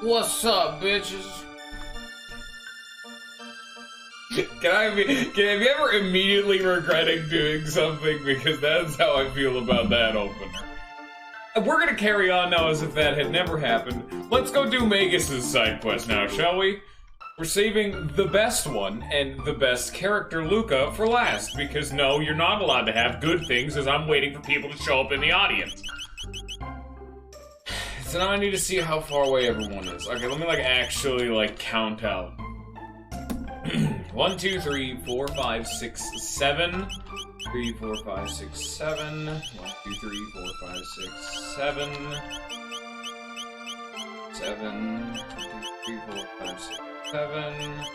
What's up, bitches? Have you ever immediately regretting doing something? Because that's how I feel about that opener. We're gonna carry on now as if that had never happened. Let's go do Magus's side quest now, shall we? We're saving the best one and the best character, Luca, for last. Because no, you're not allowed to have good things as I'm waiting for people to show up in the audience. So now I need to see how far away everyone is. Okay, let me actually count out. 1, 2, 3, 4, 5, 6, 7. 3, 4, 5, 6, 7. 1, 2, 3, 4, 5, 6, 7. 7. 2, 3, 4, 5, 6, 7.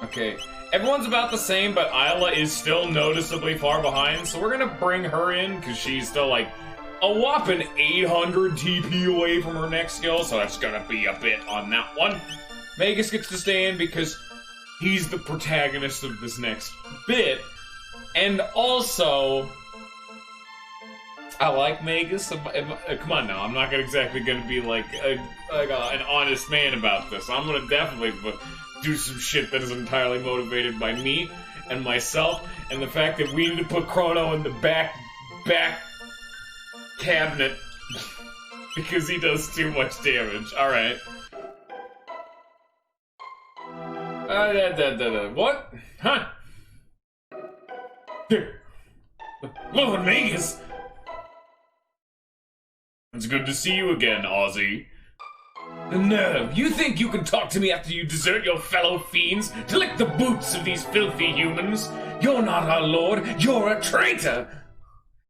Okay, everyone's about the same, but Isla is still noticeably far behind, so we're gonna bring her in, because she's still a whopping 800 TP away from her next skill, so that's gonna be a bit on that one. Magus gets to stay in because he's the protagonist of this next bit, and also, I like Magus. Come on now, I'm not exactly gonna be an honest man about this. I'm gonna definitely do some shit that is entirely motivated by me and myself, and the fact that we need to put Chrono in the back cabinet because he does too much damage. Alright. What? Huh? Lord Magus! It's good to see you again, Ozzy. No, you think you can talk to me after you desert your fellow fiends to lick the boots of these filthy humans? You're not our lord, you're a traitor!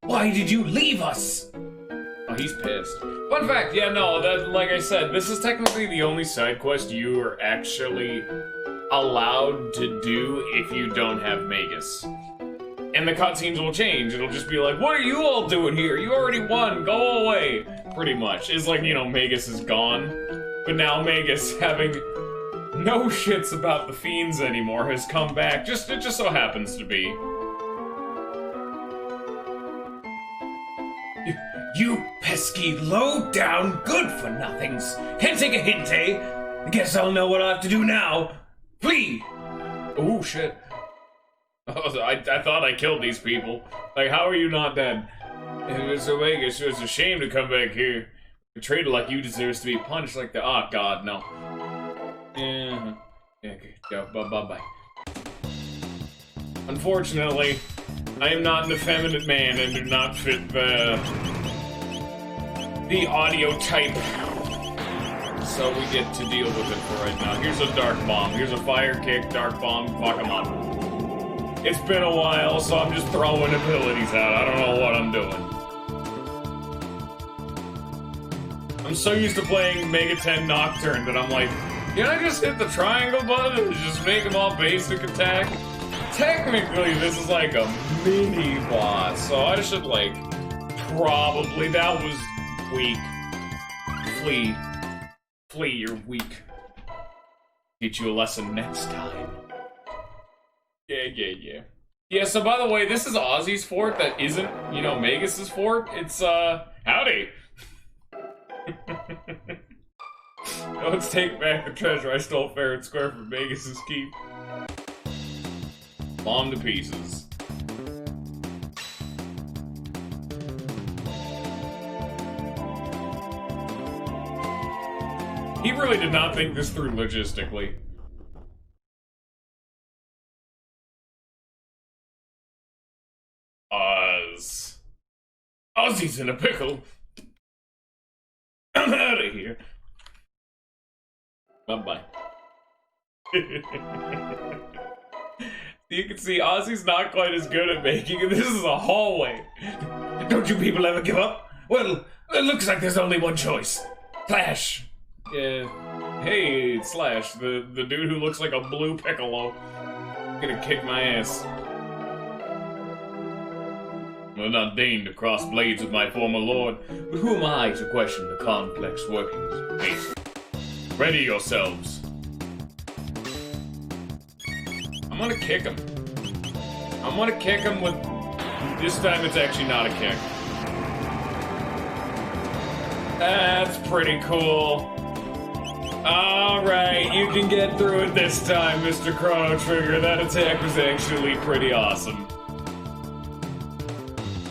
Why did you leave us? Oh, he's pissed. Fun fact, yeah, no, like I said, this is technically the only side quest you are actually allowed to do if you don't have Magus. And the cutscenes will change. It'll just be like, what are you all doing here? You already won, go away. Pretty much. It's like, Magus is gone. But now Magus, having no shits about the fiends anymore, has come back. It just so happens to be. You pesky, low-down, good-for-nothings. Can't take a hint, eh? Guess I'll know what I have to do now. Flee! Oh, shit. Oh, I thought I killed these people. How are you not dead? So Vegas, it was a shame to come back here. A traitor like you deserves to be punished like the— oh, God, no. Yeah, okay, go, bye-bye. Unfortunately, I am not an effeminate man and do not fit the audio type. So we get to deal with it for right now. Here's a dark bomb. Here's a fire kick, dark bomb, fuck 'em up. It's been a while, so I'm just throwing abilities out. I don't know what I'm doing. I'm so used to playing Mega 10 Nocturne that I'm like, can I just hit the triangle button and just make them all basic attack? Technically, this is like a mini boss, so I should probably, that was weak. Flee, you're weak. Teach you a lesson next time. Yeah. Yeah, so by the way, this is Ozzy's fort that isn't, Magus's fort. It's, howdy! Let's take back the treasure I stole fair and square from Magus's keep. Bomb to pieces. He really did not think this through logistically. Ozzy's in a pickle. I'm out of here. Bye-bye. You can see Ozzy's not quite as good at making it. This is a hallway. Don't you people ever give up? Well, it looks like there's only one choice. Slash. Yeah. Hey, Slash, the dude who looks like a blue piccolo. Gonna kick my ass. Will not deign to cross blades with my former lord, but who am I to question the complex workings of fate? Ready yourselves. I'm gonna kick him. I'm gonna kick him with... This time it's actually not a kick. That's pretty cool. Alright, you can get through it this time, Mr. Chrono Trigger. That attack was actually pretty awesome.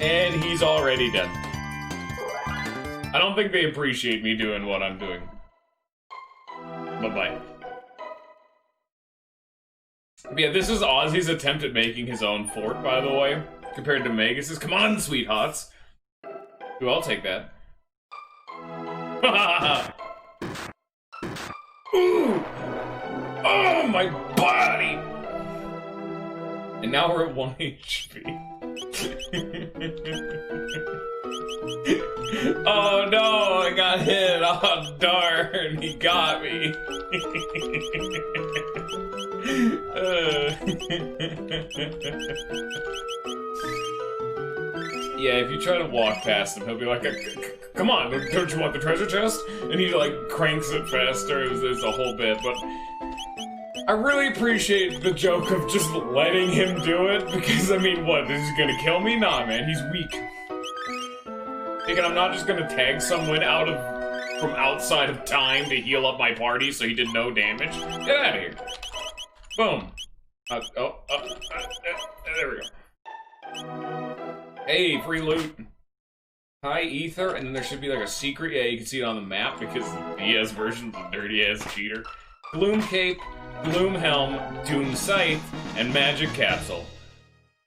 And he's already dead. I don't think they appreciate me doing what I'm doing. Bye-bye. Yeah, this is Ozzy's attempt at making his own fort, by the way, compared to Magus's. Come on, sweethearts. Ooh, I'll take that. Ooh! Oh, my body! And now we're at 1 HP. Oh no, I got hit. Oh darn, he got me. Yeah, if you try to walk past him, he'll be like, come on, don't you want the treasure chest? And he like cranks it faster. There's a whole bit, but I really appreciate the joke of just letting him do it, because I mean, what, is he gonna kill me? Nah, man, he's weak. Thinking I'm not just gonna tag someone from outside of time to heal up my party so he did no damage. Get out of here. Boom. There we go. Hey, free loot. Hi, Ether, and then there should be like a secret. Yeah, you can see it on the map because the DS version's a dirty-ass cheater. Gloom Cape, Gloom Helm, Doom Scythe, and Magic Capsule.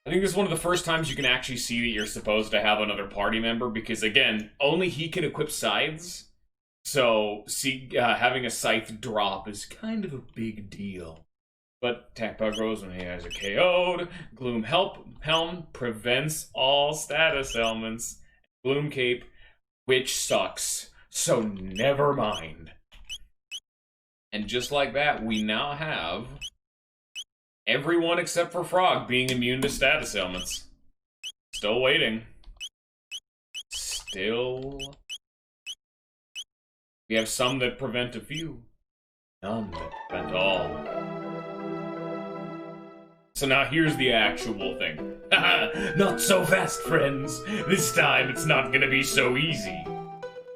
I think this is one of the first times you can actually see that you're supposed to have another party member, because again, only he can equip scythes. So, having a scythe drop is kind of a big deal. But attack power grows when he has a KO'd. Gloom Helm prevents all status elements. Gloom Cape, which sucks. So never mind. And just like that, we now have everyone except for Frog being immune to status ailments. Still waiting. Still. We have some that prevent a few. None that prevent all. So now here's the actual thing. Haha, not so fast, friends. This time it's not gonna be so easy.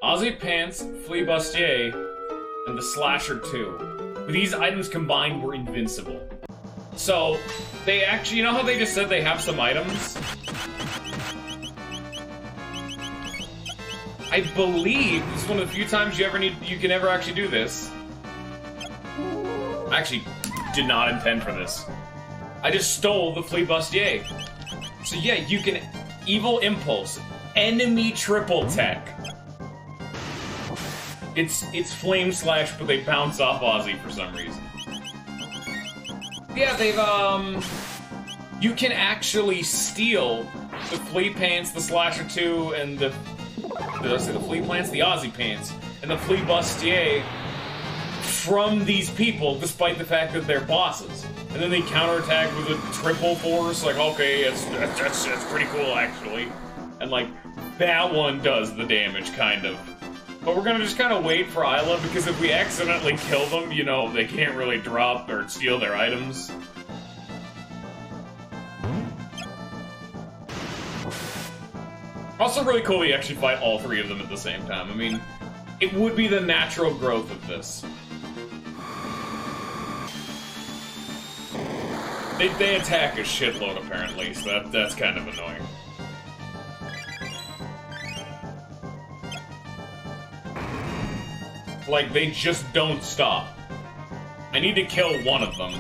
Ozzy Pants, Fleabustier, and the Slasher 2. With these items combined, we're invincible. So, they actually, you know how they just said they have some items? I believe this is one of the few times you can ever actually do this. I actually did not intend for this. I just stole the Fleabustier. So yeah, you can Evil Impulse, enemy triple tech. It's Flame Slash, but they bounce off Ozzy for some reason. Yeah, they've you can actually steal the Flea Pants, the Slasher 2, and the Flea Plants, the Ozzy Pants, and the Fleabustier from these people, despite the fact that they're bosses. And then they counterattack with a triple force, like, okay, that's pretty cool, actually. And, like, that one does the damage, kind of. But we're gonna just kind of wait for Isla, because if we accidentally kill them, you know, they can't really drop or steal their items. Also really cool we actually fight all three of them at the same time. I mean, it would be the natural growth of this. They attack a shitload, apparently, so that's kind of annoying. Like, they just don't stop. I need to kill one of them.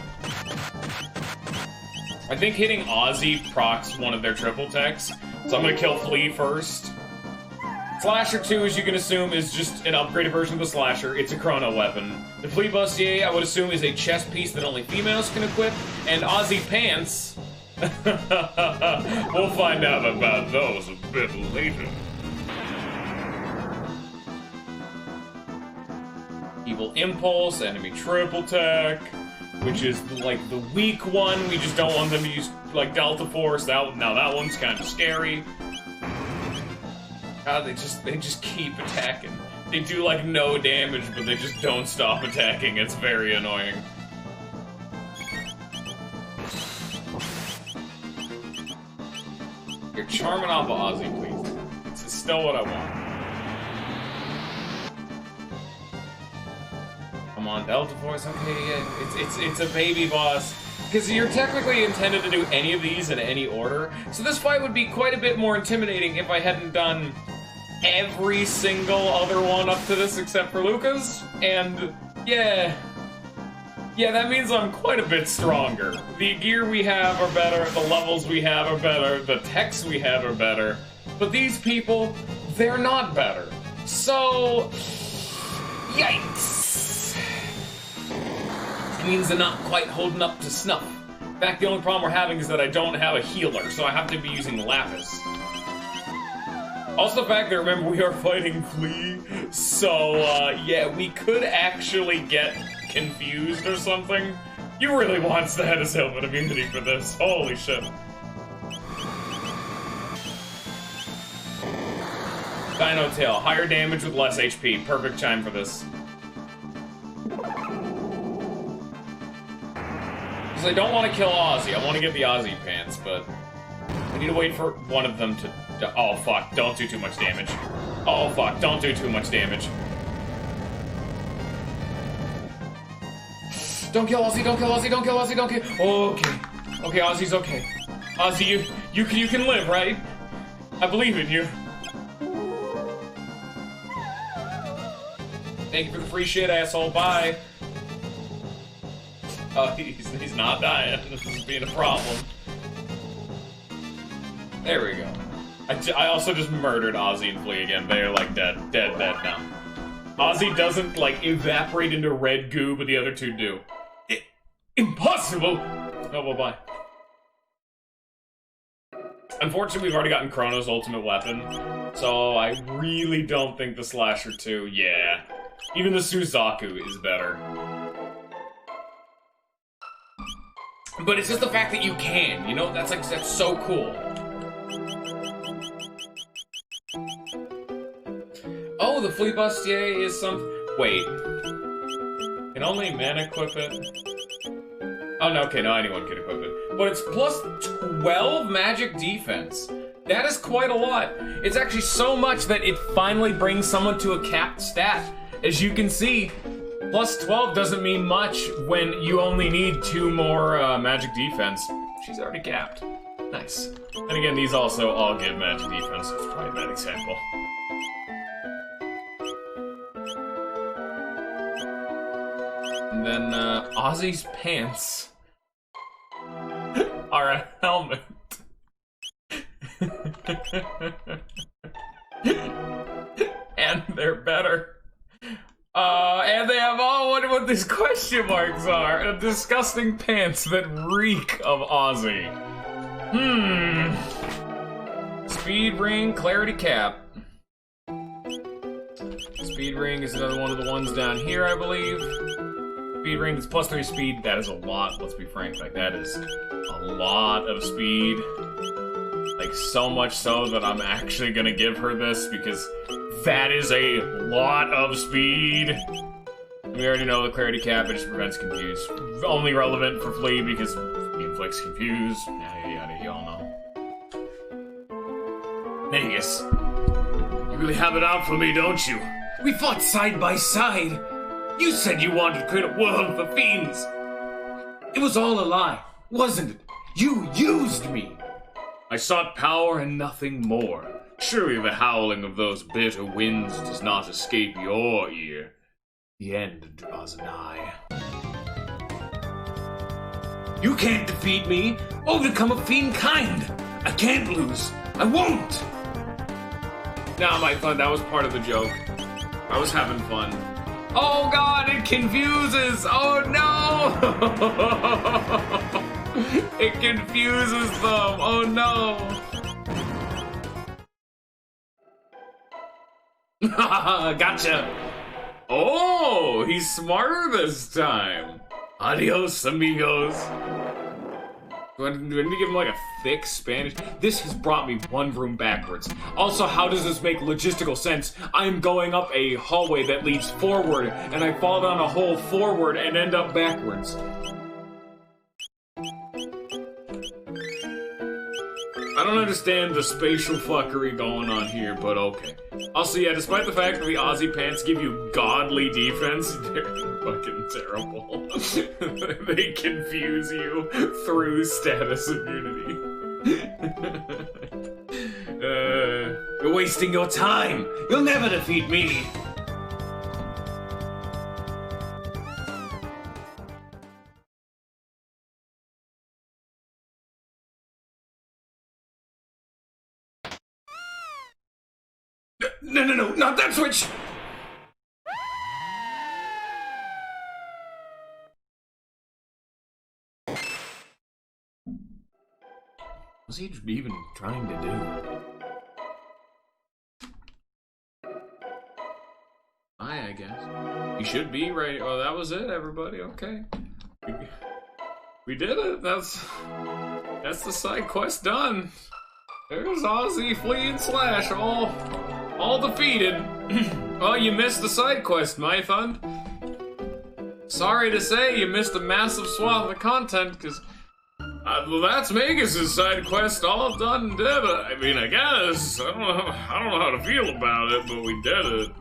I think hitting Ozzy procs one of their triple techs, so I'm gonna kill Flea first. Slasher 2, as you can assume, is just an upgraded version of the Slasher. It's a chrono weapon. The Fleabustier, I would assume, is a chest piece that only females can equip. And Ozzy Pants... we'll find out about those a bit later. Evil Impulse, enemy triple tech, which is, like, the weak one. We just don't want them to use, like, Delta Force. Now that one's kind of scary. God, they just keep attacking. They do, like, no damage, but they just don't stop attacking. It's very annoying. You're charming off of Ozzy, please. It's still what I want. on, Delta Force, okay, yeah, it's a baby boss. Because you're technically intended to do any of these in any order, so this fight would be quite a bit more intimidating if I hadn't done every single other one up to this except for Lucas, and yeah, that means I'm quite a bit stronger. The gear we have are better, the levels we have are better, the techs we have are better, but these people, they're not better. So, yikes. It means they're not quite holding up to snuff. In fact, the only problem we're having is that I don't have a healer, so I have to be using Lapis. Also the fact that, remember, we are fighting Flea, so, yeah, we could actually get confused or something. You really wants to have his helmet immunity for this. Holy shit. Dino Tail, higher damage with less HP. Perfect chime for this. Because I don't want to kill Ozzy. I want to get the Ozzy pants, but I need to wait for one of them to... Oh, fuck. Don't do too much damage. Oh, fuck. Don't do too much damage. Don't kill Ozzy. Don't kill Ozzy. Don't kill Ozzy. Don't kill... Okay. Okay, Ozzy's okay. Ozzy, you can live, right? I believe in you. Thank you for the free shit, asshole. Bye. Oh, he's not dying. This is being a problem. There we go. I also just murdered Ozzy and Flea again. They're like dead now. Ozzy doesn't like evaporate into red goo, but the other two do. Impossible! Oh, well, bye. Unfortunately, we've already gotten Chrono's ultimate weapon, so I really don't think the Slasher 2, yeah. Even the Suzaku is better. But it's just the fact that you can, you know? That's so cool. Oh, the Flea Bustier is some... Wait. Can only men equip it? Oh, no, okay, no, anyone can equip it. But it's plus 12 magic defense. That is quite a lot. It's actually so much that it finally brings someone to a capped stat. As you can see, plus 12 doesn't mean much when you only need 2 more magic defense. She's already capped. Nice. And again, these also all give magic defense, so it's probably a bad example. And then, Ozzy's pants are a helmet. And they're better. And they have all, I wonder what these question marks are. Disgusting pants that reek of Ozzy. Speed ring, clarity cap. Speed ring is another one of the ones down here, I believe. Speed ring is plus 3 speed. That is a lot, let's be frank. Like, that is a lot of speed. Like, so much so that I'm actually gonna give her this because that is a lot of speed. We already know the clarity cap, it just prevents confuse. Only relevant for Flea because he inflicts confuse. Yada yada, you all know. Negus, you really have it out for me, don't you? We fought side by side. You said you wanted to create a world for fiends. It was all a lie, wasn't it? You used me. I sought power and nothing more. Surely the howling of those bitter winds does not escape your ear. The end draws nigh. You can't defeat me. Overcome a fiend kind. I can't lose. I won't. Nah, my fun. That was part of the joke. I was having fun. Oh god, it confuses! Oh no! It confuses them! Oh no! Gotcha! Oh, he's smarter this time! Adios, amigos! Do I need to give him like a thick Spanish? This has brought me one room backwards. Also, how does this make logistical sense? I'm going up a hallway that leads forward, and I fall down a hole forward and end up backwards. I don't understand the spatial fuckery going on here, but okay. Also, yeah, despite the fact that the Aussie pants give you godly defense, they're fucking terrible. They confuse you through status immunity. You're wasting your time! You'll never defeat me! No, not that switch! What's he even trying to do? I guess. He should be right. Oh, that was it, everybody. Okay. We did it. That's the side quest done. There's Ozzy, Flea, and Slash, all defeated. Well, you missed the side quest, my friend. Sorry to say, you missed a massive swath of content, because well, that's Magus' side quest all done and did. I mean, I guess. I don't know how to feel about it, but we did it.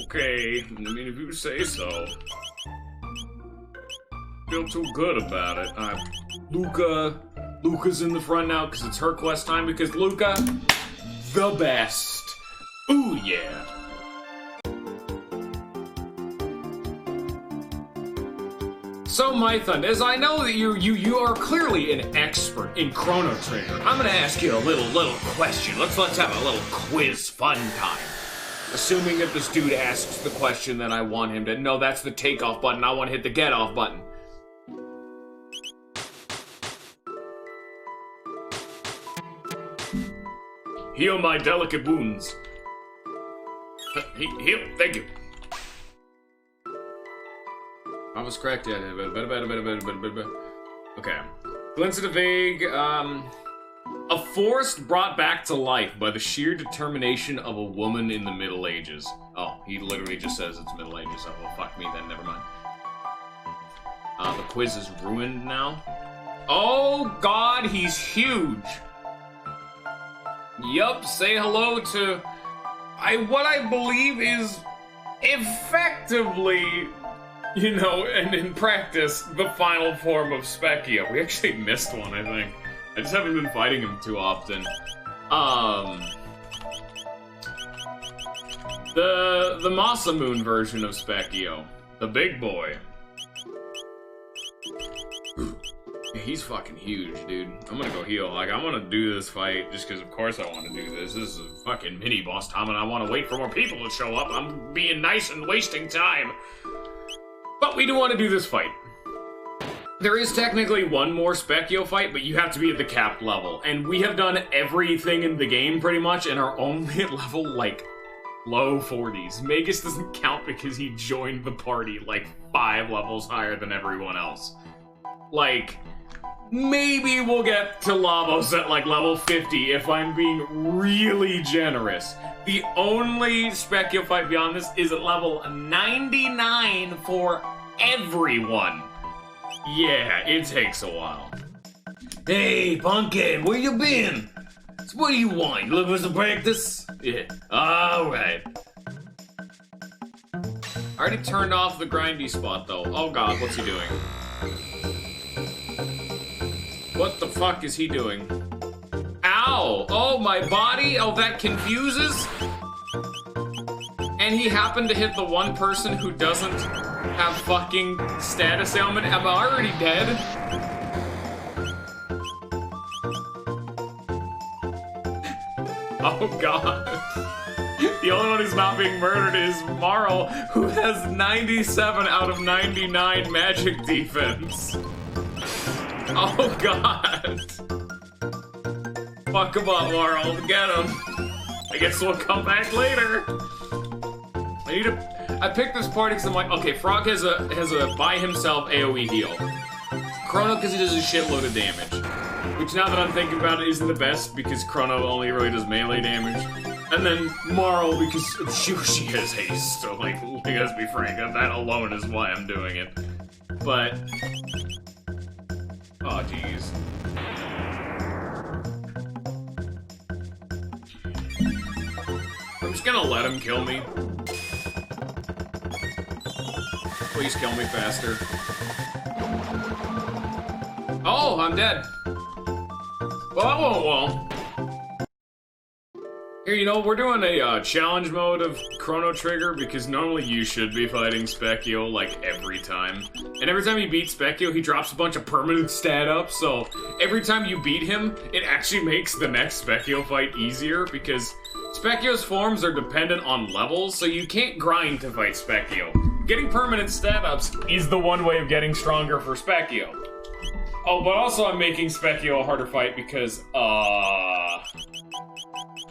Okay. I mean, if you say so. Feel too good about it. Luca's in the front now because it's her quest time, because Luca, the best. Ooh, yeah. So, Mython, as I know that you are clearly an expert in Chrono Trigger, I'm gonna ask you a little question. Let's have a little quiz fun time. Assuming that this dude asks the question that I want him to. No, that's the takeoff button. I want to hit the get off button. Heal my delicate wounds. Heal, thank you. I was correct, yeah. Okay. Glimpse of the vague, a forest brought back to life by the sheer determination of a woman in the Middle Ages. Oh, he literally just says it's Middle Ages, so well, fuck me then, never mind. The quiz is ruined now. Oh god, he's huge! Yup, say hello to what I believe is effectively, you know, and in practice, the final form of Specchio. We actually missed one, I think. I just haven't been fighting him too often. The Masamune version of Specchio. The big boy. He's fucking huge, dude. I'm gonna go heal. Like, I want to do this fight just because, of course, I want to do this. This is a fucking mini-boss time, and I want to wait for more people to show up. I'm being nice and wasting time. But we do want to do this fight. There is technically one more Specchio fight, but you have to be at the capped level. And we have done everything in the game, pretty much, and are only at level, like, low 40s. Magus doesn't count because he joined the party, like, 5 levels higher than everyone else. Like, maybe we'll get to Lavos at, like, level 50 if I'm being really generous. The only Specchio fight beyond this is at level 99 for everyone. Yeah, it takes a while. Hey, Pumpkin, where you been? So what do you want? You looking for some practice? Yeah, alright. I already turned off the grindy spot, though. Oh god, what's he doing? What the fuck is he doing? Ow! Oh, my body? Oh, that confuses? And he happened to hit the one person who doesn't have fucking status ailment. Am I already dead? Oh god. The only one who's not being murdered is Marl, who has 97 out of 99 magic defense. Oh god. Fuck him up, Marl. Get him. I guess we'll come back later. I picked this party because I'm like, okay, Frog has a by himself AoE heal. Chrono because he does a shitload of damage. Which now that I'm thinking about it isn't the best because Chrono only really does melee damage. And then Marl because she has haste. So like, let's be frank, that alone is why I'm doing it. But oh jeez. just gonna let him kill me. Please kill me faster. Oh, I'm dead. Well. Here, you know, we're doing a challenge mode of Chrono Trigger because normally you should be fighting Specchio, like, every time. And every time you beat Specchio, he drops a bunch of permanent stat ups, so every time you beat him, it actually makes the next Specchio fight easier because Specchio's forms are dependent on levels, so you can't grind to fight Specchio. Getting permanent stat ups is the one way of getting stronger for Specchio. Oh, but also I'm making Specchio a harder fight because,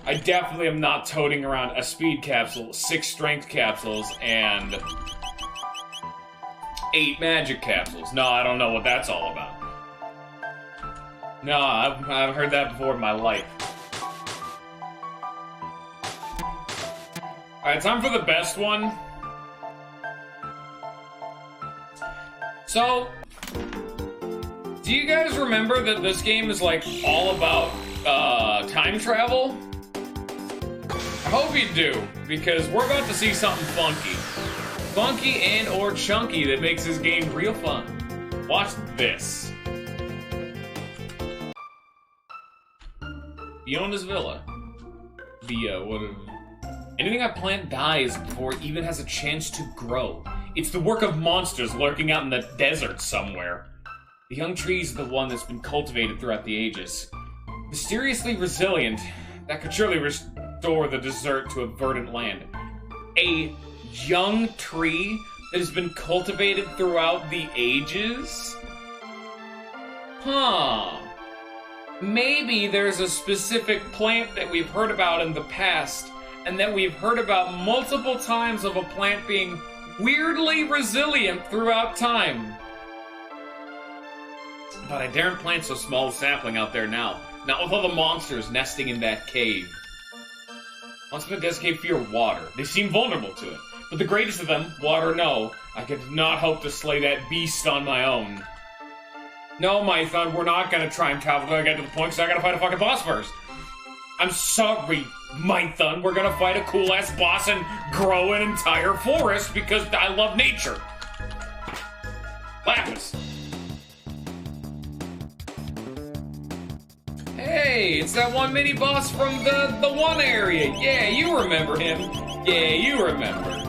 I definitely am not toting around a speed capsule, 6 strength capsules, and 8 magic capsules. No, I don't know what that's all about. No, I've heard that before in my life. Alright, time for the best one. So, do you guys remember that this game is, like, all about, time travel? I hope you do, because we're about to see something funky. Funky and or chunky that makes this game real fun. Watch this. Fiona's Villa. Anything I plant dies before it even has a chance to grow. It's the work of monsters lurking out in the desert somewhere. The young tree is the one that's been cultivated throughout the ages. Mysteriously resilient, that could surely restore the desert to a verdant land. A young tree that has been cultivated throughout the ages? Huh. Maybe there's a specific plant that we've heard about in the past, and that we've heard about multiple times of a plant being weirdly resilient throughout time. But I daren't plant so small a sapling out there now. Not with all the monsters nesting in that cave. Monsters in the desert cave fear water. They seem vulnerable to it. But the greatest of them, water no, I could not hope to slay that beast on my own. No, Mython, we're not gonna try and travel till I get to the point, because I gotta fight a fucking boss first. I'm sorry, Mython, we're gonna fight a cool-ass boss and grow an entire forest because I love nature. Lapis. Hey, it's that one mini-boss from the one area. Yeah, you remember him. Yeah, you remember.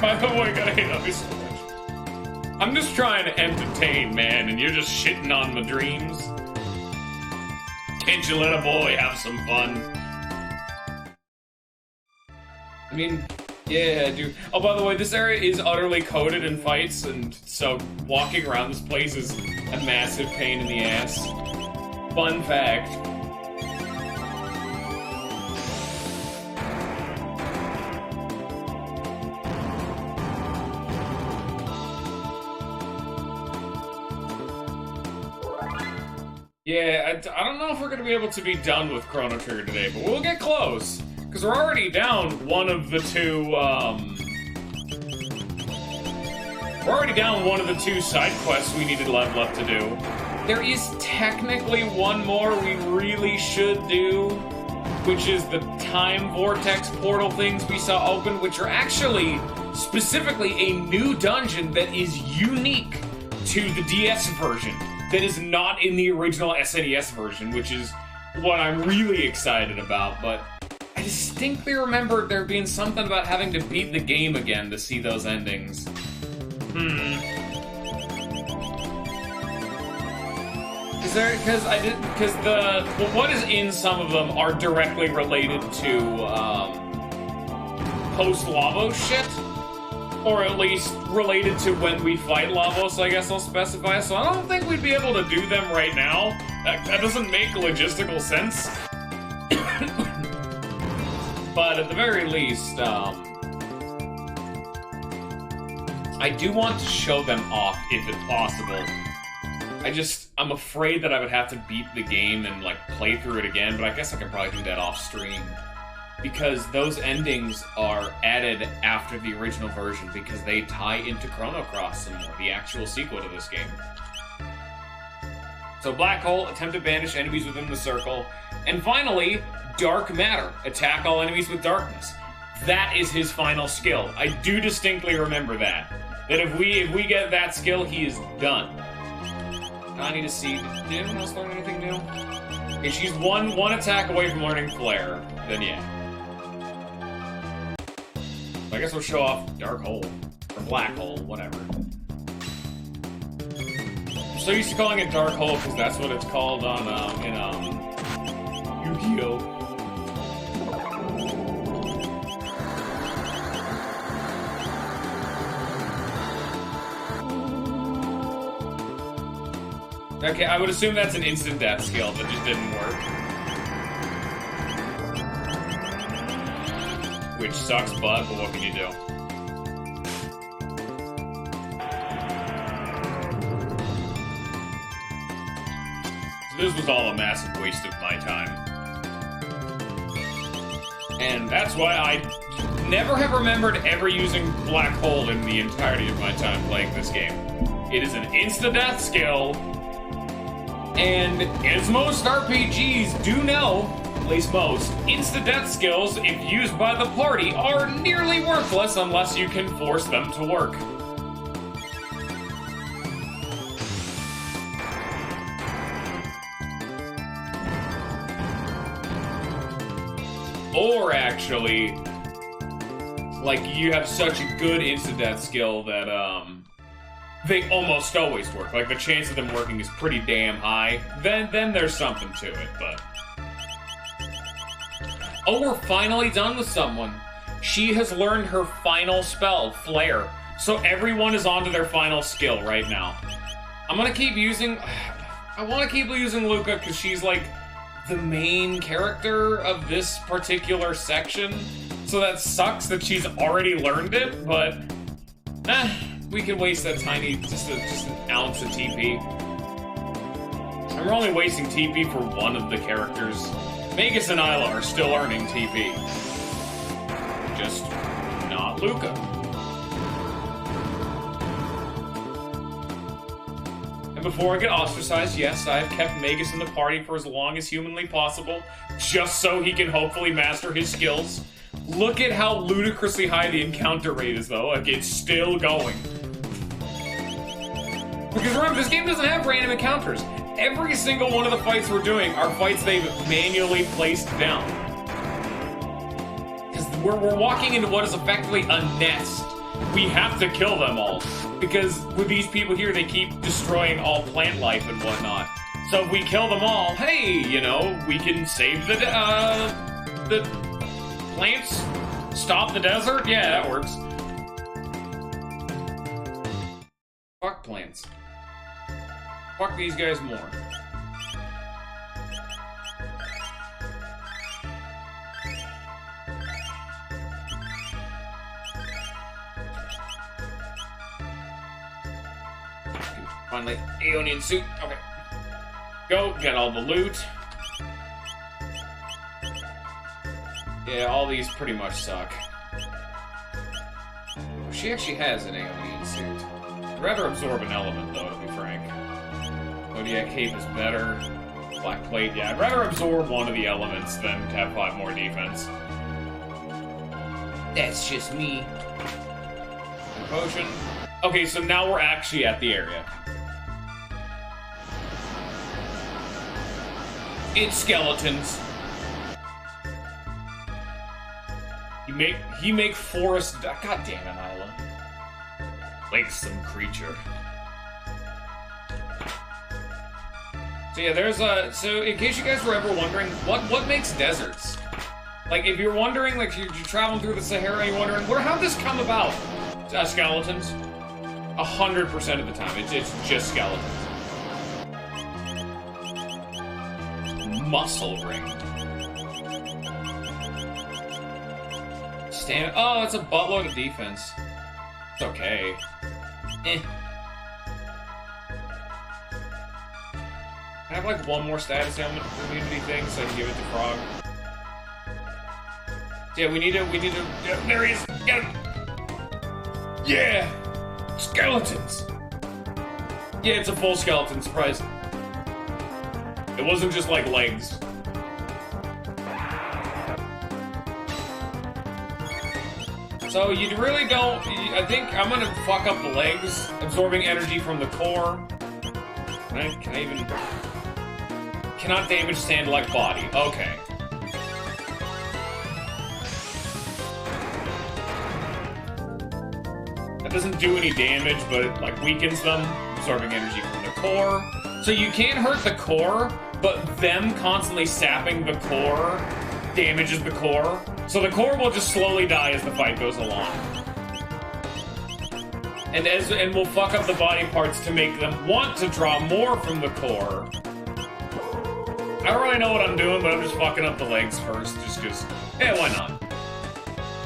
By the way, gotta hate on me so much. I'm just trying to entertain, man, and you're just shitting on my dreams. Can't you let a boy have some fun? I mean, yeah, dude. Oh, by the way, this area is utterly coated in fights, and so walking around this place is a massive pain in the ass. Fun fact. Yeah, I don't know if we're going to be able to be done with Chrono Trigger today, but we'll get close. Because we're already down one of the two, We're already down one of the 2 side quests we needed left to do. There is technically one more we really should do, which is the time vortex portal things we saw open, which are actually specifically a new dungeon that is unique to the DS version. That is not in the original SNES version, which is what I'm really excited about, but I distinctly remember there being something about having to beat the game again to see those endings. Because what is in some of them are directly related to, post-Lavos shit? Or at least related to when we fight Lavos, I guess I'll specify. So I don't think we'd be able to do them right now. That doesn't make logistical sense. But at the very least, I do want to show them off if it's possible. I'm afraid that I would have to beat the game and, like, play through it again, but I guess I could probably do that off stream. Because those endings are added after the original version because they tie into Chrono Cross some more, the actual sequel to this game. So Black Hole, attempt to banish enemies within the circle. And finally, Dark Matter, attack all enemies with darkness. That is his final skill. I do distinctly remember that. That if we get that skill, he is done. I need to see, did anyone else learn anything new? If she's one attack away from learning Flare, then yeah. I guess we'll show off Dark Hole, or Black Hole, whatever. I'm so used to calling it Dark Hole because that's what it's called on, Yu-Gi-Oh! Okay, I would assume that's an instant death skill that just didn't work. Which sucks butt, but what can you do? So this was all a massive waste of my time. And that's why I never have remembered ever using Black Hole in the entirety of my time playing this game. It is an insta-death skill, and as most RPGs do know, at least most, insta-death skills, if used by the party, are nearly worthless unless you can force them to work. Or actually, like, you have such a good insta-death skill that, they almost always work. Like, the chance of them working is pretty damn high. Then there's something to it, but... Oh, we're finally done with someone. She has learned her final spell, Flare. So everyone is onto their final skill right now. I'm gonna keep using... I want to keep using Luca because she's, like, the main character of this particular section. So that sucks that she's already learned it, but... we can waste that tiny, just an ounce of TP. And we're only wasting TP for one of the characters. Magus and Isla are still earning TP. Just not Luca. And before I get ostracized, yes, I have kept Magus in the party for as long as humanly possible, just so he can hopefully master his skills. Look at how ludicrously high the encounter rate is, though. Like, it's still going. Because remember, this game doesn't have random encounters. Every single one of the fights we're doing are fights they've manually placed down. Because we're walking into what is effectively a nest. We have to kill them all. Because with these people here, they keep destroying all plant life and whatnot. So if we kill them all, hey, you know, we can save the plants? Stop the desert? Yeah, that works. Fuck plants. Fuck these guys more. Finally, Aeonian suit. Okay. Go, get all the loot. Yeah, all these pretty much suck. She actually has an Aeonian suit. I'd rather absorb an element, though, to be frank. Oh yeah, cape is better. Black plate, yeah. I'd rather absorb one of the elements than have 5 more defense. That's just me. Potion. Okay, so now we're actually at the area. It's skeletons. He make forest. God damn it, Isla. Lakesome creature. So yeah, there's a. So in case you guys were ever wondering, what makes deserts? Like, if you're wondering, like you're traveling through the Sahara, and you're wondering, how'd this come about? Skeletons. 100% of the time, it's just skeletons. Muscle ring. Oh, it's a buttload of defense. It's okay. I have like one more status immunity thing, so I can give it to Frog. Yeah, we need to, yeah, there he is, get him! Yeah! Skeletons! Yeah, it's a full skeleton, surprise. It wasn't just like legs. So you really don't, I think I'm gonna fuck up the legs, absorbing energy from the core. Can I even... Cannot damage stand-like body. Okay. That doesn't do any damage, but it, like, weakens them, absorbing energy from the core. So you can't hurt the core, but them constantly sapping the core damages the core. So the core will just slowly die as the fight goes along. And we'll fuck up the body parts to make them want to draw more from the core. I don't really know what I'm doing, but I'm just fucking up the legs first, just because, yeah, why not?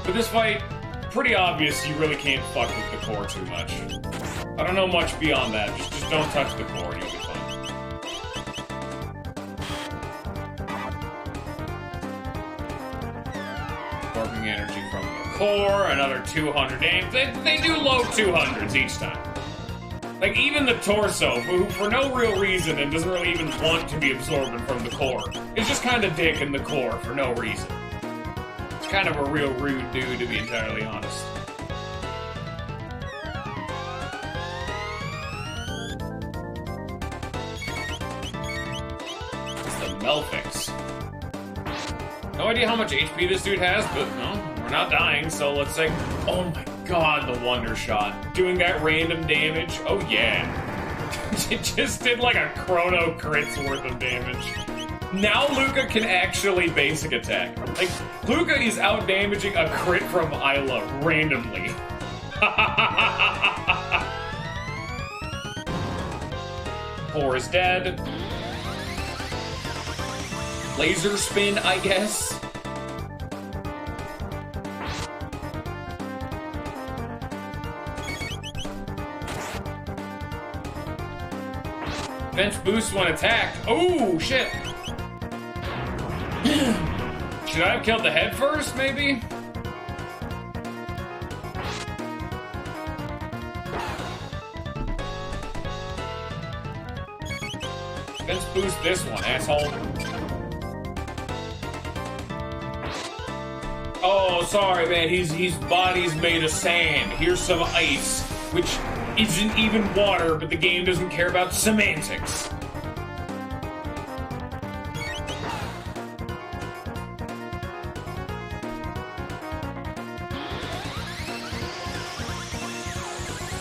But this fight, pretty obvious you really can't fuck with the core too much. I don't know much beyond that, just don't touch the core and you'll be fine. Absorbing energy from the core, another 200 damage. They do low 200s each time. Like, even the torso, who for no real reason and doesn't really even want to be absorbed from the core, is just kind of dick in the core for no reason. It's kind of a real rude dude, to be entirely honest. It's the Melfix. No idea how much HP this dude has, but no, we're not dying, so let's say, oh my god, the Wonder Shot. Doing that random damage, oh yeah. It just did like a Chrono crit's worth of damage. Now Luca can actually basic attack. Like, Luca is out damaging a crit from Isla randomly. Core is dead. Laser spin, I guess. Defense boost when attacked. Oh, shit. Should I have killed the head first, maybe? Defense boost this one, asshole. Oh, sorry, man. His body's made of sand. Here's some ice, which isn't even water, but the game doesn't care about semantics.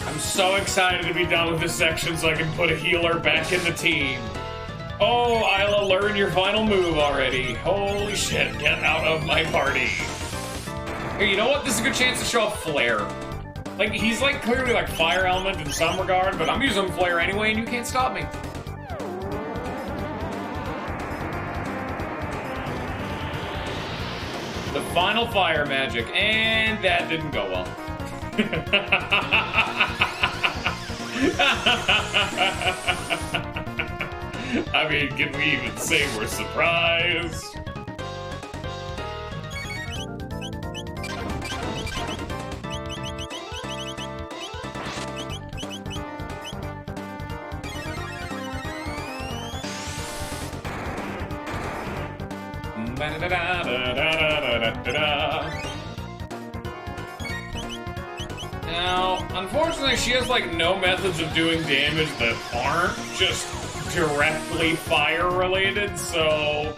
I'm so excited to be done with this section so I can put a healer back in the team. Oh, Isla, learn your final move already. Holy shit, get out of my party. Here, you know what? This is a good chance to show off Flare. Like, he's like clearly like fire element in some regard, but I'm using Flare anyway and you can't stop me. The final fire magic, and that didn't go well. I mean, can we even say we're surprised? Now, unfortunately, she has like no methods of doing damage that aren't just directly fire related, so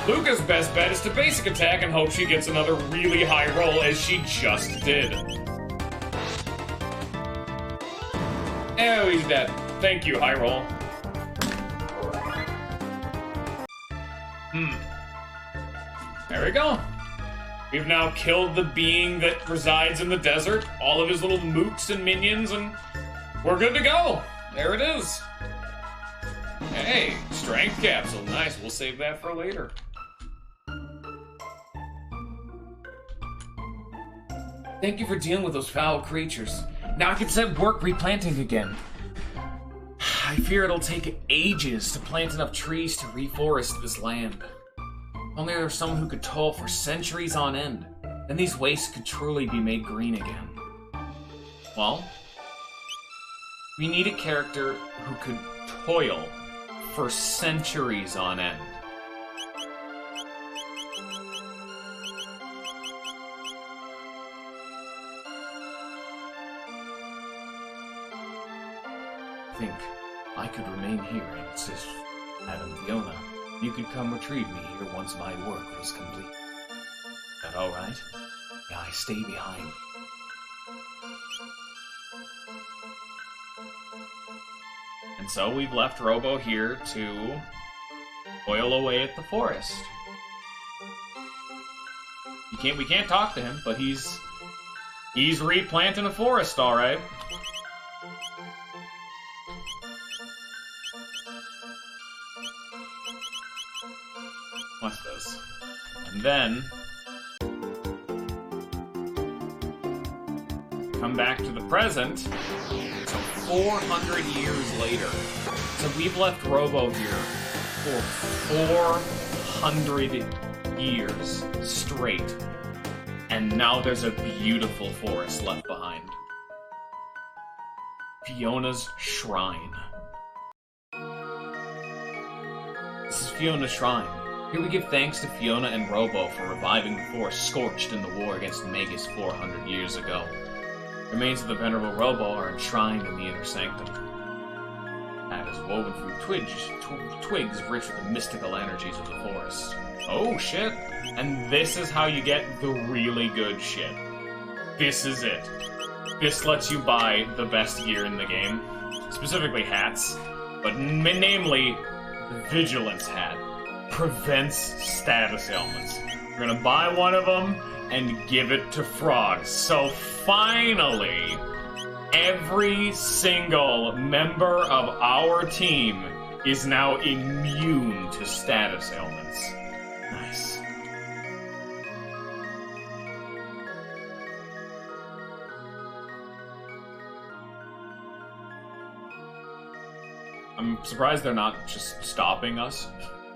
Luca's best bet is to basic attack and hope she gets another really high roll, as she just did. Oh, he's dead. Thank you, high roll. There we go. We've now killed the being that resides in the desert, all of his little mooks and minions, and we're good to go. There it is. Hey, strength capsule. Nice, we'll save that for later. Thank you for dealing with those foul creatures. Now I can set work replanting again. I fear it'll take ages to plant enough trees to reforest this land. Only there's someone who could toil for centuries on end, then these wastes could truly be made green again. Well, we need a character who could toil for centuries on end. I think I could remain here and assist Madame Fiona. You could come retrieve me here once my work was complete. Is that alright? Yeah, I stay behind. And so we've left Robo here to toil away at the forest. We can't talk to him, but he's replanting a forest, alright. What's this? And then come back to the present. So 400 years later. So we've left Robo here for 400 years straight. And now there's a beautiful forest left behind. Fiona's Shrine. This is Fiona's Shrine. Here we give thanks to Fiona and Robo for reviving the forest scorched in the war against Magus 400 years ago. The remains of the venerable Robo are enshrined in the inner sanctum. That is woven from twigs rich with the mystical energies of the forest. Oh shit! And this is how you get the really good shit. This is it. This lets you buy the best gear in the game. Specifically hats, but namely the Vigilance hat. Prevents status ailments. We're gonna buy one of them and give it to frogs. So finally, every single member of our team is now immune to status ailments. Nice. I'm surprised they're not just stopping us.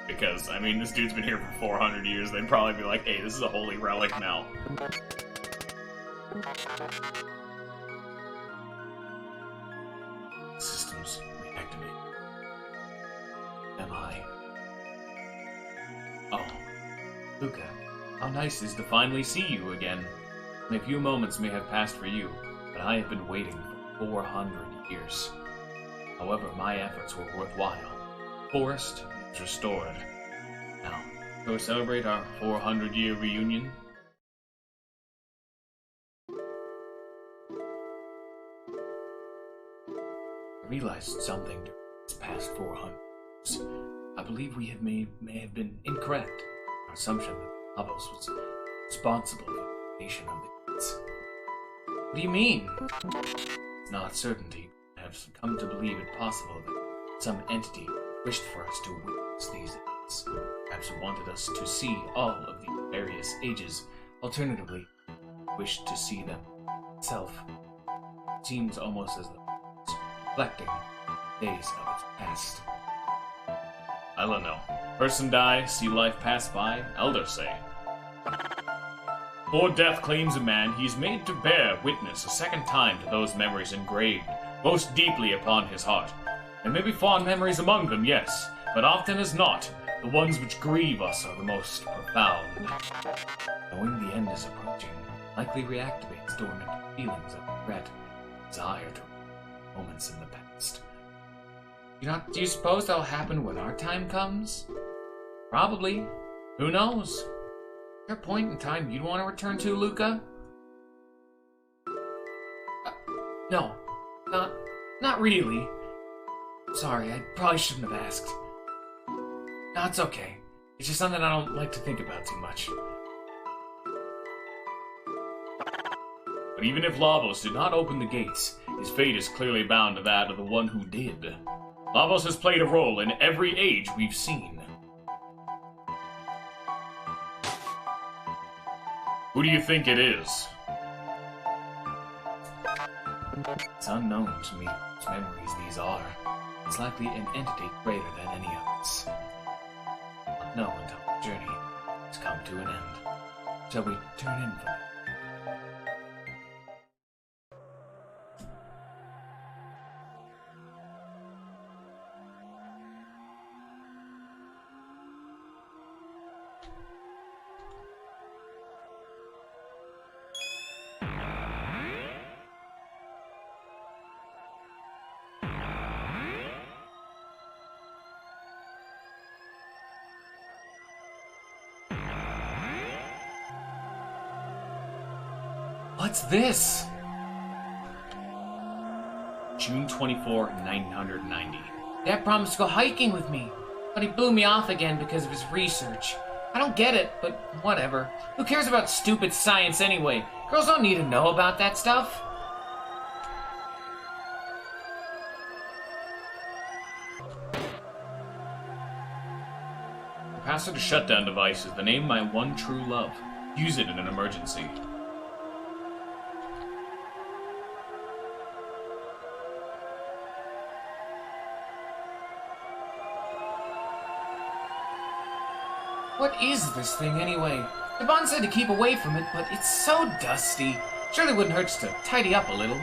Because, I mean, this dude's been here for 400 years. They'd probably be like, hey, this is a holy relic now. Systems reactivate. Am I? Oh. Luca, how nice it is to finally see you again. A few moments may have passed for you, but I have been waiting for 400 years. However, my efforts were worthwhile. Forest is restored. Now, shall we celebrate our 400-year reunion? I realized something during these past 400 years. I believe we may have been incorrect. Our assumption that Labos was responsible for the creation of the gates. What do you mean? It's not certainty. I have come to believe it possible that some entity wished for us to witness these events. Perhaps wanted us to see all of the various ages. Alternatively, wished to see them itself. It seems almost as though it's reflecting days of its past. I don't know. Person die, see life pass by, elders say. Before death claims a man, he is made to bear witness a second time to those memories engraved most deeply upon his heart. There may be fond memories among them, yes, but often as not, the ones which grieve us are the most profound. Knowing the end is approaching likely reactivates dormant feelings of regret, desire to moments in the past. Do you suppose that'll happen when our time comes? Probably. Who knows? Is there a point in time you'd want to return to, Luca? No. Not really. Sorry, I probably shouldn't have asked. No, it's okay. It's just something I don't like to think about too much. But even if Lavos did not open the gates, his fate is clearly bound to that of the one who did. Lavos has played a role in every age we've seen. Who do you think it is? It's unknown to me whose memories these are. It's likely an entity greater than any of us. We'll know until the journey has come to an end. Shall we turn in for it? What's this? June 24, 990. Dad promised to go hiking with me, but he blew me off again because of his research. I don't get it, but whatever. Who cares about stupid science anyway? Girls don't need to know about that stuff. The password to shutdown device is the name of my one true love. Use it in an emergency. What is this thing, anyway? Devon said to keep away from it, but it's so dusty. Surely wouldn't hurt to tidy up a little.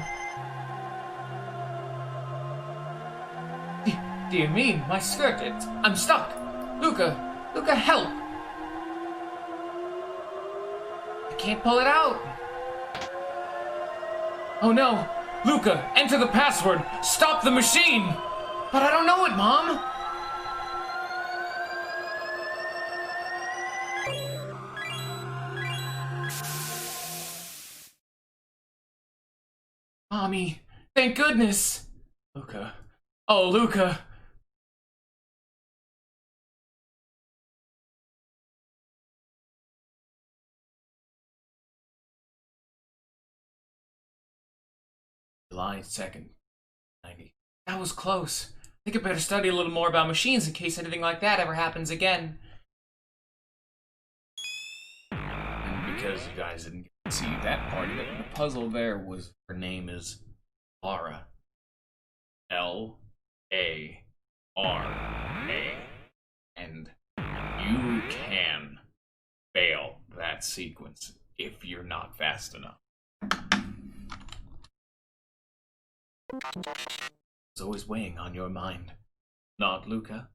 Do you mean my skirt? I'm stuck. Luca, help! I can't pull it out. Oh no! Luca, enter the password! Stop the machine! But I don't know it, Mom! Mommy, thank goodness! Luca. Oh, Luca! July 2nd, 90. That was close. I think I better study a little more about machines in case anything like that ever happens again. And because you guys didn't get to see that part of it, the puzzle there was, her name is Lara. L-A-R-A. And you can fail that sequence if you're not fast enough. It's always weighing on your mind. Not, Luca?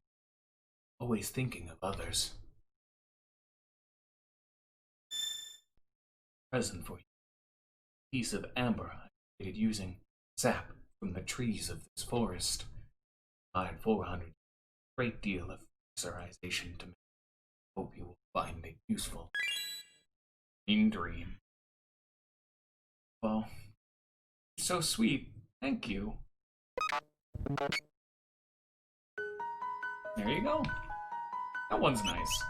Always thinking of others. Present for you. Piece of amber I created using sap from the trees of this forest. I had 400. Great deal of exorization to make. Hope you will find it useful. In dream. Well, so sweet. Thank you. There you go. That one's nice.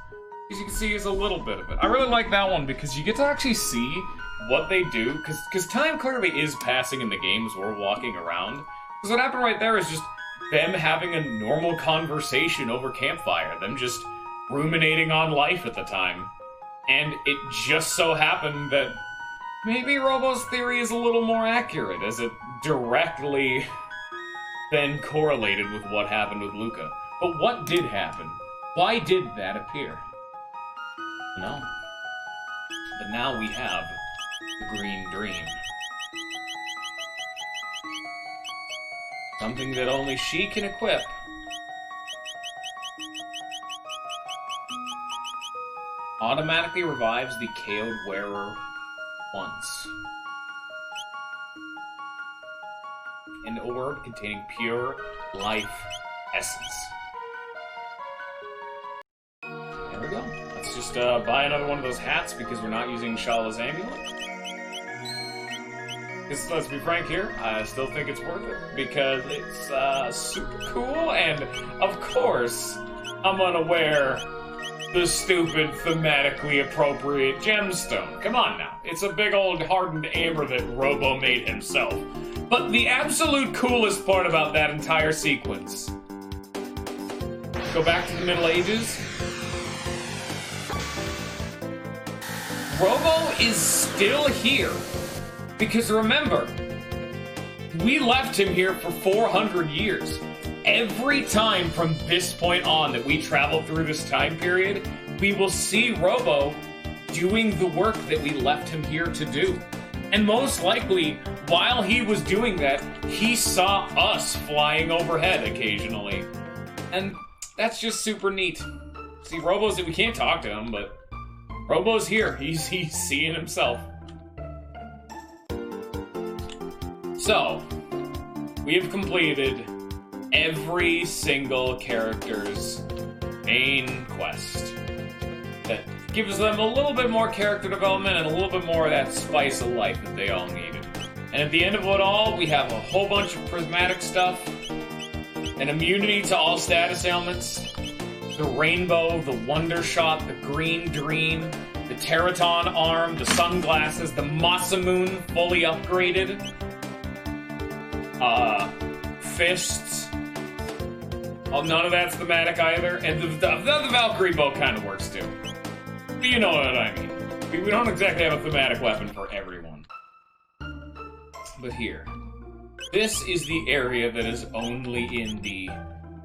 As you can see, is a little bit of it. I really like that one because you get to actually see what they do, because time clearly is passing in the games we're walking around. Because what happened right there is just them having a normal conversation over campfire, them just ruminating on life at the time. And it just so happened that maybe Robo's theory is a little more accurate, as it directly then correlated with what happened with Luca. But what did happen? Why did that appear? No. But now we have the Green Dream. Something that only she can equip. Automatically revives the KO'd wearer once. An orb containing pure life essence. There we go. Let's just buy another one of those hats because we're not using Shala's amulet. Because let's be frank here, I still think it's worth it because it's super cool, and of course, I'm gonna wear the stupid, thematically appropriate gemstone. Come on now. It's a big old hardened amber that Robo made himself. But the absolute coolest part about that entire sequence. Go back to the Middle Ages. Robo is still here. Because remember, we left him here for 400 years. every time from this point on that we travel through this time period, we will see Robo doing the work that we left him here to do. And most likely, while he was doing that, he saw us flying overhead occasionally. And that's just super neat. See, Robo's, we can't talk to him, but Robo's here. He's seeing himself. So, we have completed every single character's main quest. That gives them a little bit more character development and a little bit more of that spice of life that they all needed. And at the end of it all, we have a whole bunch of prismatic stuff, an immunity to all status ailments, the rainbow, the wonder shot, the green dream, the Teraton arm, the sunglasses, the Masamune fully upgraded, fists. Oh, none of that's thematic either, and the Valkyrie bow kind of works too. But you know what I mean. We don't exactly have a thematic weapon for everyone. But here, this is the area that is only in the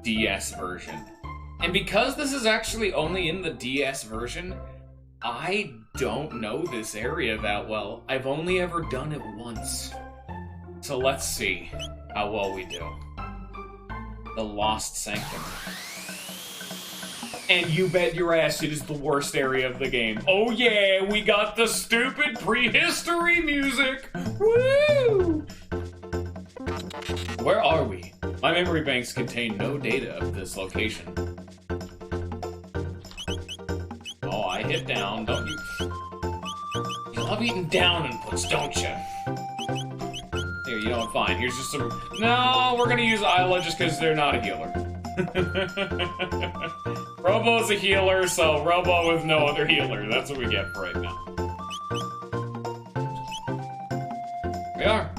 DS version. And because this is actually only in the DS version, I don't know this area that well. I've only ever done it once. So let's see how well we do. The Lost Sanctum. And you bet your ass it is the worst area of the game. Oh yeah, we got the stupid prehistory music! Woo! Where are we? My memory banks contain no data of this location. Oh, I hit down, don't you? You love eating down inputs, don't you? Here, you know what, fine. Here's just some... No, we're gonna use Isla just because they're not a healer. Robo's a healer, so Robo with no other healer. That's what we get for right now. We are.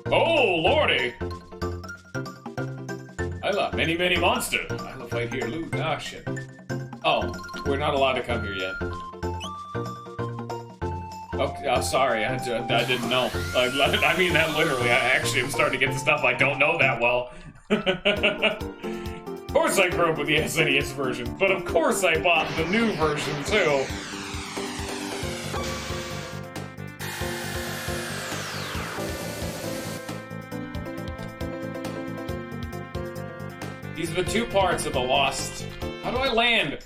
Oh, lordy! Isla, many, many monster. Isla fight here, loot. Ah, shit. Oh, we're not allowed to come here yet. Oh, sorry, I didn't know. I mean that literally. I actually am starting to get the stuff I don't know that well. Of course I grew up with the SNES version, but of course I bought the new version too. These are the two parts of the Lost... How do I land?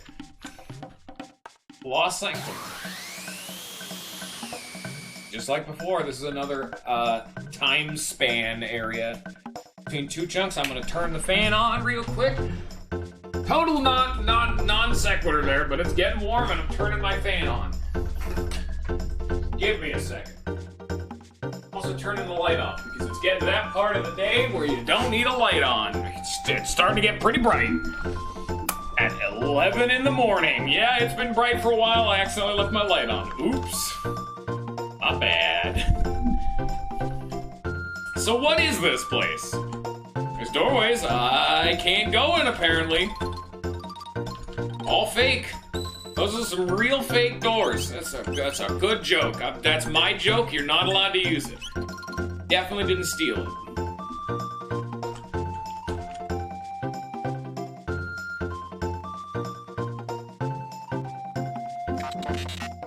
Lost Sanctum. Just like before, this is another time span area. Between two chunks, I'm gonna turn the fan on real quick. Total non sequitur there, but it's getting warm and I'm turning my fan on. Give me a second. Also turning the light off because it's getting to that part of the day where you don't need a light on. It's starting to get pretty bright. At 11 in the morning. Yeah, it's been bright for a while. I accidentally left my light on. Oops. Not bad. So what is this place? There's doorways I can't go in, apparently. All fake. Those are some real fake doors. That's a good joke. That's my joke. You're not allowed to use it. Definitely didn't steal it.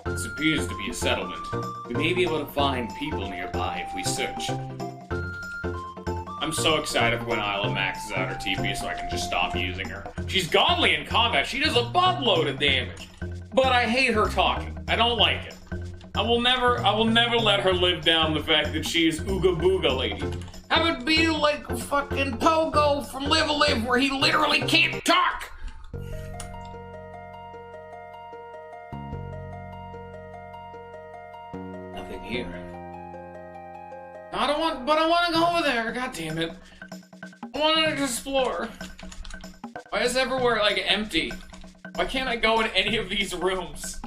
This appears to be a settlement. We may be able to find people nearby if we search. I'm so excited for when Isla maxes out her TP so I can just stop using her. She's godly in combat. She does a buttload of damage. But I hate her talking. I don't like it. I will never let her live down the fact that she is Ooga Booga Lady. Have it be like fucking Pogo from Live a Live where he literally can't talk! Nothing here. I want to go over there. God damn it. I wanted to explore. Why is everywhere like empty? Why can't I go in any of these rooms?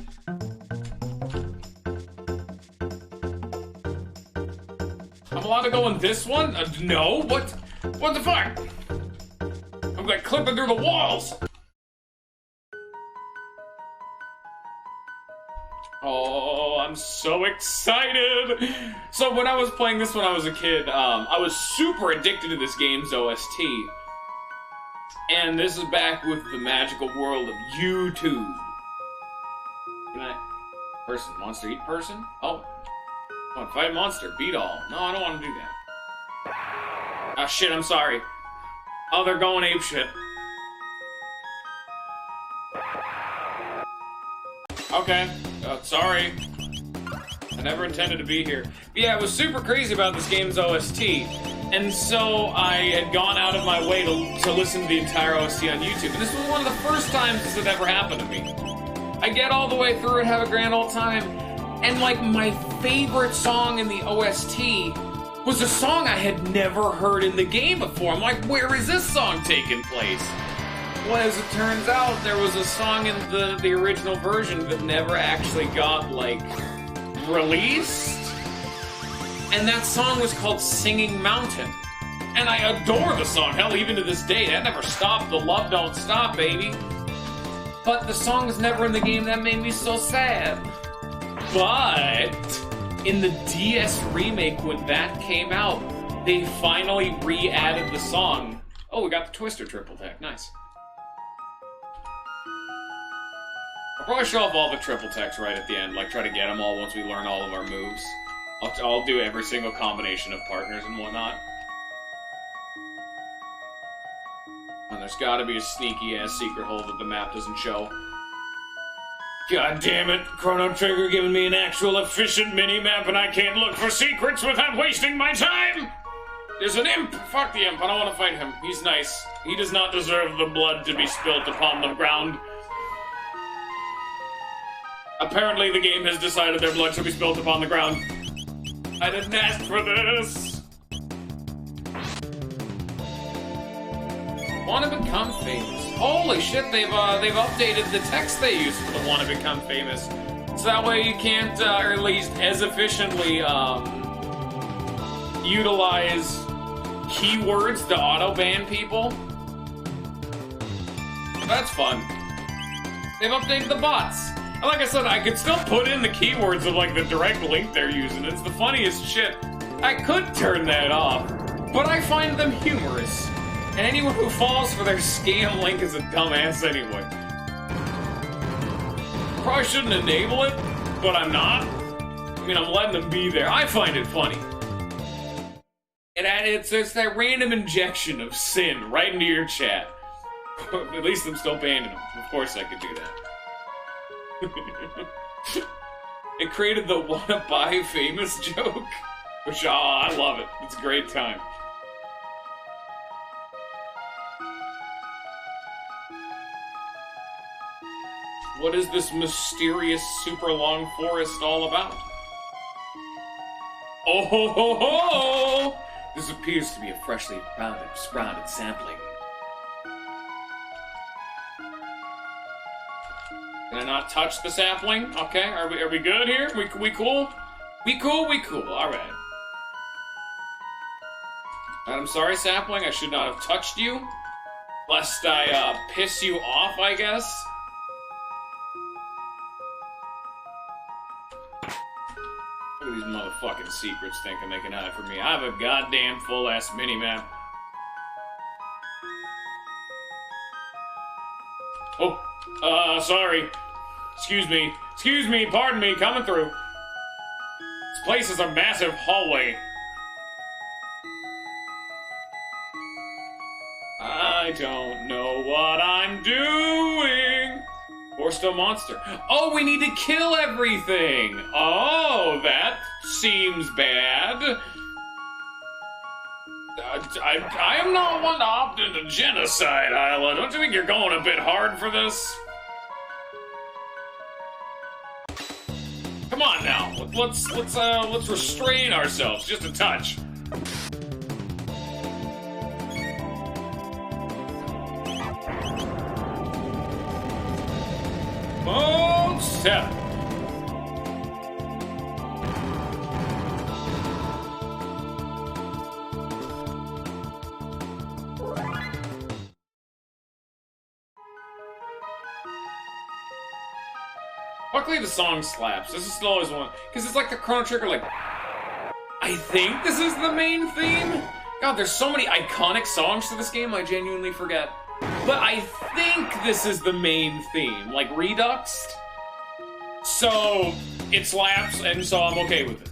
I'm allowed to go in this one? No? What the fuck? I'm like clipping through the walls. Oh, I'm so excited! So when I was playing this when I was a kid, I was super addicted to this game's OST. And this is back with the magical world of YouTube. Can I... Person, monster, eat person? Oh. Come on, fight a monster, beat all. No, I don't want to do that. Ah, shit, I'm sorry. Oh, they're going apeshit. Okay. Sorry. I never intended to be here. But yeah, I was super crazy about this game's OST, and so I had gone out of my way to listen to the entire OST on YouTube, and this was one of the first times this had ever happened to me. I get all the way through and have a grand old time, and like my favorite song in the OST was a song I had never heard in the game before. I'm like, where is this song taking place? Well, as it turns out, there was a song in the original version that never actually got, like, released. And that song was called Singing Mountain. And I adore the song. Hell, even to this day, that never stopped. The love don't stop, baby. But the song was never in the game. That made me so sad. But in the DS remake, when that came out, they finally re-added the song. Oh, we got the Twister triple tech. Nice. I'll probably show off all the triple techs right at the end, like try to get them all once we learn all of our moves. I'll do every single combination of partners and whatnot. And there's gotta be a sneaky-ass secret hole that the map doesn't show. God damn it, Chrono Trigger giving me an actual efficient mini-map and I can't look for secrets without wasting my time! There's an imp! Fuck the imp, I don't want to fight him. He's nice. He does not deserve the blood to be spilt upon the ground. Apparently the game has decided their blood should be spilled upon the ground. I didn't ask for this! Wanna become famous. Holy shit, they've updated the text they use for the wanna become famous. So that way you can't, or at least as efficiently, utilize keywords to auto-ban people. That's fun. They've updated the bots. Like I said, I could still put in the keywords of, like, the direct link they're using. It's the funniest shit. I could turn that off, but I find them humorous. And anyone who falls for their scam link is a dumbass anyway. Probably shouldn't enable it, but I'm not. I mean, I'm letting them be there. I find it funny. It's that random injection of sin right into your chat. At least I'm still banning them. Of course I could do that. It created the wanna buy famous joke, which, I love it. It's a great time. What is this mysterious super long forest all about? Oh ho ho ho! This appears to be a freshly sprouted sapling. Can I not touch the sapling? Okay, are we good here? We cool? We cool. All right. I'm sorry, sapling. I should not have touched you, lest I piss you off, I guess. Look at these motherfucking secrets thinking they can hide from me. I have a goddamn full-ass mini-map. Oh, sorry. Excuse me, pardon me, coming through. This place is a massive hallway. I don't know what I'm doing. Forced a monster. Oh, we need to kill everything. Oh, that seems bad. I am not one to opt into genocide, Isla. Don't you think you're going a bit hard for this? Come on now. Let's restrain ourselves just a touch. Mode 7. Luckily the song slaps. This is still always one, because it's like the Chrono Trigger, like, I think this is the main theme? God, there's so many iconic songs to this game, I genuinely forget. But I think this is the main theme, like Redux. So, it slaps, and so I'm okay with it.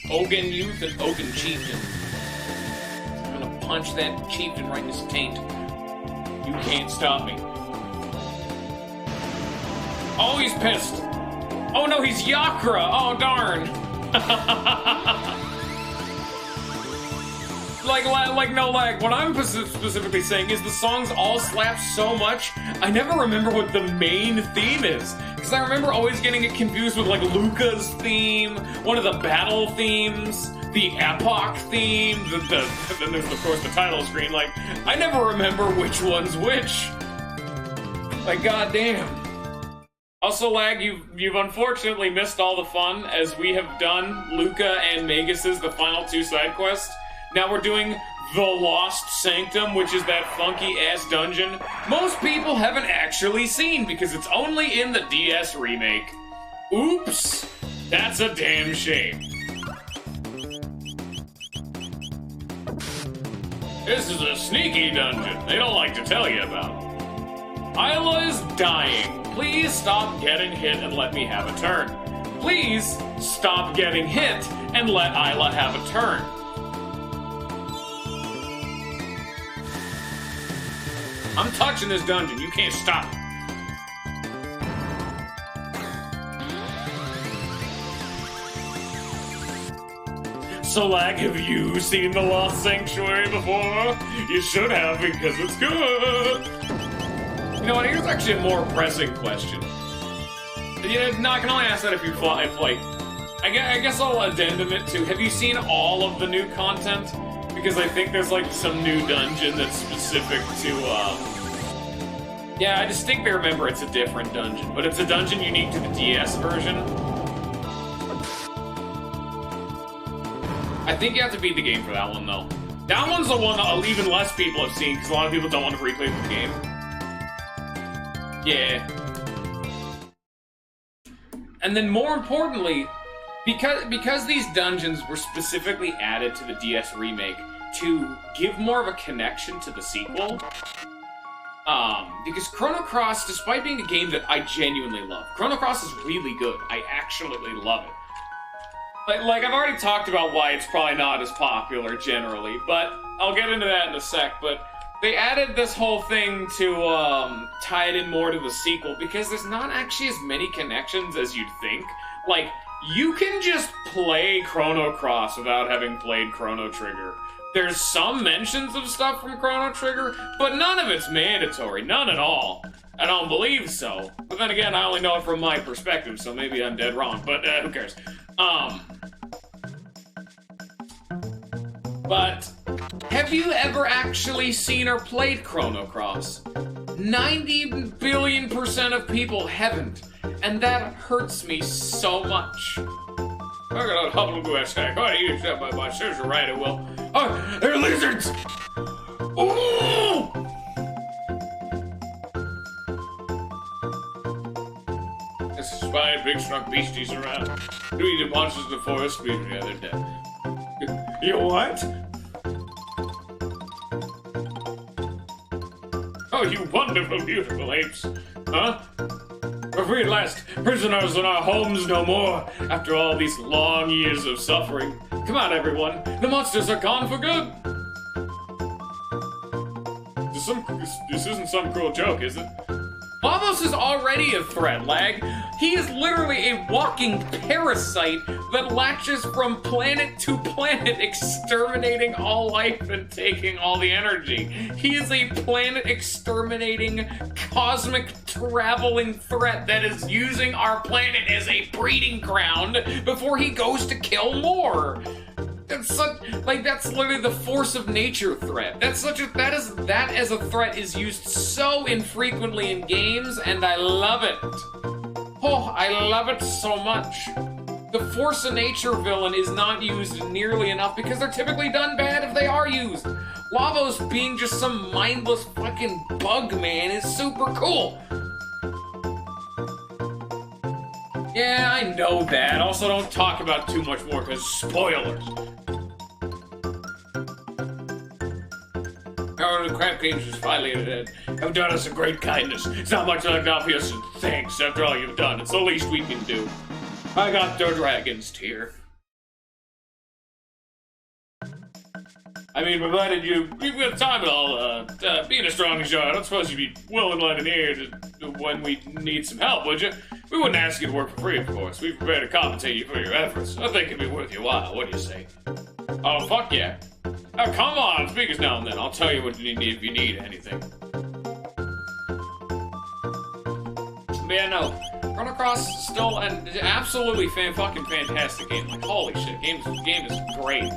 Ogan Youth and Ogan Chieftain. I'm gonna punch that chieftain right in his taint. You can't stop me. Oh, he's pissed. Oh no, he's Yakra. Oh, darn. like no lag. What I'm specifically saying is the songs all slap so much, I never remember what the main theme is. Because I remember always getting it confused with like Luca's theme, one of the battle themes, the Epoch theme, then there's of course the title screen. Like, I never remember which one's which. Like, goddamn. Also, Lag, you've unfortunately missed all the fun, as we have done Luca and Magus's the final 2 side quests. Now we're doing the Lost Sanctum, which is that funky-ass dungeon most people haven't actually seen because it's only in the DS remake. Oops! That's a damn shame. This is a sneaky dungeon they don't like to tell you about. Isla is dying. Please stop getting hit and let me have a turn. Please stop getting hit and let Isla have a turn. I'm touching this dungeon. You can't stop. So, Lag, have you seen The Lost Sanctuary before? You should have, because it's good. You know what, here's actually a more pressing question. You know, no, I can only ask that if you fly, I guess I'll addendum it to, have you seen all of the new content? Because I think there's, like, some new dungeon that's specific to, yeah, I distinctly remember it's a different dungeon, but it's a dungeon unique to the DS version. I think you have to beat the game for that one, though. That one's the one that even less people have seen, because a lot of people don't want to replay the game. Yeah. And then more importantly, because these dungeons were specifically added to the DS remake to give more of a connection to the sequel, because Chrono Cross, despite being a game that I genuinely love, Chrono Cross is really good. I actually love it. Like, I've already talked about why it's probably not as popular generally, but I'll get into that in a sec, but they added this whole thing to, tie it in more to the sequel, because there's not actually as many connections as you'd think. Like, you can just play Chrono Cross without having played Chrono Trigger. There's some mentions of stuff from Chrono Trigger, but none of it's mandatory, none at all. I don't believe so. But then again, I only know it from my perspective, so maybe I'm dead wrong, but who cares? But have you ever actually seen or played Chrono Cross? 90 billion% of people haven't, and that hurts me so much. I'm gonna hobble go attack. Oh, you shut my boss. There's a right, I will. Oh, they're lizards! Ooh! This is why big strong beasties around. Do eat the monsters of the forest? Yeah, they're dead. You what? Oh, you wonderful, beautiful apes. Huh? We're free at last, prisoners in our homes no more, after all these long years of suffering. Come on, everyone, the monsters are gone for good. This isn't some cruel joke, is it? Lavos is already a threat, Lag. He is literally a walking parasite that latches from planet to planet, exterminating all life and taking all the energy. He is a planet-exterminating, cosmic traveling threat that is using our planet as a breeding ground before he goes to kill more. That's such, like, that's literally the force of nature threat. That as a threat is used so infrequently in games, and I love it. Oh, I love it so much. The force of nature villain is not used nearly enough because they're typically done bad if they are used. Lavos being just some mindless fucking bug man is super cool. Yeah, I know that. Also, don't talk about too much more, because spoilers. Oh, the crap games is finally have done us a great kindness. It's not much like obvious thanks after all you've done. It's the least we can do. I got the dragon's tear. I mean, provided you've got time at all, being as strong as you are, I don't suppose you'd be willing to lend an ear to when we need some help, would you? We wouldn't ask you to work for free, of course. We'd be prepared to compensate you for your efforts. I think it'd be worth your while. What do you say? Oh, fuck yeah. Oh, come on, speak us now and then. I'll tell you what you need if you need anything. Yeah, no. Chrono Cross is still an absolutely fantastic game. Like, holy shit, game is great.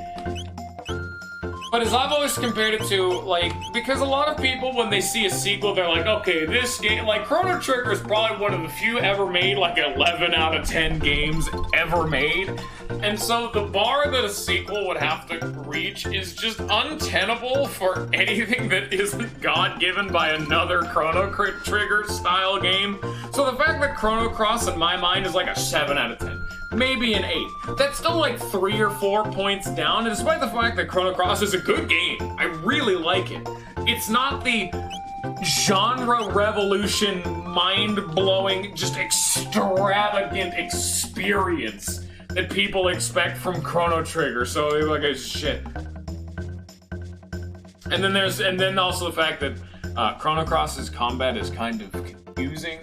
But as I've always compared it to, like, because a lot of people, when they see a sequel, they're like, okay, this game, like, Chrono Trigger is probably one of the few ever made, like, 11 out of 10 games ever made. And so the bar that a sequel would have to reach is just untenable for anything that isn't God-given by another Chrono Trigger style game. So the fact that Chrono Cross, in my mind, is like a 7 out of 10. Maybe an 8. That's still like 3 or 4 points down, and despite the fact that Chrono Cross is a good game, I really like it. It's not the genre revolution, mind-blowing, just extravagant experience that people expect from Chrono Trigger, so like it's shit. And then also the fact that Chrono Cross's combat is kind of confusing.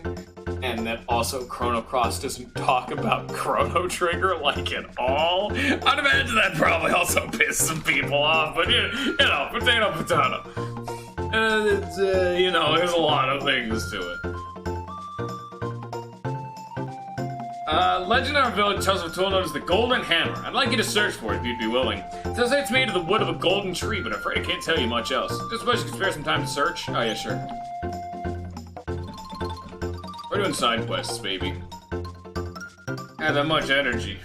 And that also Chrono Cross doesn't talk about Chrono Trigger like at all. I'd imagine that probably also pissed some people off, but you know, potato. You know, there's a lot of things to it. Legend in our village tells of a tool known as the Golden Hammer. I'd like you to search for it if you'd be willing. It says it's made of the wood of a golden tree, but I'm afraid I can't tell you much else. Just suppose you could spare some time to search? Oh yeah, sure. We're doing side quests, baby. I have that much energy.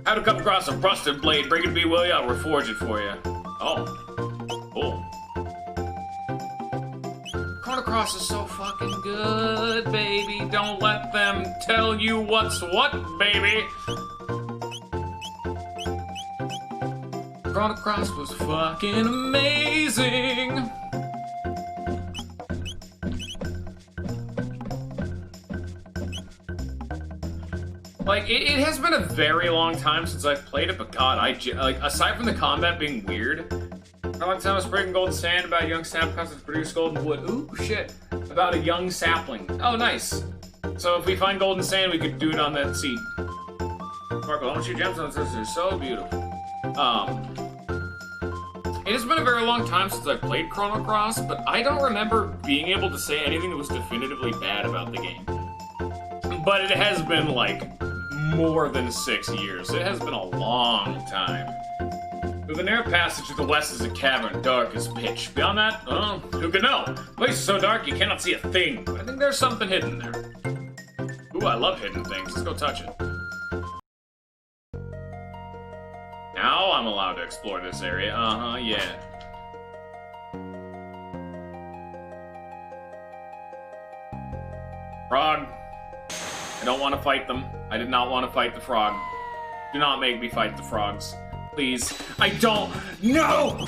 How to come across a rusted blade? Bring it to me, will ya? I'll reforge it for you. Oh. Cool. Chrono Cross is so fucking good, baby. Don't let them tell you what's what, baby. Chrono Cross was fucking amazing. Like, it has been a very long time since I've played it, but God, like, aside from the combat being weird, I like to tell us breaking golden sand about a young sapling to produce golden wood. Ooh, shit. About a young sapling. Oh, nice. So if we find golden sand, we could do it on that seed. Sparkle, I want your gemstones, they're so beautiful. It has been a very long time since I've played Chrono Cross, but I don't remember being able to say anything that was definitively bad about the game. But it has been, like, more than 6 years. It has been a long time. Through the narrow passage to the west is a cavern, dark as pitch. Beyond that, who can know? The place is so dark you cannot see a thing. I think there's something hidden there. Ooh, I love hidden things. Let's go touch it. Now I'm allowed to explore this area. Uh-huh, yeah. Frog. I don't want to fight them. I did not want to fight the frog. Do not make me fight the frogs. Please. I don't. No!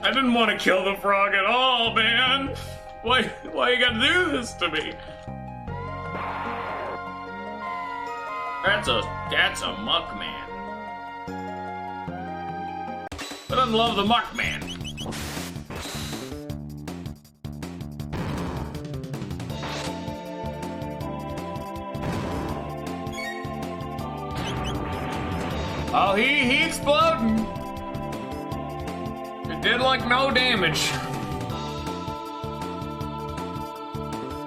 I didn't want to kill the frog at all, man. Why you gotta do this to me? That's a muck man. I don't love the muck man. Oh, he exploding. It did like no damage.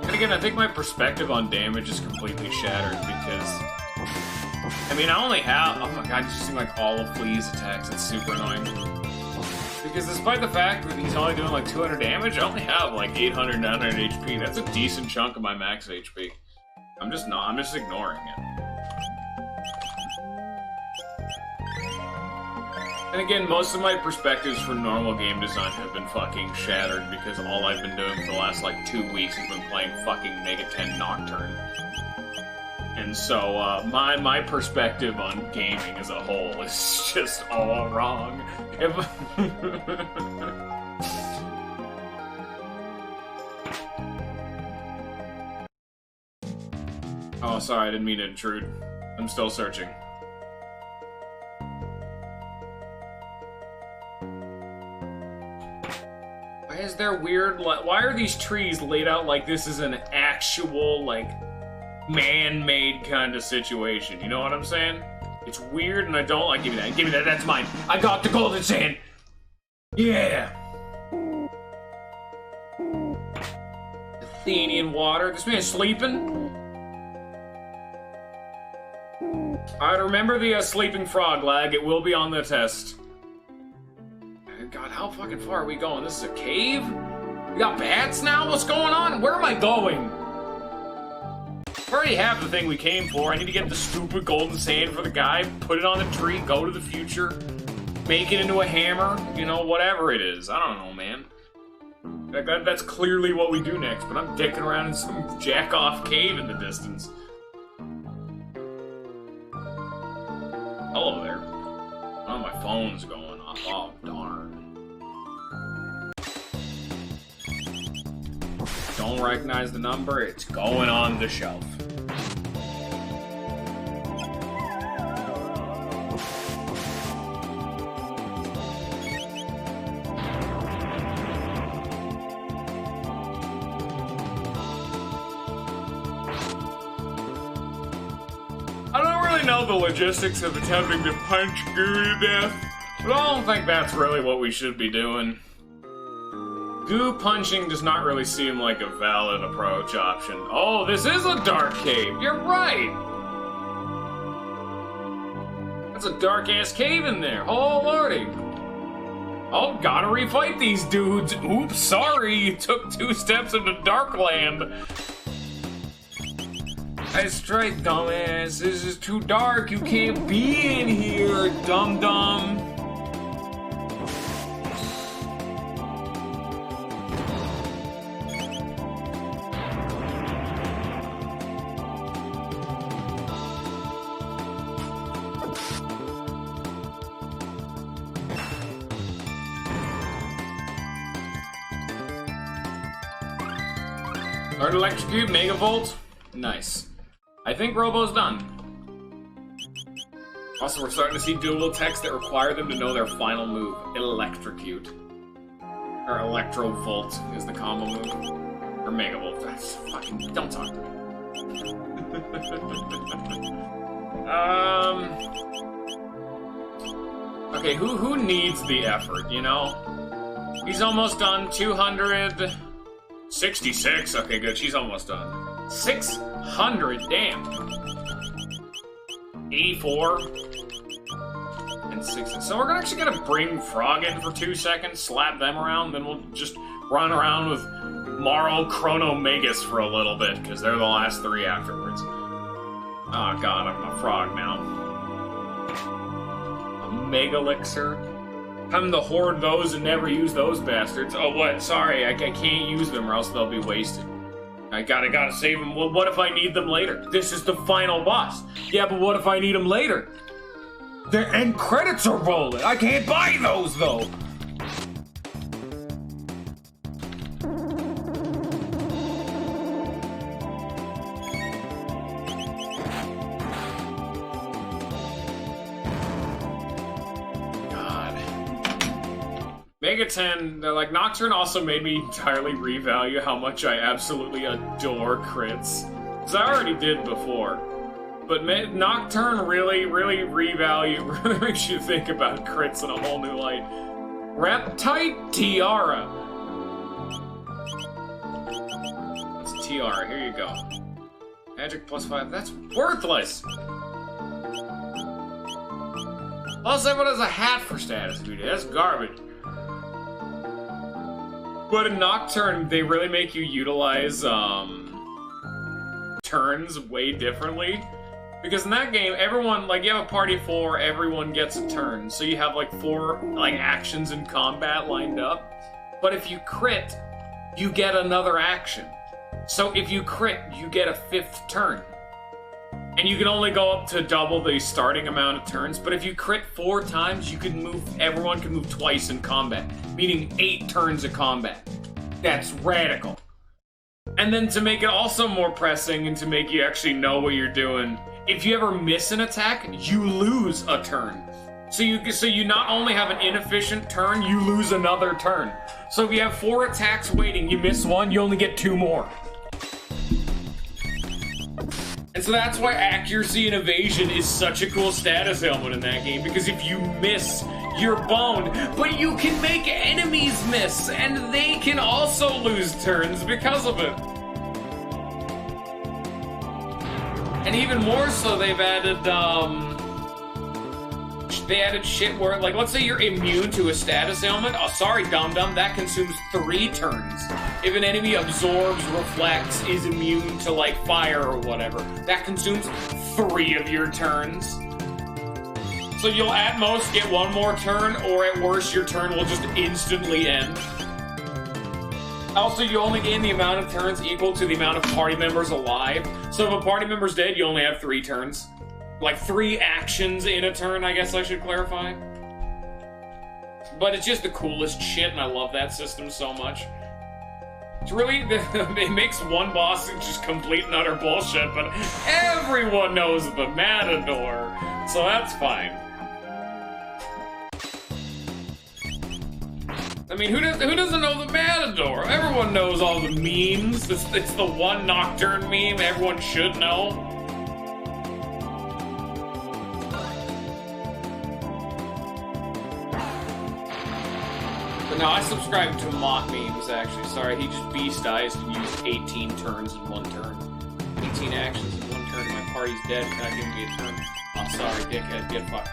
And again, I think my perspective on damage is completely shattered because, I mean, I only have, oh my god, you see like all of Flea's attacks, it's super annoying. Because despite the fact that he's only doing like 200 damage, I only have like 800, 900 HP. That's a decent chunk of my max HP. I'm just ignoring it. And again, most of my perspectives for normal game design have been fucking shattered because all I've been doing for the last like 2 weeks has been playing fucking Mega 10 Nocturne. And so, my perspective on gaming as a whole is just all wrong. Oh, sorry, I didn't mean to intrude. I'm still searching. Why is there weird, why are these trees laid out like this is an actual, like, man-made kind of situation? You know what I'm saying? It's weird and I don't like. Give me that, that's mine. I got the golden sand! Yeah! Athenian water. This man's sleeping? Alright, remember the sleeping frog lag. It will be on the test. God, how fucking far are we going? This is a cave? We got bats now? What's going on? Where am I going? I already have the thing we came for. I need to get the stupid golden sand for the guy, put it on the tree, go to the future, make it into a hammer, you know, whatever it is. I don't know, man. That's clearly what we do next, but I'm dicking around in some jack-off cave in the distance. Hello there. Oh, my phone's going off. Oh, darn. Don't recognize the number, it's going on the shelf. I don't really know the logistics of attempting to punch Goo to death, but I don't think that's really what we should be doing. Goo punching does not really seem like a valid approach option. Oh, this is a dark cave. You're right. That's a dark-ass cave in there. Oh, lordy. Oh, gotta refight these dudes. Oops, sorry. You took 2 steps into Darkland. That's right, dumbass. This is too dark. You can't be in here, dum-dum. Learn electrocute, megavolt. Nice. I think Robo's done. Also, we're starting to see dual text that require them to know their final move. Electrocute. Or electrovolt is the combo move. Or megavolt. That's fucking... Don't talk to me. Okay, who needs the effort, you know? He's almost done. 266. Okay, good. She's almost done. 600. Damn. 84. And 60. So we're actually gonna bring Frog in for 2 seconds, slap them around, then we'll just run around with Marl, Chrono, Magus for a little bit, because they're the last 3 afterwards. Oh god, I'm a frog now. A Megalixir. Time to hoard those and never use those bastards. Oh, what? Sorry, I can't use them or else they'll be wasted. I gotta save them. Well, what if I need them later? This is the final boss. Yeah, but what if I need them later? The end credits are rolling. I can't buy those, though. Mega 10, like, Nocturne also made me entirely revalue how much I absolutely adore crits. Because I already did before. But Nocturne really really makes you think about crits in a whole new light. Reptite Tiara. It's a Tiara, here you go. Magic +5, that's worthless! Plus everyone has a hat for status beauty, that's garbage. But in Nocturne, they really make you utilize turns way differently. Because in that game, everyone, like, you have a party of 4, everyone gets a turn. So you have, like, 4, like, actions in combat lined up. But if you crit, you get another action. So if you crit, you get a 5th turn. And you can only go up to double the starting amount of turns. But if you crit 4 times, you can move, everyone can move twice in combat. Meaning 8 turns of combat. That's radical. And then to make it also more pressing and to make you actually know what you're doing, if you ever miss an attack, you lose a turn. So you not only have an inefficient turn, you lose another turn. So if you have 4 attacks waiting, you miss one, you only get 2 more. And so that's why accuracy and evasion is such a cool status element in that game, because if you miss, you're boned. But you can make enemies miss, and they can also lose turns because of it. And even more so, they've added, shit where, like, let's say you're immune to a status ailment. Oh, sorry, dum-dum, that consumes 3 turns. If an enemy absorbs, reflects, is immune to, like, fire or whatever, that consumes 3 of your turns. So you'll at most get 1 more turn, or at worst, your turn will just instantly end. Also, you only gain the amount of turns equal to the amount of party members alive. So if a party member's dead, you only have 3 turns. Like 3 actions in a turn, I guess I should clarify. But it's just the coolest shit, and I love that system so much. It's really, it makes one boss just complete and utter bullshit, but everyone knows the Matador, so that's fine. I mean, who doesn't know the Matador? Everyone knows all the memes. It's the one Nocturne meme everyone should know. But no, I subscribe to Mott memes, actually. Sorry, he just beast-eyes and used 18 turns in 1 turn. 18 actions in 1 turn, and my party's dead. Can I give me a turn? Oh, sorry, dickhead, get fucked.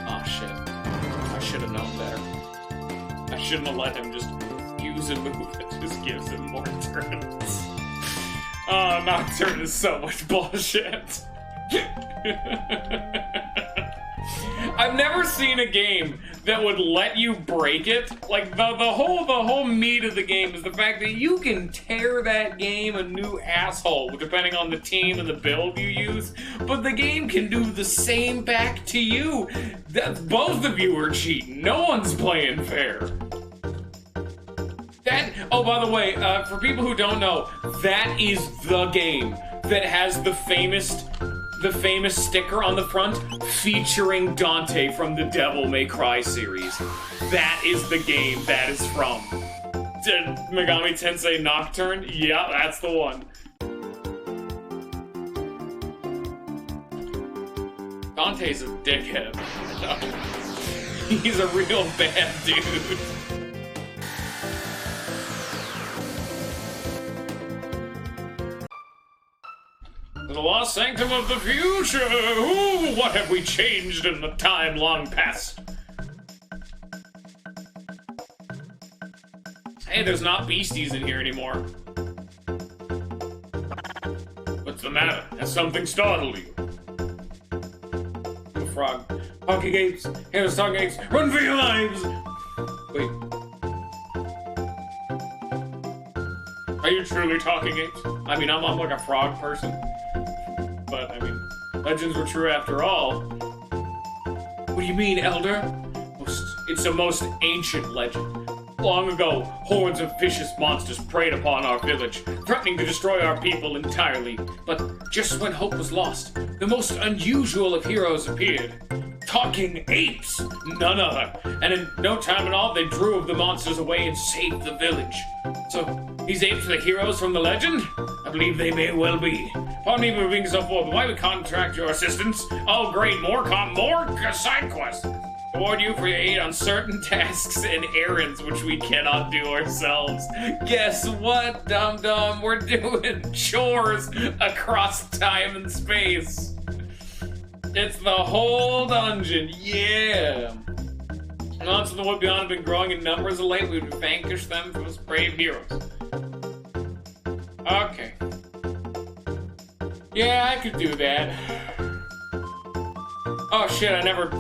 Oh, shit. I should have known better. I shouldn't have let him just use a move that just gives him more turns. Oh, Nocturne is so much bullshit. I've never seen a game that would let you break it. Like, the whole meat of the game is the fact that you can tear that game a new asshole, depending on the team and the build you use, but the game can do the same back to you. Both of you are cheating. No one's playing fair. Oh, by the way, for people who don't know, that is the game that has the famous sticker on the front featuring Dante from the Devil May Cry series. That is the game that is from. Megami Tensei Nocturne? Yeah, that's the one. Dante's a dickhead. He's a real bad dude. The lost sanctum of the future! Ooh, what have we changed in the time long past? Hey, there's not beasties in here anymore. What's the matter? Has something startled you? The frog. Talking apes! Here's talking apes! Run for your lives! Wait. Are you truly talking apes? I mean, I'm like a frog person. But, I mean, legends were true after all. What do you mean, Elder? It's a most ancient legend. Long ago, hordes of vicious monsters preyed upon our village, threatening to destroy our people entirely. But just when hope was lost, the most unusual of heroes appeared. Talking apes! None other. And in no time at all, they drove the monsters away and saved the village. So, these apes are the heroes from the legend? I believe they may well be. Pardon me for being so forth, but why we contract your assistance? Oh great, more side quests. Reward you for your aid on certain tasks and errands which we cannot do ourselves. Guess what, dum-dum? We're doing chores across time and space. It's the whole dungeon, yeah. Monsters in the wood beyond have been growing in numbers of late. We would vanquish them from us brave heroes. Okay. Yeah, I could do that. Oh shit, I never,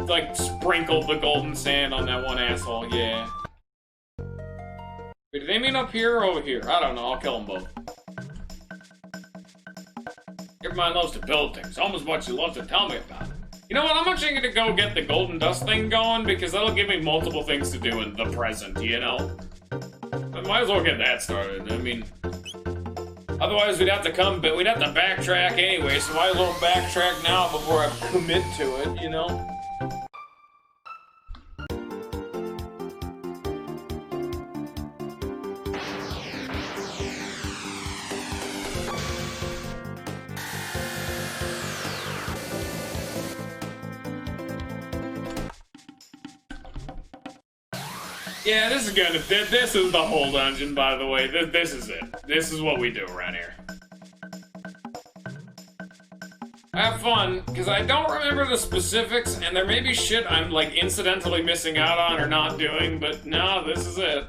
like, sprinkled the golden sand on that one asshole, yeah. Wait, did they mean up here or over here? I don't know, I'll kill them both. Everyone loves to build things, almost as much as he loves to tell me about it. You know what, I'm actually gonna go get the golden dust thing going, because that'll give me multiple things to do in the present, you know? I might as well get that started, I mean... Otherwise, we'd have to backtrack anyway, so might as well backtrack now before I commit to it, you know? Yeah, this is the whole dungeon, by the way. This is it. This is what we do around here. Have fun, because I don't remember the specifics, and there may be shit I'm, like, incidentally missing out on or not doing, but no, this is it.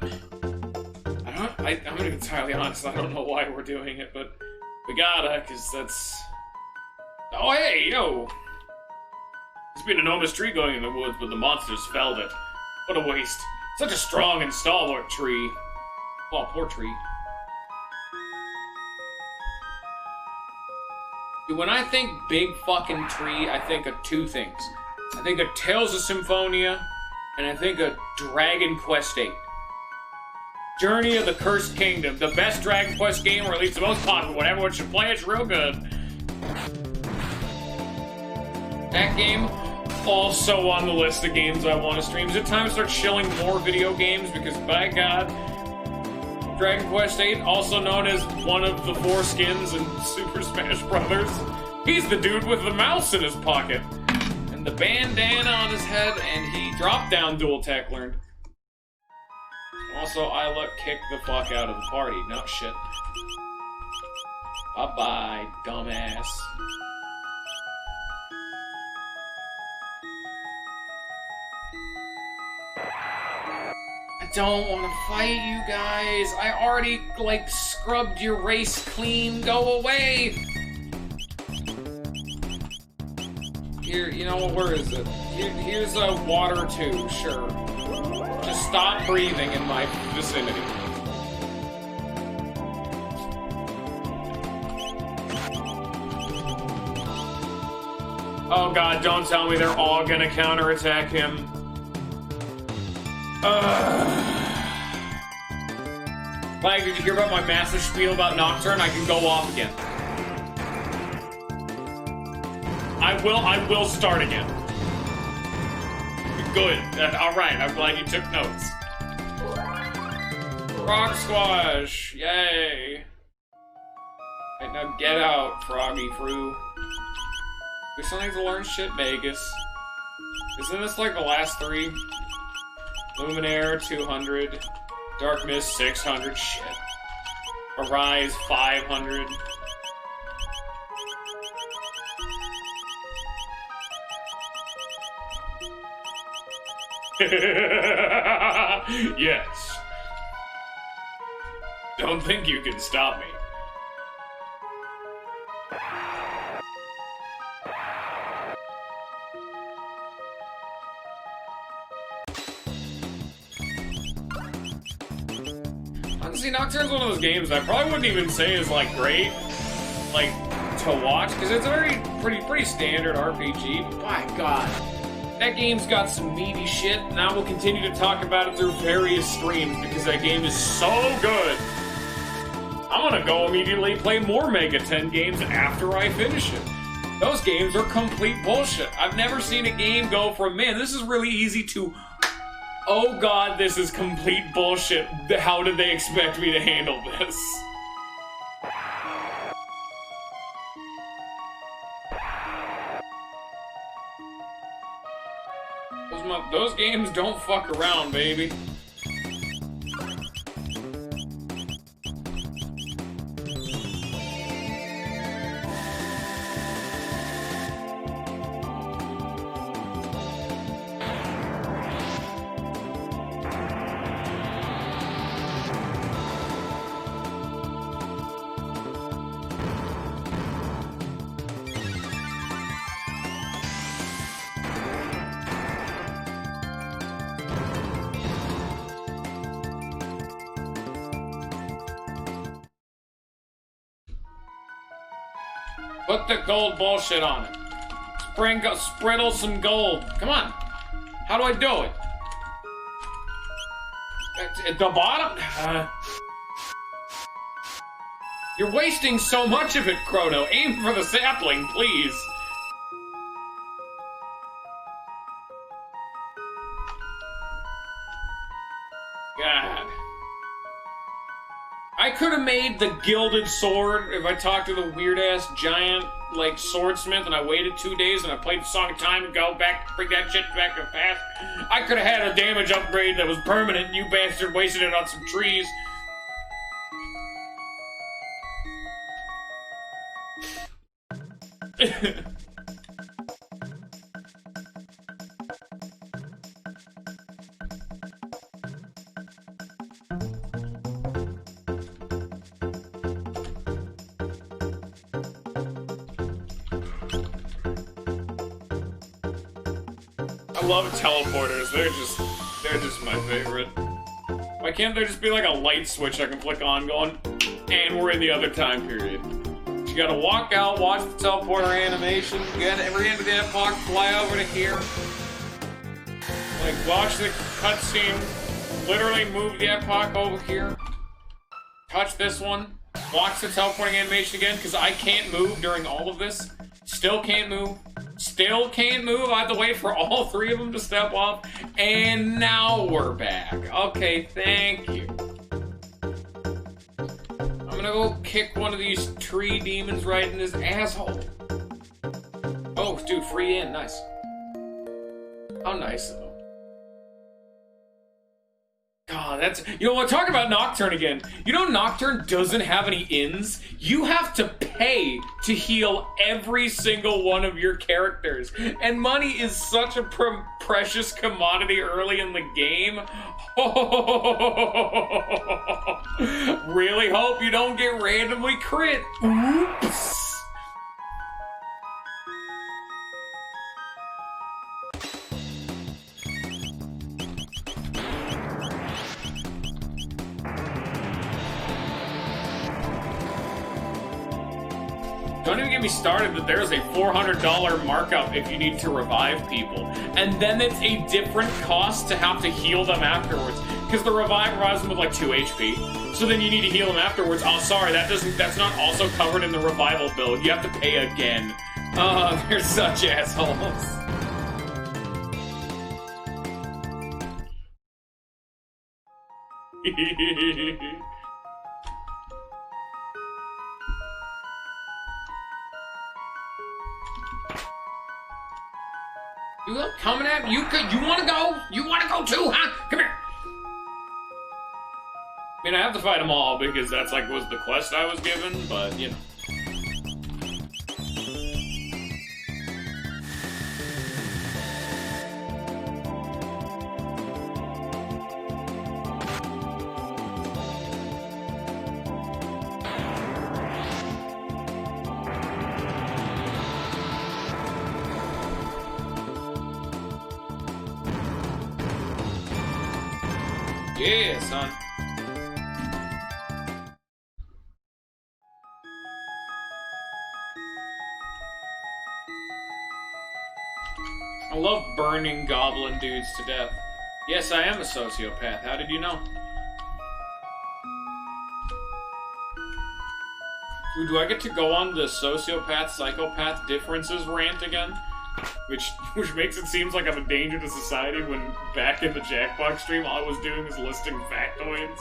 I'm gonna be entirely honest, I don't know why we're doing it, but we gotta, because that's... Oh, hey, yo! There's been an enormous tree going in the woods, but the monsters felled it. What a waste. Such a strong and stalwart tree. Oh, poor tree. Dude, when I think big fucking tree, I think of two things. I think of Tales of Symphonia, and I think of Dragon Quest VIII. Journey of the Cursed Kingdom, the best Dragon Quest game, or at least the most popular one. Everyone should play it, it's real good. That game, also on the list of games I want to stream. Is it time to start shilling more video games? Because, by God, Dragon Quest VIII, also known as one of the 4 skins in Super Smash Brothers. He's the dude with the mouse in his pocket. And the bandana on his head, and he dropped down dual tech learned. Also, Isla kicked the fuck out of the party. No shit. Bye-bye, dumbass. I don't want to fight you guys. I already, like, scrubbed your race clean. Go away! Here, you know what, where is it? Here's a water tube, sure. Just stop breathing in my vicinity. Oh god, don't tell me they're all gonna counterattack him. Like, did you hear about my massive spiel about Nocturne? I can go off again. I will start again. Good. Alright, I'm glad you took notes. Frog Squash! Yay! Right, now get out, Froggy Frew. We still need to learn shit, Vegas. Isn't this like the last 3? Luminaire, 200. Dark Mist, 600. Shit. Arise, 500. Yes. Don't think you can stop me. Honestly, Nocturne's one of those games I probably wouldn't even say is, like, great, like, to watch, because it's a pretty standard RPG, but my god. That game's got some meaty shit, and I will continue to talk about it through various streams because that game is so good. I'm gonna go immediately play more Mega 10 games after I finish it. Those games are complete bullshit. I've never seen a game go from, man, this is really easy to, oh god, this is complete bullshit. How did they expect me to handle this? Those games don't fuck around, baby. Put the gold bullshit on it. Sprinkle some gold. Come on. How do I do it? At the bottom? You're wasting so much of it, Chrono. Aim for the sapling, please. God. I could have made the gilded sword if I talked to the weird-ass giant, like, swordsmith and I waited 2 days and I played the Song of Time and go back, bring that shit back to the past. I could have had a damage upgrade that was permanent and you bastard wasted it on some trees. I love teleporters. They're just my favorite. Why can't there just be like a light switch I can flick on going, and we're in the other time period? You gotta walk out, watch the teleporter animation, get every end of the epoch, fly over to here. Like, watch the cutscene, literally move the epoch over here. Touch this one, watch the teleporting animation again, because I can't move during all of this. Still can't move. Still can't move. I have to wait for all three of them to step off. And now we're back. Okay, thank you. I'm gonna go kick one of these tree demons right in his asshole. Oh, dude, free in. Nice. How nice of them. God, that's... You know what? Talk about Nocturne again. You know Nocturne doesn't have any ins? You have to pay to heal every single one of your characters. And money is such a precious commodity early in the game. Really hope you don't get randomly crit. Oops. Don't even get me started that there's a $400 markup if you need to revive people. And then it's a different cost to have to heal them afterwards. Because the revive provides them with like 2 HP. So then you need to heal them afterwards. Oh, sorry, that's not also covered in the revival build. You have to pay again. Oh, they're such assholes. You coming at me? You want to go? You want to go too, huh? Come here. I mean, I have to fight them all because that's like was the quest I was given, but you know. Yeah, son. I love burning goblin dudes to death. Yes, I am a sociopath. How did you know? Ooh, do I get to go on the sociopath-psychopath differences rant again? Which makes it seem like I'm a danger to society when back in the Jackbox stream all I was doing was listing factoids.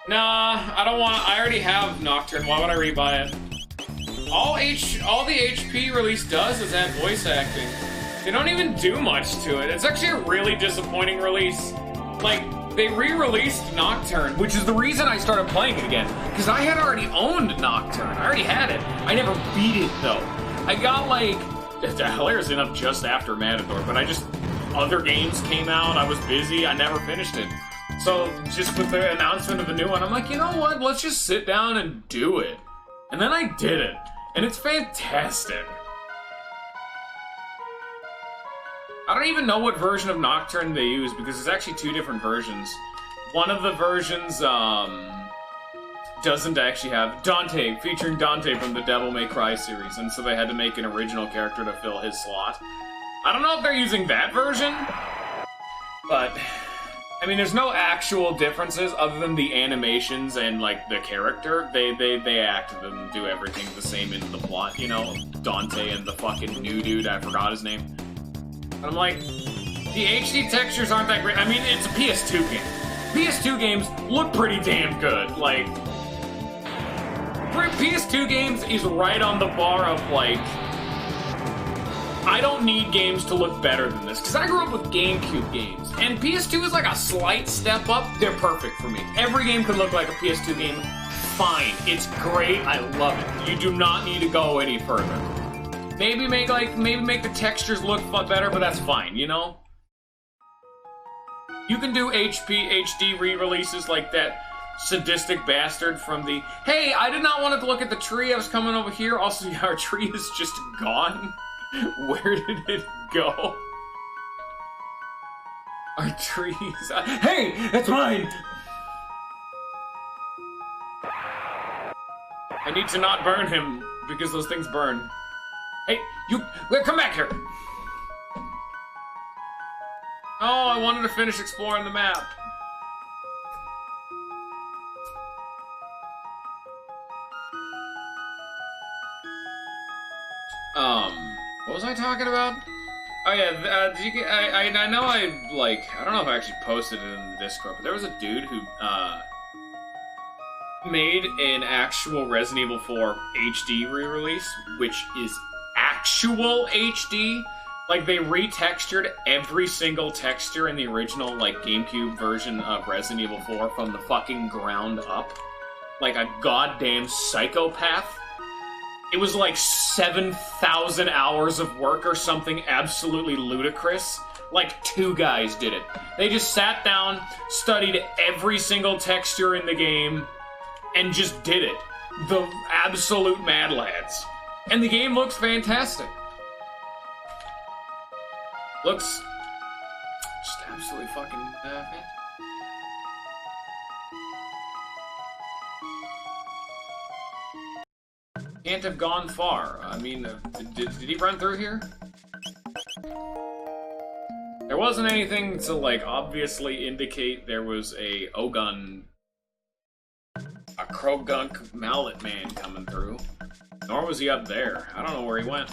Nah, I don't want. I already have Nocturne. Why would I rebuy it? All the HP release does is add voice acting. They don't even do much to it. It's actually a really disappointing release. Like, they re-released Nocturne, which is the reason I started playing it again. Because I had already owned Nocturne. I already had it. I never beat it, though. I got, like, hilariously enough, just after Matador, but other games came out, I was busy, I never finished it. So, just with the announcement of the new one, I'm like, you know what, let's just sit down and do it. And then I did it. And it's fantastic. I don't even know what version of Nocturne they use, because there's actually 2 different versions. One of the versions, doesn't actually have Dante, featuring Dante from the Devil May Cry series, and so they had to make an original character to fill his slot. I don't know if they're using that version, but I mean, there's no actual differences other than the animations and like the character. They act and do everything the same in the plot, you know, Dante and the fucking new dude, I forgot his name. But I'm like, the HD textures aren't that great. I mean, it's a PS2 game. PS2 games look pretty damn good. Like, PS2 games is right on the bar of, like, I don't need games to look better than this. Because I grew up with GameCube games. And PS2 is like a slight step up. They're perfect for me. Every game could look like a PS2 game. Fine. It's great. I love it. You do not need to go any further. Maybe make the textures look better, but that's fine, you know? You can do HD re-releases like that sadistic bastard from the, hey, I did not want to look at the tree, I was coming over here. Also, our tree is just gone. Where did it go? Our trees. Hey, that's mine! I need to not burn him, because those things burn. Hey, you, come back here! Oh, I wanted to finish exploring the map. What was I talking about? Oh yeah, did you get, I know I don't know if I actually posted it in the Discord, but there was a dude who, made an actual Resident Evil 4 HD re-release, which is actual HD. Like, they retextured every single texture in the original, like, GameCube version of Resident Evil 4 from the fucking ground up. Like a goddamn psychopath. It was like 7,000 hours of work or something absolutely ludicrous. Like, 2 guys did it. They just sat down, studied every single texture in the game, and just did it. The absolute mad lads. And the game looks fantastic. Looks just absolutely fucking fantastic. Can't have gone far. I mean, did he run through here? There wasn't anything to, like, obviously indicate there was a Krogunk mallet man coming through. Nor was he up there. I don't know where he went.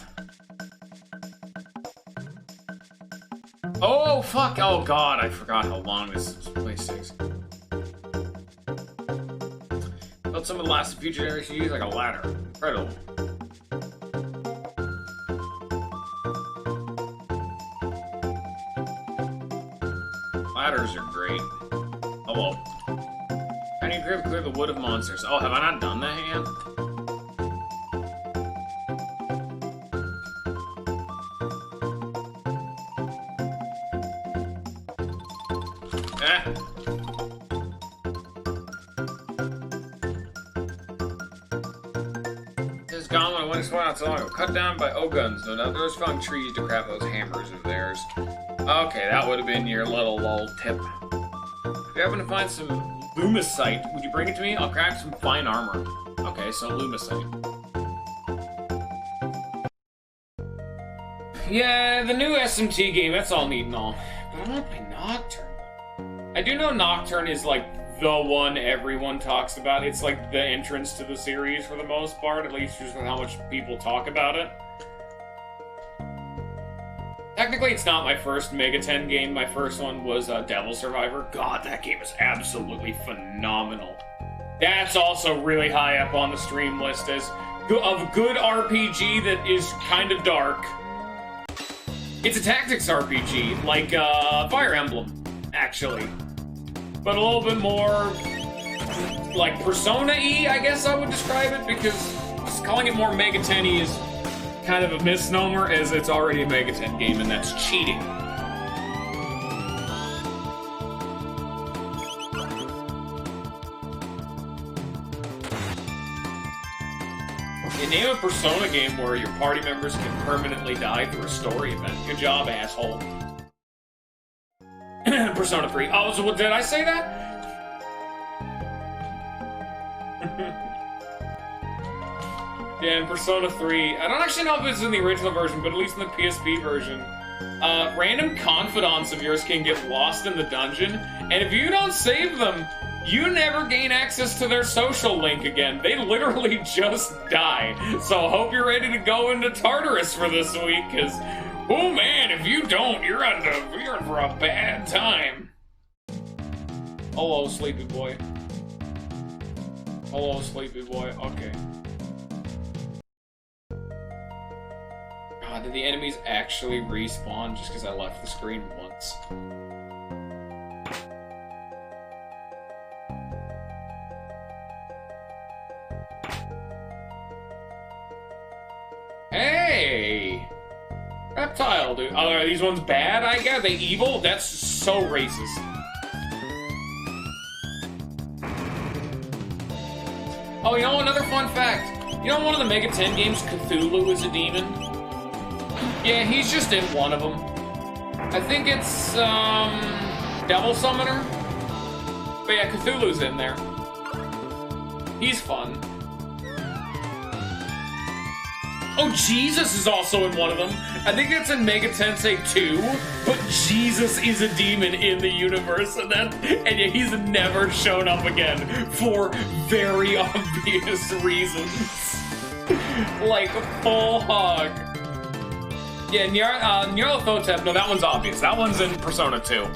Oh, fuck! Oh, God, I forgot how long this place takes. Thought some of the last future generations use like a ladder. Incredible. Ladders are great. Hello. I need to clear the wood of monsters. Oh, have I not done that yet? Not so long ago. Cut down by O-guns. No doubt there was found trees to craft those hammers of theirs. Okay, that would have been your little lull tip. If you happen to find some lumicite, would you bring it to me? I'll craft some fine armor. Okay, so lumicite. Yeah, the new SMT game, that's all neat and all. But I don't know if my Nocturne. I do know Nocturne is like the one everyone talks about. It's like the entrance to the series for the most part, at least just with how much people talk about it. Technically, it's not my first Mega 10 game. My first one was Devil Survivor. God, that game is absolutely phenomenal. That's also really high up on the stream list as of good RPG that is kind of dark. It's a tactics RPG, like Fire Emblem, actually. But a little bit more, like, Persona-y, I guess I would describe it, because just calling it more Mega 10-y is kind of a misnomer, as it's already a Mega 10 game, and that's cheating. You name a Persona game where your party members can permanently die through a story event. Good job, asshole. Persona 3. Oh, so did I say that? Yeah, in Persona 3, I don't actually know if it's in the original version, but at least in the PSP version, random confidants of yours can get lost in the dungeon, and if you don't save them, you never gain access to their social link again. They literally just die. So hope you're ready to go into Tartarus for this week, because, oh man, if you don't, you're in for a bad time. Hello, sleepy boy. Hello, sleepy boy. Okay. God, did the enemies actually respawn just because I left the screen once? Hey! Reptile, dude. Oh, are these ones bad, I guess? Are they evil? That's so racist. Oh, you know, another fun fact. You know, in one of the Mega 10 games, Cthulhu is a demon? Yeah, he's just in one of them. I think it's, Devil Summoner? But yeah, Cthulhu's in there. He's fun. Oh, Jesus is also in one of them. I think it's in Mega Tensei 2, but Jesus is a demon in the universe, and yeah, he's never shown up again for very obvious reasons. Like, full hog. Yeah, Nyarlathotep, no, that one's obvious. That one's in Persona 2.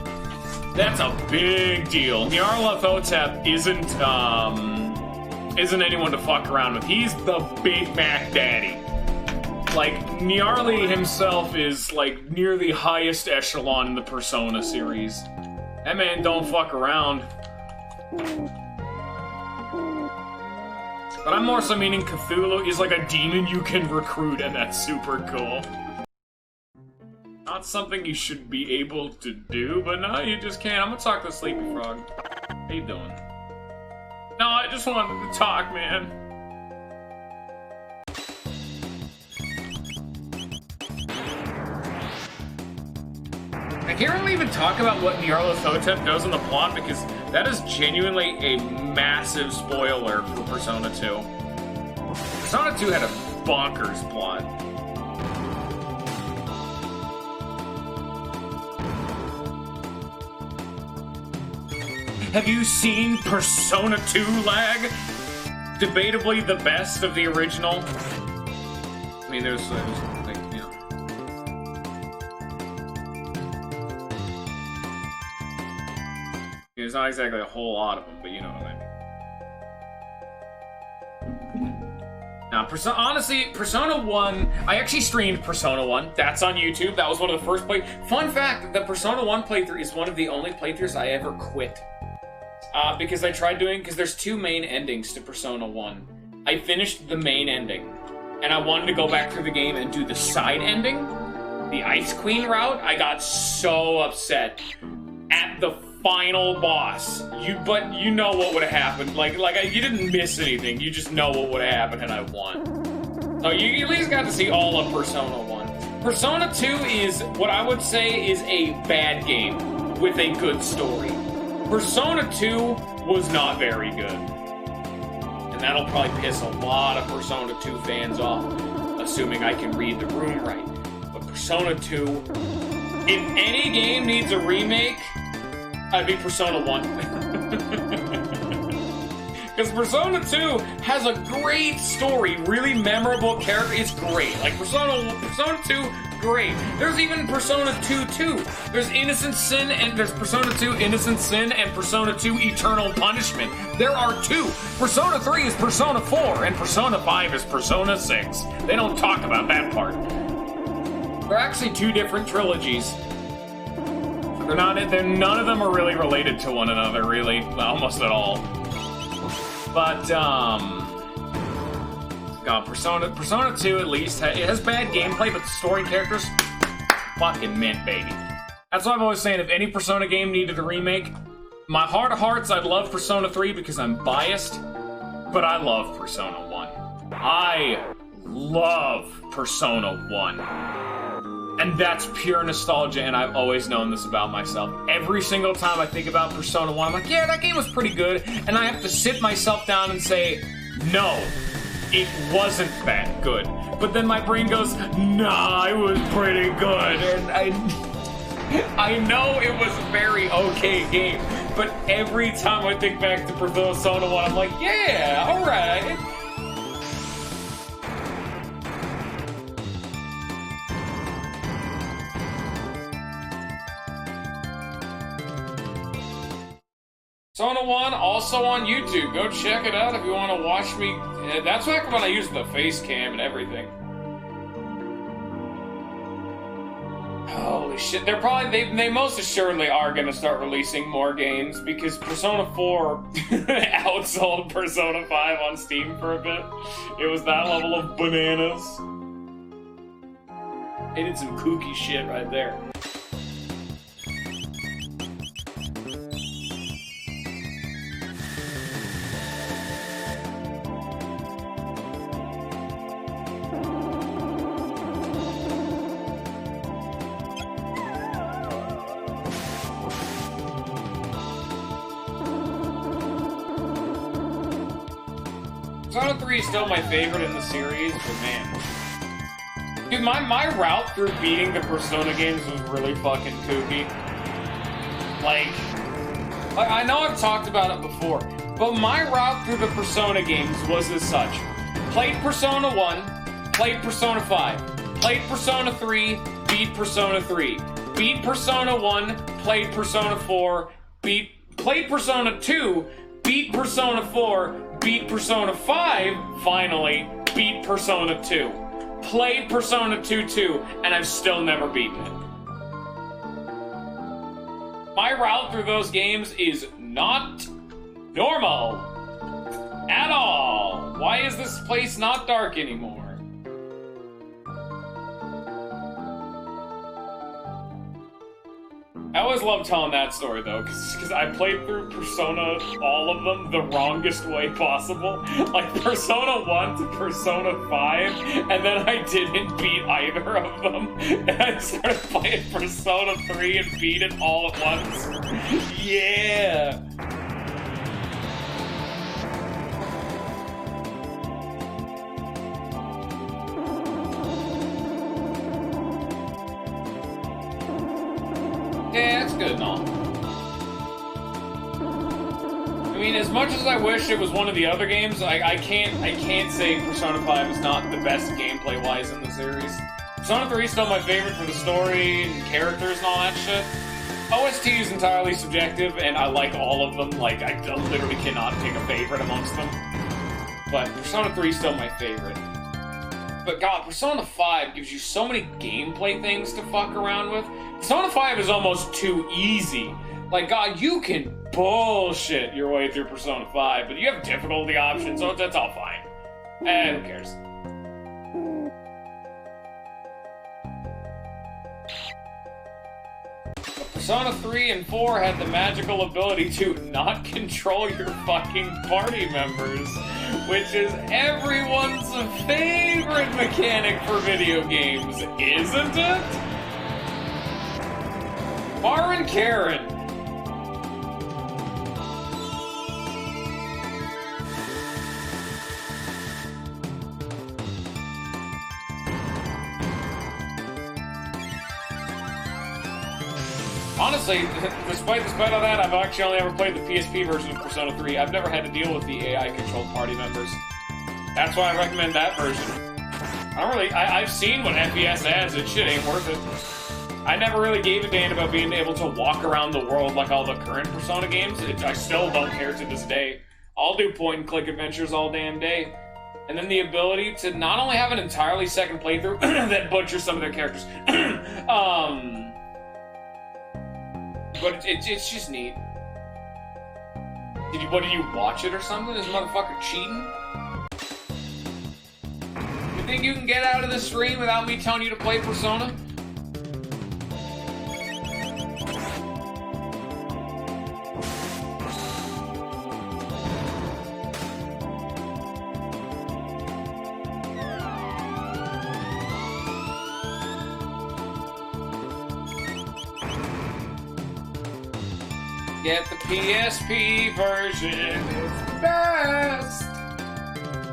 That's a big deal. Nyarlathotep isn't anyone to fuck around with. He's the Big Mac Daddy. Like, Nyarli himself is, like, near the highest echelon in the Persona series. That man don't fuck around. But I'm more so meaning Cthulhu is like a demon you can recruit, and that's super cool. Not something you should be able to do, but no, you just can't. I'm gonna talk to Sleepy Frog. How you doing? No, I just wanted to talk, man. I can't really even talk about what Nyarlathotep does in the plot because that is genuinely a massive spoiler for Persona 2. Persona 2 had a bonkers plot. Have you seen Persona 2 lag? Debatably the best of the original. I mean, there's like, you know. There's not exactly a whole lot of them, but you know what I mean. Now, honestly, Persona 1, I actually streamed Persona 1. That's on YouTube. That was one of the first Fun fact, the Persona 1 playthrough is one of the only playthroughs I ever quit. Because I tried doing, because there's two main endings to Persona 1. I finished the main ending, and I wanted to go back through the game and do the side ending, the Ice Queen route. I got so upset at the final boss. But you know what would have happened. You didn't miss anything. You just know what would have happened, and I won. So you at least got to see all of Persona 1. Persona 2 is, what I would say, is a bad game with a good story. Persona 2 was not very good. And that'll probably piss a lot of Persona 2 fans off, assuming I can read the room right. But Persona 2, if any game needs a remake, I'd be Persona 1. Because Persona 2 has a great story, really memorable character. It's great. Like, Persona 2, great. There's even Persona 2 2. There's Innocent Sin, and there's Persona 2 Innocent Sin and Persona 2 Eternal Punishment. There are two. Persona 3 is Persona 4, and Persona 5 is Persona 6. They don't talk about that part. They're actually two different trilogies. None of them are really related to one another, really. Almost at all. But, God, Persona 2 at least, it has bad gameplay, but the story and characters, fucking mint, baby. That's why I'm always saying, if any Persona game needed a remake, my heart of hearts, I'd love Persona 3 because I'm biased, but I love Persona 1. I love Persona 1. And that's pure nostalgia, and I've always known this about myself. Every single time I think about Persona 1, I'm like, yeah, that game was pretty good, and I have to sit myself down and say, no, it wasn't that good. But then my brain goes, nah, it was pretty good. And I know it was a very okay game, but every time I think back to Persona 1, I'm like, yeah, alright. Persona 1, also on YouTube. Go check it out if you want to watch me. That's back when I used the face cam and everything. Holy shit, they most assuredly are gonna start releasing more games because Persona 4 outsold Persona 5 on Steam for a bit. It was that level of bananas. They did some kooky shit right there. Persona 3 is still my favorite in the series, but man. Dude, my route through beating the Persona games was really fucking kooky. Like, I know I've talked about it before, but my route through the Persona games was as such. Played Persona 1, played Persona 5, played Persona 3, beat Persona 3, beat Persona 1, played Persona 4, played Persona 2, beat Persona 4, beat Persona 5, finally, beat Persona 2. Played Persona 2 too, and I've still never beaten it. My route through those games is not normal. At all. Why is this place not dark anymore? I always love telling that story though, because I played through Persona, all of them, the wrongest way possible. Like Persona 1 to Persona 5, and then I didn't beat either of them. And I started playing Persona 3 and beat it all at once. Yeah! Yeah, that's good and all. I mean, as much as I wish it was one of the other games, I can't say Persona 5 is not the best gameplay-wise in the series. Persona 3 is still my favorite for the story and characters and all that shit. OST is entirely subjective, and I like all of them. Like, I literally cannot pick a favorite amongst them. But Persona 3 is still my favorite. But god, Persona 5 gives you so many gameplay things to fuck around with. Persona 5 is almost too easy. Like, god, you can bullshit your way through Persona 5, but you have difficulty options, so that's all fine. Who cares? But Persona 3 and 4 had the magical ability to not control your fucking party members, which is everyone's favorite mechanic for video games, isn't it? Bar and Karen. Honestly, despite all that, I've actually only ever played the PSP version of Persona 3. I've never had to deal with the AI-controlled party members. That's why I recommend that version. I've seen what FPS adds, and shit ain't worth it. I never really gave a damn about being able to walk around the world like all the current Persona games. I still don't care to this day. I'll do point-and-click adventures all damn day. And then the ability to not only have an entirely second playthrough that butchers some of their characters, but it's just neat. Did you watch it or something? Is this motherfucker cheating? You think you can get out of the stream without me telling you to play Persona? Get the PSP version, it's the best!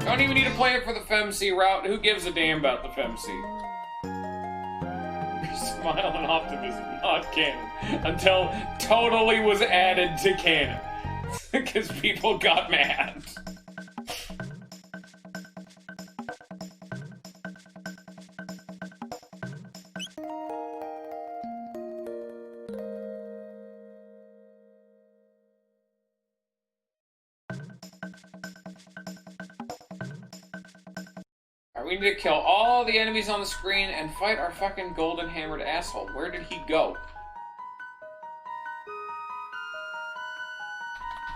Don't even need to play it for the FemC route. Who gives a damn about the FemC? Smile and optimism, not canon. Until totally was added to canon. Because people got mad. We need to kill all the enemies on the screen and fight our fucking golden hammered asshole. Where did he go?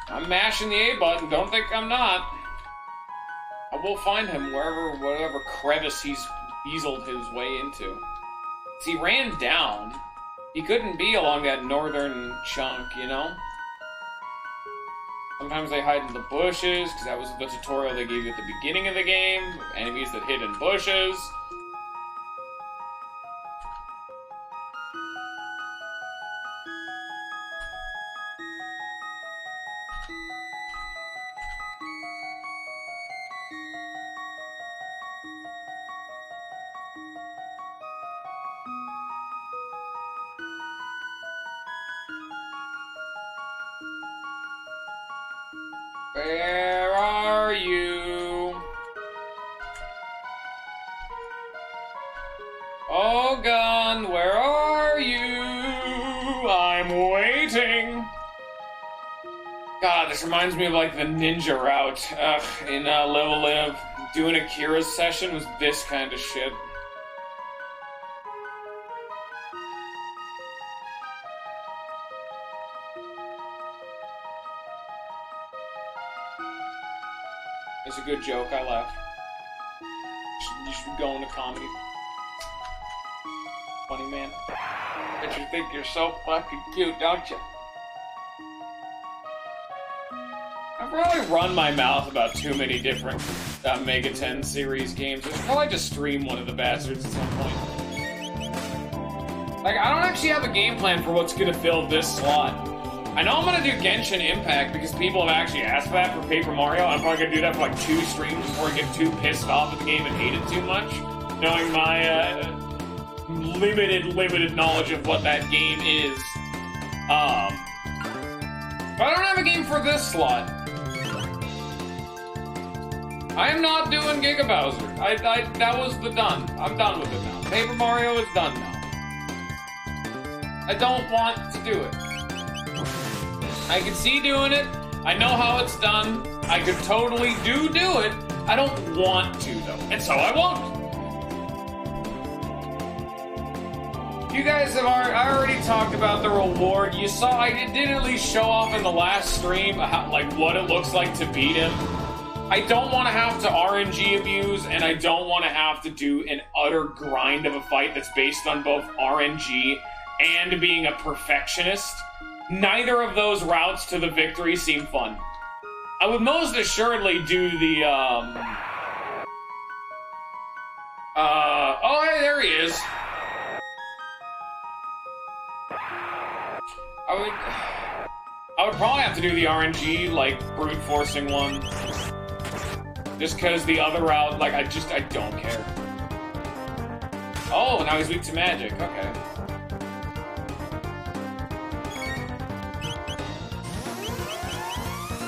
I'm mashing the A button. Don't think I'm not. I will find him whatever crevice he's weaseled his way into. See, he ran down. He couldn't be along that northern chunk, you know? Sometimes they hide in the bushes, because that was the tutorial they gave you at the beginning of the game. Enemies that hid in bushes. Where are you? Oh, gun, where are you? I'm waiting. God, this reminds me of like the ninja route in Level Live. Doing a Kira's session was this kind of shit. It's a good joke, I laughed. You should go into comedy. Funny man. But you think you're so fucking cute, don't you? I've really run my mouth about too many different Mega 10 series games. I should probably just stream one of the bastards at some point. Like, I don't actually have a game plan for what's gonna fill this slot. I know I'm gonna do Genshin Impact because people have actually asked for that for Paper Mario. I'm probably gonna do that for like 2 streams before I get too pissed off at the game and hate it too much. Knowing my limited knowledge of what that game is. But I don't have a game for this slot. I am not doing Giga Bowser. That was the done. I'm done with it now. Paper Mario is done now. I don't want to do it. I can see doing it. I know how it's done. I could totally do it. I don't want to, though. And so I won't. You guys have I already talked about the reward. You saw I did at least show off in the last stream how, like what it looks like to beat him. I don't want to have to RNG abuse, and I don't want to have to do an utter grind of a fight that's based on both RNG and being a perfectionist. Neither of those routes to the victory seem fun. I would most assuredly do the, oh, hey, there he is. I would probably have to do the RNG, like, brute forcing one. Just because the other route, like, I don't care. Oh, now he's weak to magic, okay.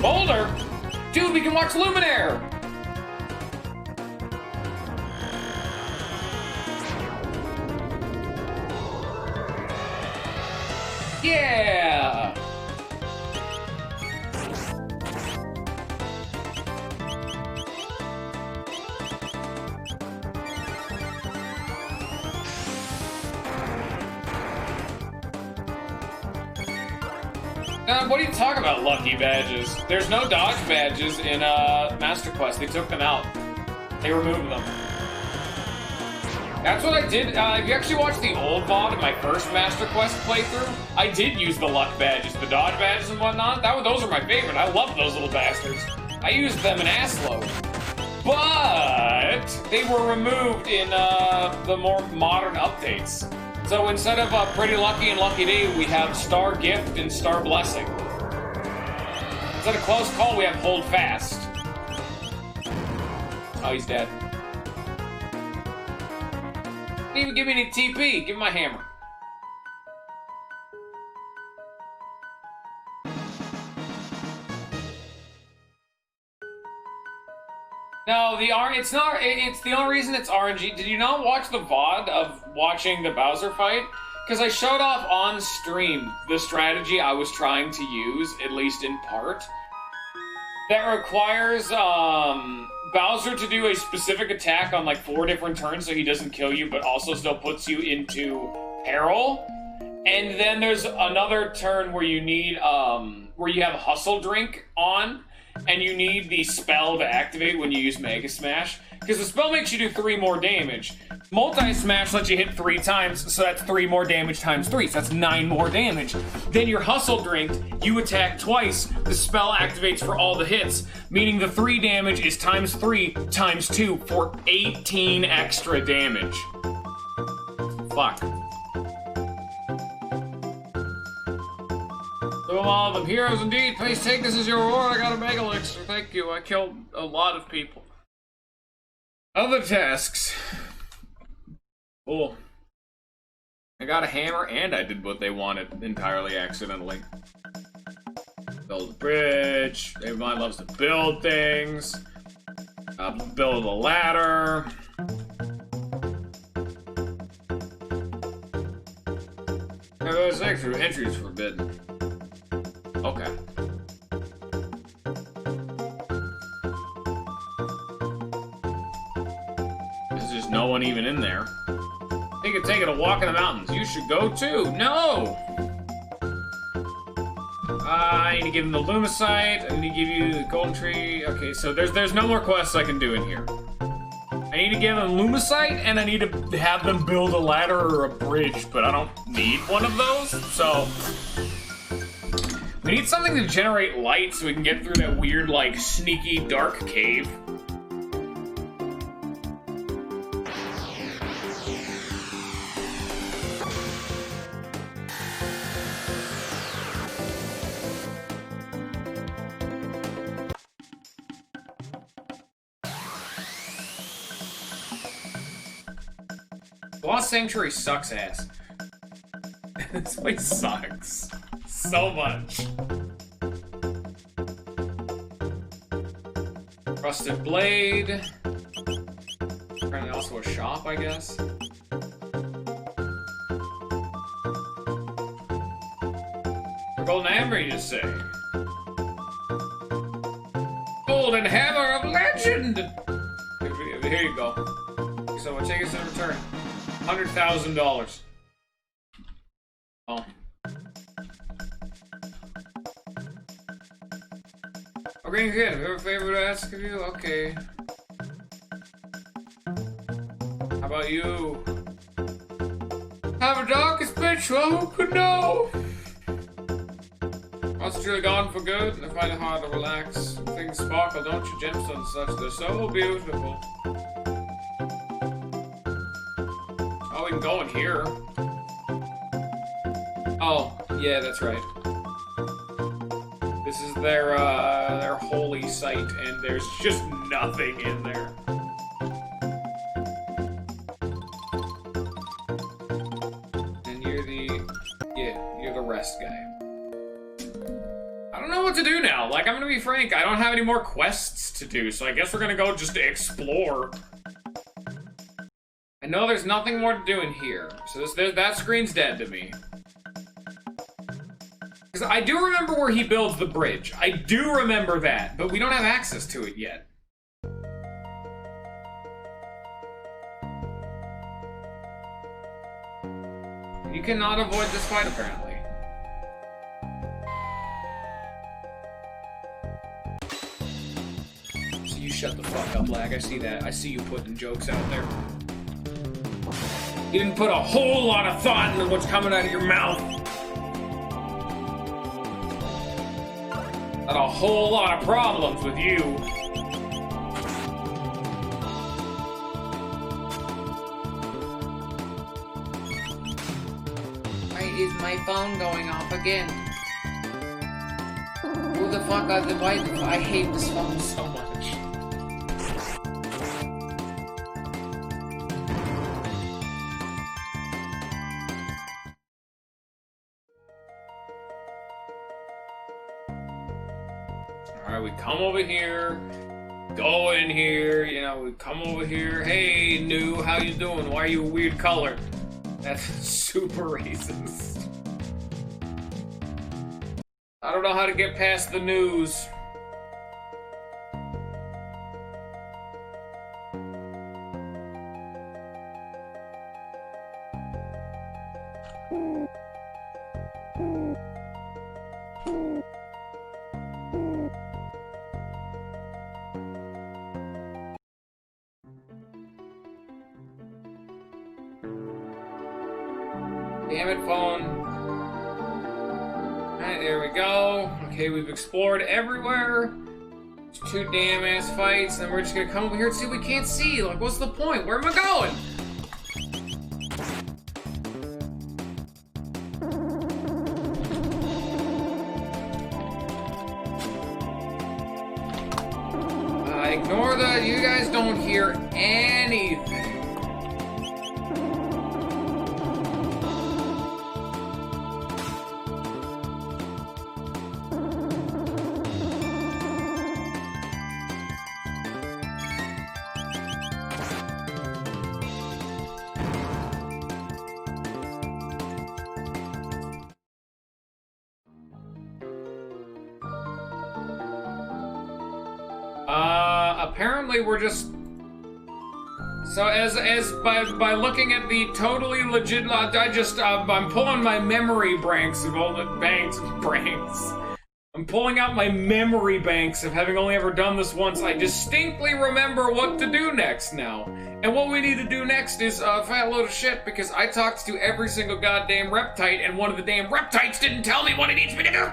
Boulder? Dude, we can watch Luminaire! Yeah! What are you talking about, lucky badges? There's no dodge badges in Master Quest. They took them out. They removed them. That's what I did. If you actually watched the old VOD of my first Master Quest playthrough, I did use the luck badges, the dodge badges and whatnot. Those are my favorite. I love those little bastards. I used them in Assload. But they were removed in the more modern updates. So instead of Pretty Lucky and Lucky Day, we have Star Gift and Star Blessing. Instead of Close Call, we have Hold Fast. Oh, he's dead. Didn't even give me any TP. Give me my hammer. No, it's not. It's the only reason it's RNG. Did you not watch the VOD of watching the Bowser fight? Because I showed off on stream the strategy I was trying to use, at least in part, that requires Bowser to do a specific attack on like 4 different turns so he doesn't kill you, but also still puts you into peril. And then there's another turn where you need where you have Hustle Drink on, and you need the spell to activate when you use Mega Smash, because the spell makes you do 3 more damage. Multi-Smash lets you hit 3 times, so that's 3 more damage times 3, so that's 9 more damage. Then your Hustle Drink, you attack twice, the spell activates for all the hits, meaning the 3 damage is times 3 times 2 for 18 extra damage. Fuck. So all of them, heroes indeed, please take this as your reward. I got a Mega Elixir, thank you. I killed a lot of people. Other tasks. Cool. I got a hammer and I did what they wanted entirely accidentally. Build a bridge. Everyone loves to build things. Build a ladder. There's extra entries forbidden. Okay. There's just no one even in there. They could take it a walk in the mountains. You should go too. No! I need to give him the Lumicite. I need to give you the Golden Tree. Okay, so there's no more quests I can do in here. I need to give them Lumicite, and I need to have them build a ladder or a bridge, but I don't need one of those, so... We need something to generate light so we can get through that weird, like, sneaky, dark cave. Lost Sanctuary sucks ass. This place sucks. So much. Rusted Blade. Apparently also a shop, I guess. For Golden Hammer, you just say. Golden Hammer of Legend! Here you go. So what take us in return? $100,000. Oh. Okay, good. Have a favor to ask of you? Okay. How about you? Have a darkest bitch, well, who could know? Once it's really gone for good, I find it hard to relax. Things sparkle, don't you? Gemstones and such, they're so beautiful. Oh, we can go in here. Oh, yeah, that's right. This is their holy site, and there's just nothing in there. And you're the rest guy. I don't know what to do now. Like, I'm gonna be frank, I don't have any more quests to do, so I guess we're gonna go just to explore. I know there's nothing more to do in here, so that screen's dead to me. Because I do remember where he builds the bridge. I do remember that, but we don't have access to it yet. You cannot avoid this fight, apparently. So you shut the fuck up, Lag. I see that. I see you putting jokes out there. You didn't put a whole lot of thought into what's coming out of your mouth. Got a whole lot of problems with you. Why is my phone going off again? Who the fuck are the white? I hate this phone so much. Alright, we come over here, go in here, you know, we come over here. Hey, new, how you doing? Why are you a weird color? That's super racist. I don't know how to get past the news. Damn it, phone. Alright, there we go. Okay, we've explored everywhere. There's 2 damn ass fights, and we're just gonna come over here and see what we can't see. Like, what's the point? Where am I going? Ignore that. You guys don't hear anything. Apparently we're just... So by looking at the totally legit... I'm pulling my memory banks of all the banks. I'm pulling out my memory banks of having only ever done this once. I distinctly remember what to do next now. And what we need to do next is a fat load of shit, because I talked to every single goddamn reptite, and one of the damn reptites didn't tell me what it needs me to do!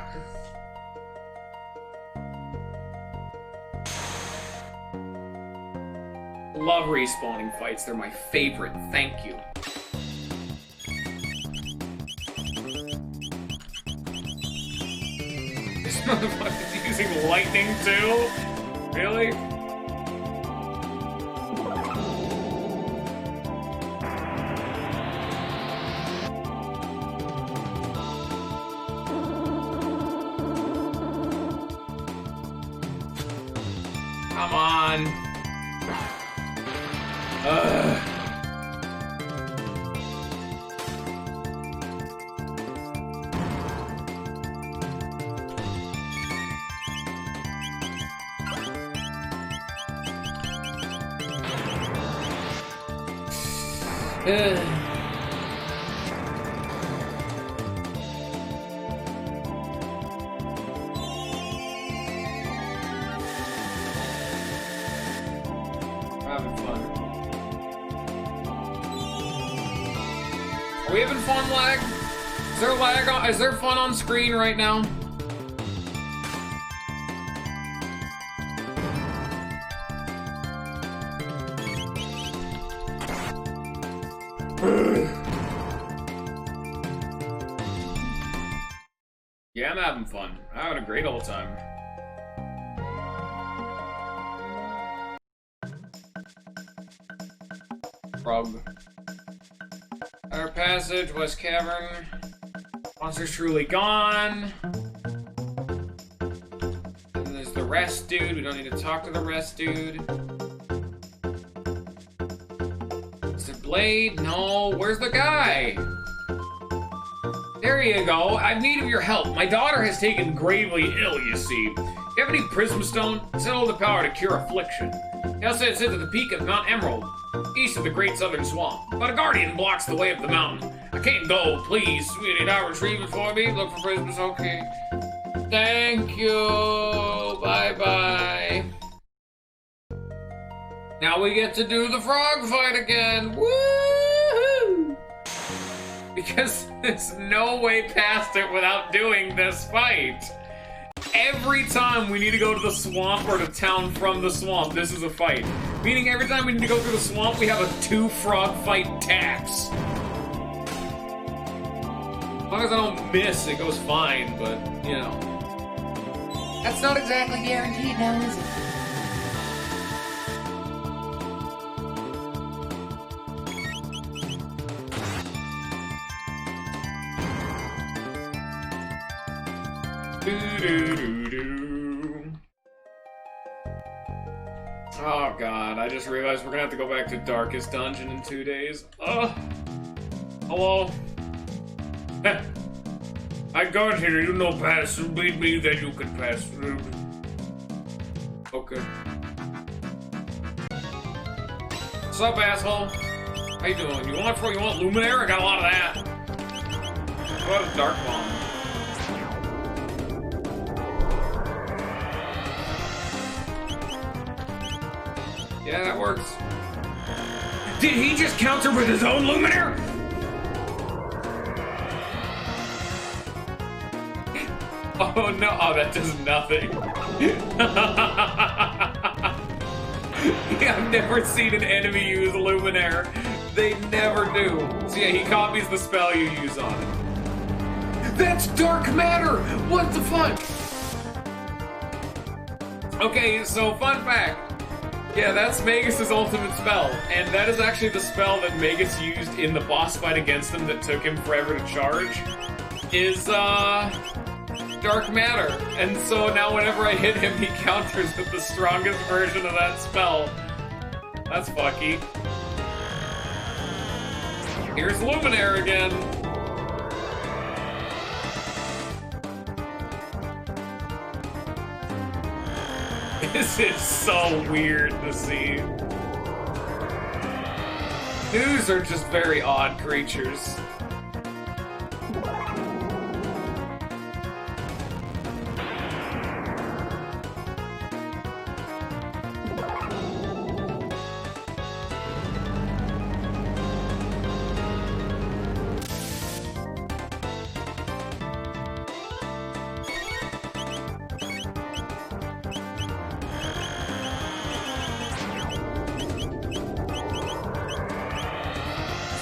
Love respawning fights, they're my favorite, thank you. This motherfucker's using lightning too? Really? Come on. Having fun. Are we having fun, lag? Is there lag on? Is there fun on screen right now? Yeah, I'm having fun. I'm having a great old time. Frog. Our passage, West Cavern. Monster's truly gone. And there's the rest dude. We don't need to talk to the rest dude. Is it Blade? No. Where's the guy? There you go. I have need of your help. My daughter has taken gravely ill, you see. You have any prism stone? Settle the power to cure affliction. It also sits at the peak of Mount Emerald, east of the Great Southern Swamp. But a guardian blocks the way up the mountain. I can't go, please, sweetie. Now retrieve it for me. Look for prisms, okay. Thank you. Bye-bye. Now we get to do the frog fight again. Woohoo! Because there's no way past it without doing this fight. Every time we need to go to the swamp or to town from the swamp, this is a fight. Meaning every time we need to go through the swamp, we have a 2 frog fight tax. As long as I don't miss, it goes fine, but, you know. That's not exactly guaranteed now, is it? Oh god, I just realized we're gonna have to go back to Darkest Dungeon in 2 days. Hello? I got here, you know pass through, believe me that you can pass through. Okay. What's up, asshole? How you doing? You want Luminaire? I got a lot of that. What about a Dark Bomb? Yeah, that works. Did he just counter with his own Luminaire? Oh no, oh that does nothing. Yeah, I've never seen an enemy use Luminaire. They never do. So yeah, he copies the spell you use on it. That's dark matter! What the fuck? Okay, so fun fact. Yeah, that's Magus' ultimate spell, and that is actually the spell that Magus used in the boss fight against him that took him forever to charge, is, Dark Matter. And so now whenever I hit him, he counters with the strongest version of that spell. That's fucky. Here's Luminaire again. This is so weird to see. News are just very odd creatures.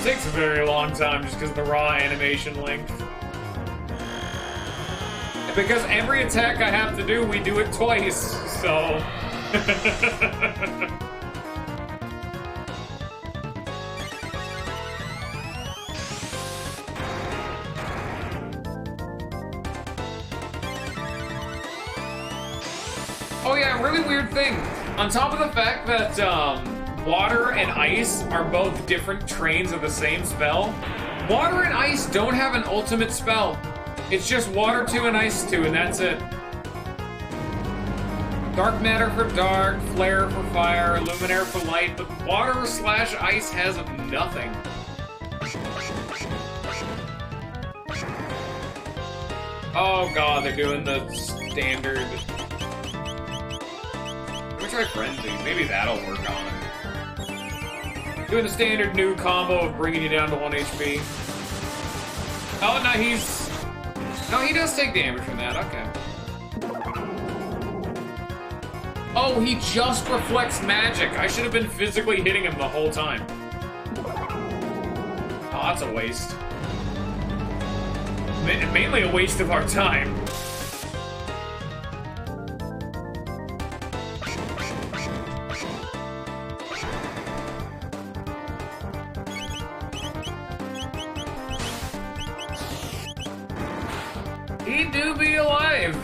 Takes a very long time just because of the raw animation length. Because every attack I have to do, we do it twice, so... Oh yeah, really weird thing. On top of the fact that, water and ice are both different trains of the same spell, water and ice don't have an ultimate spell. It's just water 2 and ice 2, and that's it. Dark matter for dark, flare for fire, luminaire for light, but water/ice has nothing. Oh god, they're doing the standard. Let me try Frenzy, maybe that'll work on it. Doing the standard new combo of bringing you down to 1 HP. Oh, no, he's... No, he does take damage from that, okay. Oh, he just reflects magic. I should have been physically hitting him the whole time. Oh, that's a waste. Mainly a waste of our time. He do be alive.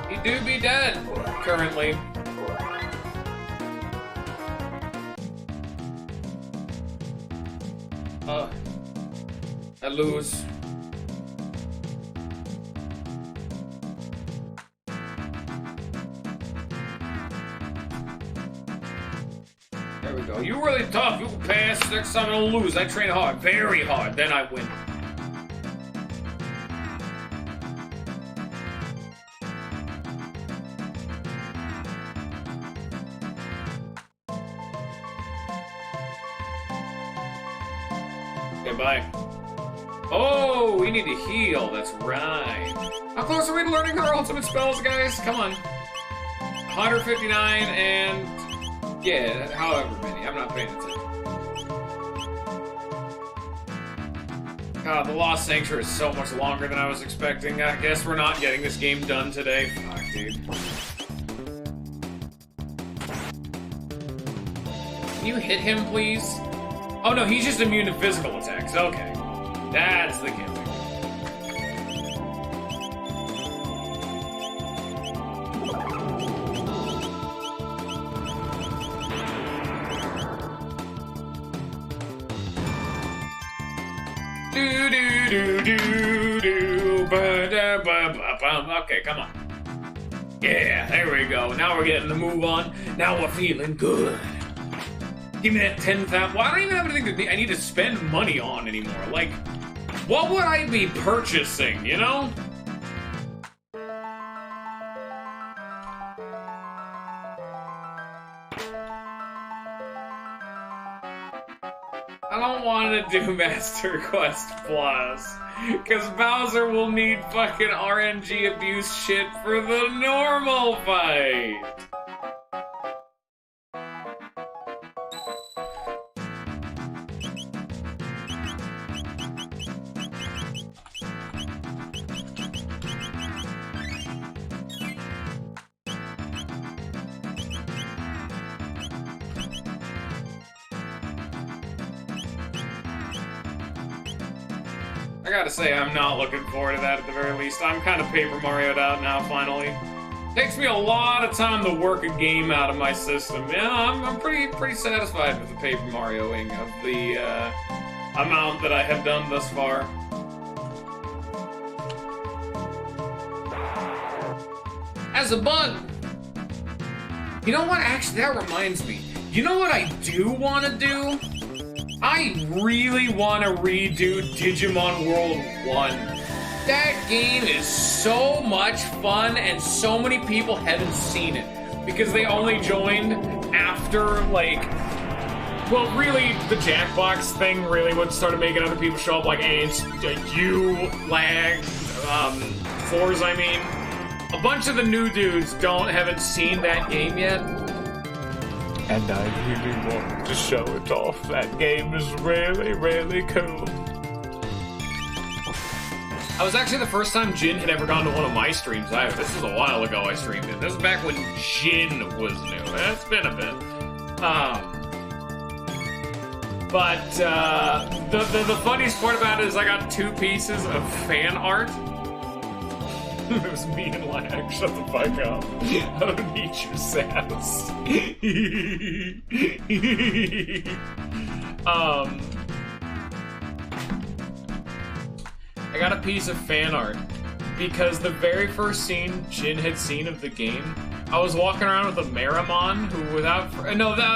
He do be dead, currently. I lose. There we go. You really tough. You can pass. Next time I'll lose. I train hard. Very hard. Then I win. Bye. Oh, we need to heal. That's right. How close are we to learning our ultimate spells, guys? Come on. 159 and... yeah, however many. I'm not paying attention. God, the Lost Sanctuary is so much longer than I was expecting. I guess we're not getting this game done today. Fuck, dude. Can you hit him, please? Oh no, he's just immune to physical attacks. Okay. That's the gimmick. Okay, come on. Yeah, there we go. Now we're getting the move on. Now we're feeling good. Give me that 10,000. Well, I don't even have anything I need to spend money on anymore. Like, what would I be purchasing, you know? I don't want to do Master Quest Plus, because Bowser will need fucking RNG abuse shit for the normal fight. I gotta say, I'm not looking forward to that at the very least. I'm kind of Paper Mario'd out now, finally. Takes me a lot of time to work a game out of my system. Yeah, I'm pretty satisfied with the Paper Marioing of the amount that I have done thus far. As a bug! You know what? Actually, that reminds me. You know what I do want to do? I really want to redo Digimon World 1. That game is so much fun, and so many people haven't seen it. Because they only joined after, like... Well, really, the Jackbox thing really would start making other people show up, like, hey, it's you, Lag, Fours, I mean. A bunch of the new dudes haven't seen that game yet. And I really want to show it off. That game is really, really cool. I was actually the first time Jin had ever gone to one of my streams. This was a while ago I streamed it. This was back when Jin was new. It's been a bit. But the funniest part about it is I got 2 pieces of fan art. It was me and Lag. Shut the fuck up. I don't need your sass. I got a piece of fan art because the very first scene Jin had seen of the game, I was walking around with a Meramon who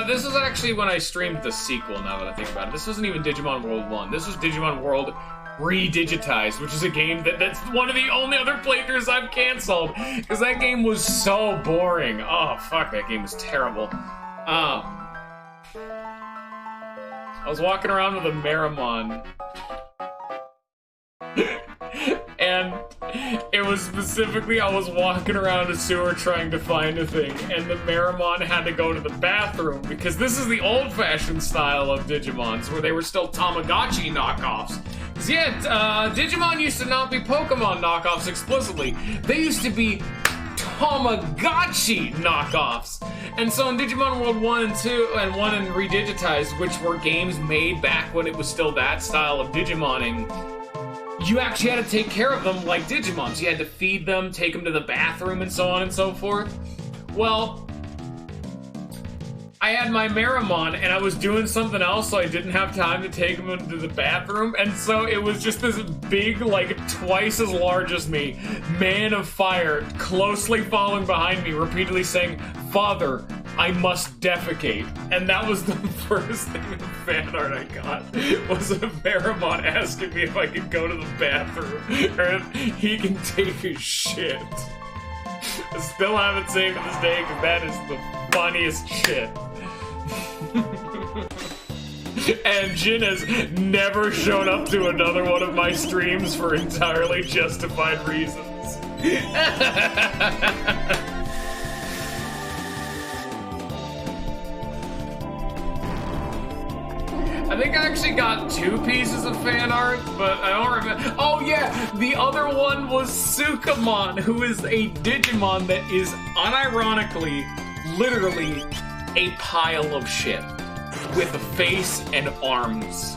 this was actually when I streamed the sequel, now that I think about it. This wasn't even Digimon World 1. This was Digimon World Redigitized, which is a game that's one of the only other playthroughs I've canceled because that game was so boring. Oh fuck, that game was terrible. I was walking around with a Meramon and it was specifically, I was walking around a sewer trying to find a thing, and the Meramon had to go to the bathroom, because this is the old-fashioned style of Digimons, where they were still Tamagotchi knockoffs. Because yeah, Digimon used to not be Pokemon knockoffs explicitly. They used to be Tamagotchi knockoffs. And so in Digimon World 1 and 2, and 1 and Redigitized, which were games made back when it was still that style of Digimoning, you actually had to take care of them like Digimons. You had to feed them, take them to the bathroom, and so on and so forth. Well, I had my Meramon, and I was doing something else, so I didn't have time to take him into the bathroom, and so it was just this big, like, twice as large as me, man of fire, closely following behind me, repeatedly saying, "Father, I must defecate." And that was the first thing of fan art I got, was a Meramon asking me if I could go to the bathroom, or if he can take his shit. I still haven't saved this day, because that is the funniest shit. And Jin has never shown up to another one of my streams for entirely justified reasons. I think I actually got 2 pieces of fan art, but I don't remember. Oh yeah, the other one was Sukamon, who is a Digimon that is unironically, literally, a pile of shit with a face and arms,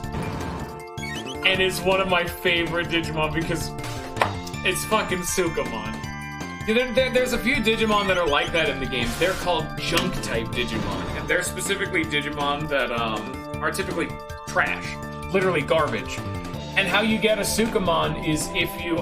and is one of my favorite Digimon because it's fucking Sukamon. There's a few Digimon that are like that in the games. They're called junk type Digimon, and they're specifically Digimon that are typically trash, literally garbage. And how you get a Sukamon is if you,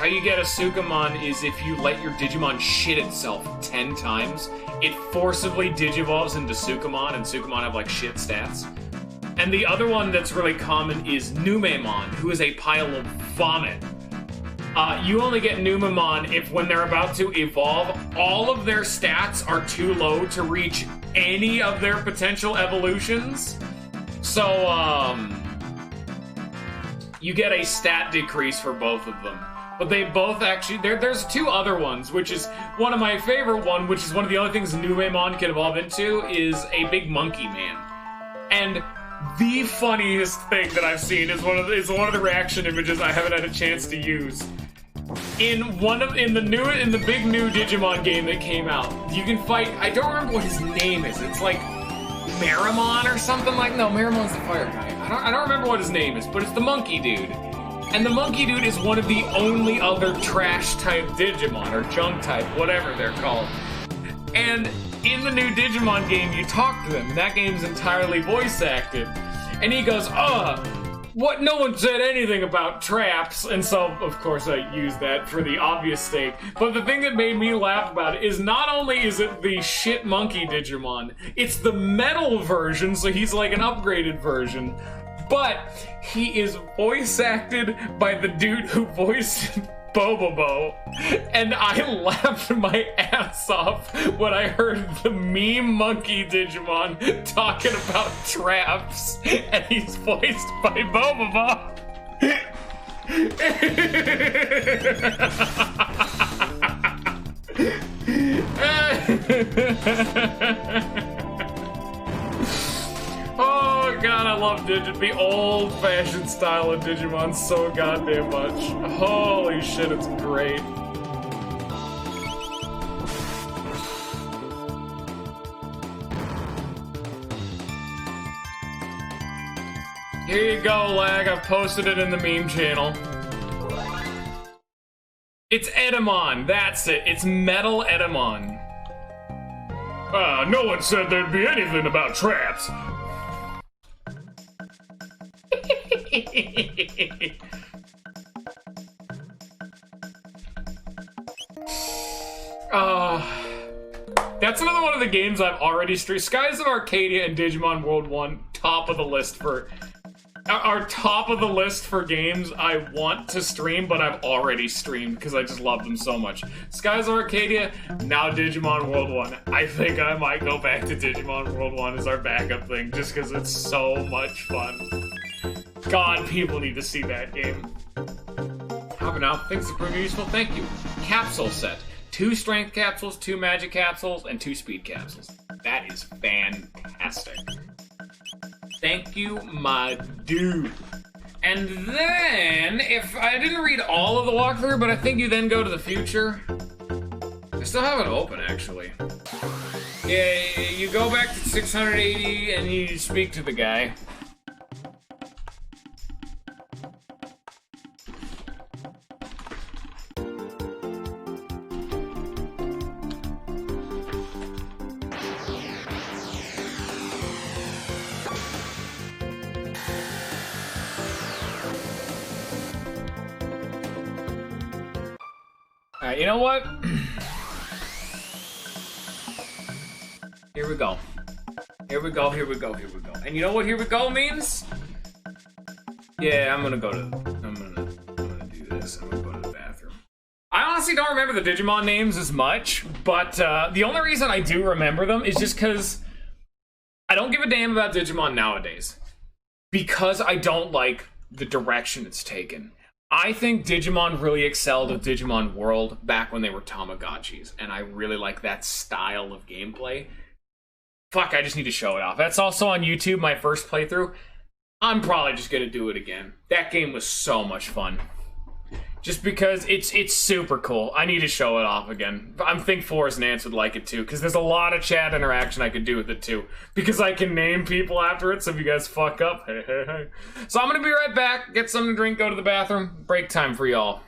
how you get a Sukamon is if you let your Digimon shit itself 10 times, it forcibly digivolves into Sukamon, and Sukamon have, like, shit stats. And the other one that's really common is Numemon, who is a pile of vomit. You only get Numemon if, when they're about to evolve, all of their stats are too low to reach any of their potential evolutions. So, you get a stat decrease for both of them. But they both actually... There's two other ones, which is one of my favorite one, which is one of the only things Numemon can evolve into, is a big monkey man. And the funniest thing that I've seen is one of the reaction images I haven't had a chance to use. In the big new Digimon game that came out, you can fight... I don't remember what his name is. It's like Marimon or something like... No, Marimon's the fire guy. I don't remember what his name is, but it's the monkey dude. And the monkey dude is one of the only other trash-type Digimon, or junk-type, whatever they're called. And in the new Digimon game, you talk to him, and that game's entirely voice-acted. And he goes, what? No one said anything about traps. And so, of course, I used that for the obvious sake. But the thing that made me laugh about it is not only is it the shit monkey Digimon, it's the metal version, so he's like an upgraded version. But he is voice acted by the dude who voiced Bobobo, and I laughed my ass off when I heard the meme monkey Digimon talking about traps, and he's voiced by Bobobo. Oh god, I love the old-fashioned style of Digimon so goddamn much. Holy shit, it's great. Here you go, Lag. I've posted it in the meme channel. It's Edamon, that's it. It's Metal Edamon. No one said there'd be anything about traps. That's another one of the games I've already streamed. Skies of Arcadia and Digimon World 1, top of the list for... are top of the list for games I want to stream, but I've already streamed because I just love them so much. Skies of Arcadia, now Digimon World 1. I think I might go back to Digimon World 1 as our backup thing, just because it's so much fun. God, people need to see that game. How about now? Things to prove useful? Thank you. Capsule set. 2 strength capsules, 2 magic capsules, and 2 speed capsules. That is fantastic. Thank you, my dude. And then, if I didn't read all of the walkthrough, but I think you then go to the future. I still have it open, actually. Yeah, you go back to 680 and you speak to the guy. Alright, you know what? Here we go. Here we go, here we go, here we go. And you know what here we go means? Yeah, I'm gonna do this. I'm gonna go to the bathroom. I honestly don't remember the Digimon names as much, but the only reason I do remember them is just because I don't give a damn about Digimon nowadays. Because I don't like the direction it's taken. I think Digimon really excelled at Digimon World back when they were Tamagotchis, and I really like that style of gameplay. Fuck, I just need to show it off. That's also on YouTube, my first playthrough. I'm probably just gonna do it again. That game was so much fun. Just because it's super cool. I need to show it off again. I think Forrest Nance would like it too, because there's a lot of chat interaction I could do with it too. Because I can name people after it, so if you guys fuck up, hey, hey, hey. So I'm gonna be right back, get something to drink, go to the bathroom. Break time for y'all.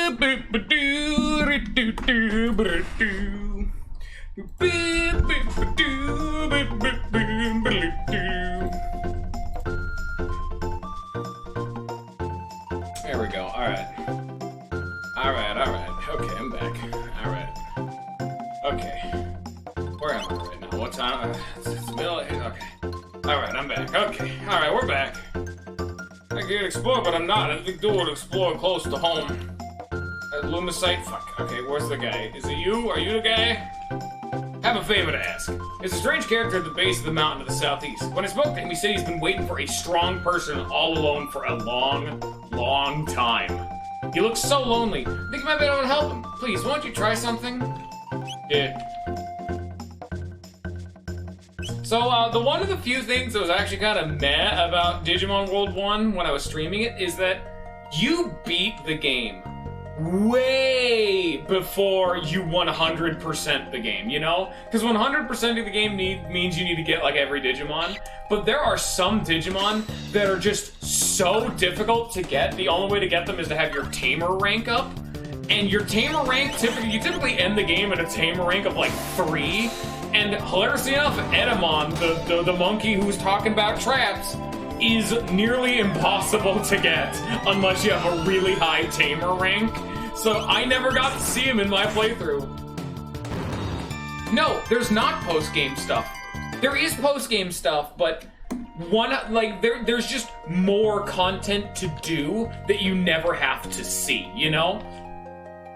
There we go. Alright. Alright. Okay, I'm back. Alright. Okay. Where am I right now? What time? It's middle. Okay. Alright, I'm back. Okay. Alright, we're back. I could explore, but I'm not. I think do it explore close to home. Lumicite? Fuck. Okay, where's the guy? Is it you? Are you the guy? Have a favor to ask. There's a strange character at the base of the mountain to the southeast. When I spoke to him, he said he's been waiting for a strong person all alone for a long time. He looks so lonely. I think you might be able to help him. Please, won't you try something? Yeah. So, one of the few things that was actually kind of meh about Digimon World 1 when I was streaming it is that you beat the game way before you 100% the game, you know? Because 100% of the game means you need to get, like, every Digimon. But there are some Digimon that are just so difficult to get. The only way to get them is to have your Tamer rank up. And your Tamer rank, you typically end the game at a Tamer rank of, like, 3. And hilariously enough, Edamon, the monkey who's talking about traps, is nearly impossible to get unless you have a really high Tamer rank. So I never got to see him in my playthrough. No, there's not post-game stuff. There is post-game stuff, but there's just more content to do that you never have to see, you know?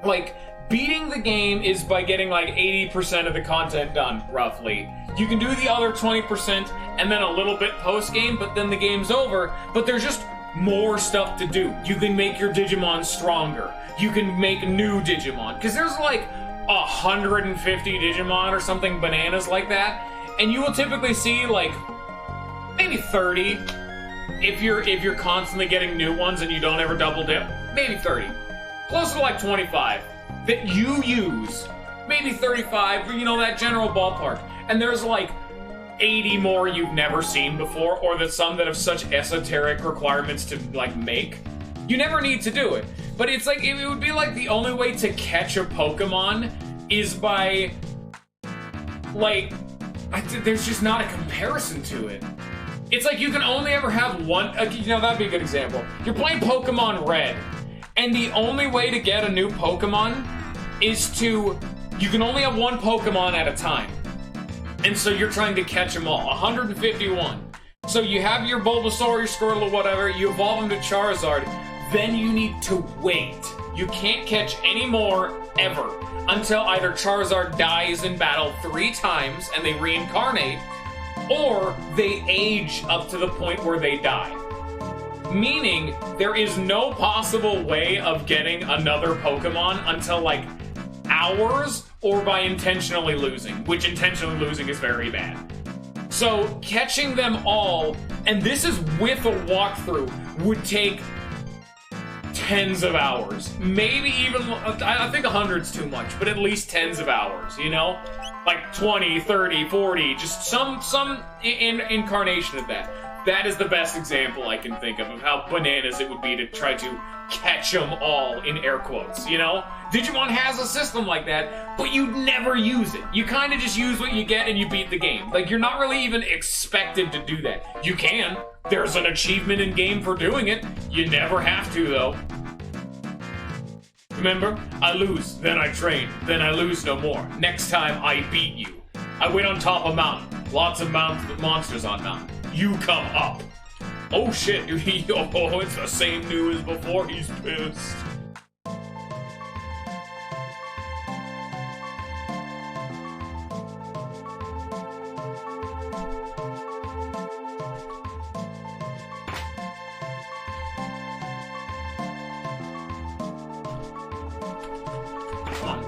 Like, beating the game is by getting like 80% of the content done, roughly. You can do the other 20% and then a little bit post-game, but then the game's over. But there's just more stuff to do. You can make your Digimon stronger. You can make new Digimon. Because there's like 150 Digimon or something bananas like that. And you will typically see like maybe 30 if you're constantly getting new ones and you don't ever double dip. Maybe 30. Close to like 25 that you use. Maybe 35, you know, that general ballpark. And there's like 80 more you've never seen before, or that some that have such esoteric requirements to like make. You never need to do it. But it's like, it would be like the only way to catch a Pokemon is by, like, there's just not a comparison to it. It's like you can only ever have one, you know, that'd be a good example. You're playing Pokemon Red, and the only way to get a new Pokemon is you can only have one Pokemon at a time. And so you're trying to catch them all, 151. So you have your Bulbasaur, your Squirtle, or whatever, you evolve them to Charizard, then you need to wait. You can't catch any more, ever, until either Charizard dies in battle 3 times and they reincarnate, or they age up to the point where they die. Meaning, there is no possible way of getting another Pokemon until, like, hours or by intentionally losing, which intentionally losing is very bad. So, catching them all, and this is with a walkthrough, would take tens of hours. Maybe even, I think 100's too much, but at least tens of hours, you know? Like 20, 30, 40, just some incarnation of that. That is the best example I can think of how bananas it would be to try to catch them all, in air quotes, you know? Digimon has a system like that, but you never use it. You kind of just use what you get and you beat the game. Like, you're not really even expected to do that. You can. There's an achievement in game for doing it. You never have to, though. Remember? I lose, then I train, then I lose no more. Next time, I beat you. I wait on top of mountain. Lots of monsters on mountain. You come up. Oh shit, oh, it's the same new as before, he's pissed. Come on.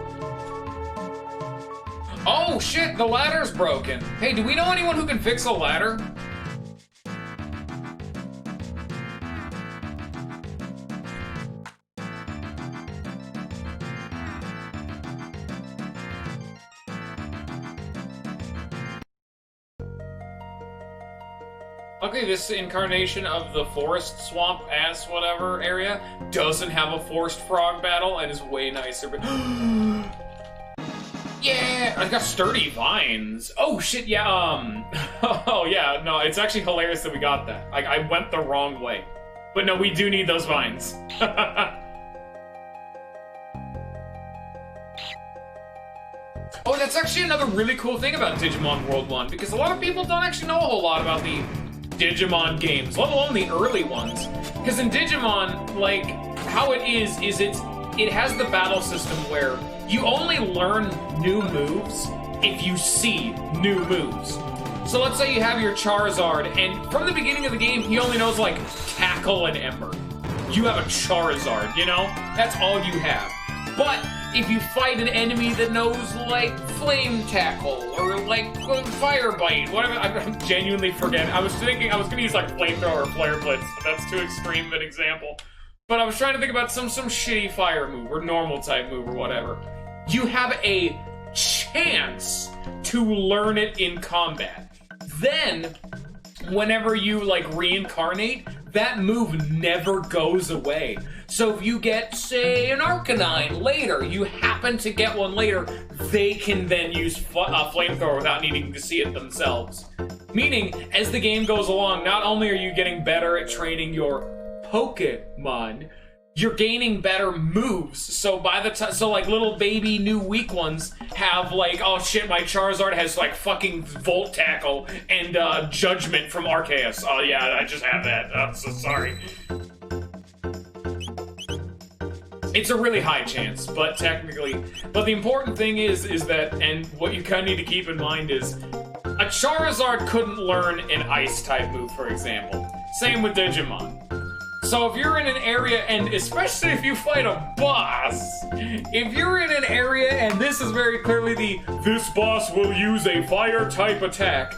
Oh shit, the ladder's broken. Hey, do we know anyone who can fix a ladder? Luckily, this incarnation of the forest swamp ass whatever area doesn't have a forest frog battle and is way nicer. But yeah, I got sturdy vines. Oh shit, yeah. Oh yeah, no, it's actually hilarious that we got that. I went the wrong way, but no, we do need those vines. Oh, that's actually another really cool thing about Digimon World 1, because a lot of people don't actually know a whole lot about the Digimon games, let alone the early ones. Because in Digimon, like, how it is it has the battle system where you only learn new moves if you see new moves. So let's say you have your Charizard, and from the beginning of the game, he only knows, like, Tackle and Ember. You have a Charizard, you know? That's all you have. But if you fight an enemy that knows, like, Flame Tackle, or, like, Fire Bite, whatever, I'm genuinely forgetting. I was thinking I was gonna use, like, Flamethrower or Flare Blitz, but that's too extreme of an example. But I was trying to think about some shitty fire move, or normal type move, or whatever. You have a chance to learn it in combat. Then, whenever you, like, reincarnate, that move never goes away. So if you get, say, an Arcanine later, you happen to get one later, they can then use Flamethrower without needing to see it themselves. Meaning, as the game goes along, not only are you getting better at training your Pokemon, you're gaining better moves. So by the time, so like little baby new weak ones have like, oh shit, my Charizard has like fucking Volt Tackle and Judgment from Arceus. Oh yeah, I just have that. I'm so sorry. It's a really high chance, but technically, but the important thing is that, and what you kind of need to keep in mind is, a Charizard couldn't learn an Ice type move, for example. Same with Digimon. So if you're in an area, and especially if you fight a boss, if you're in an area and this is very clearly this boss will use a fire type attack,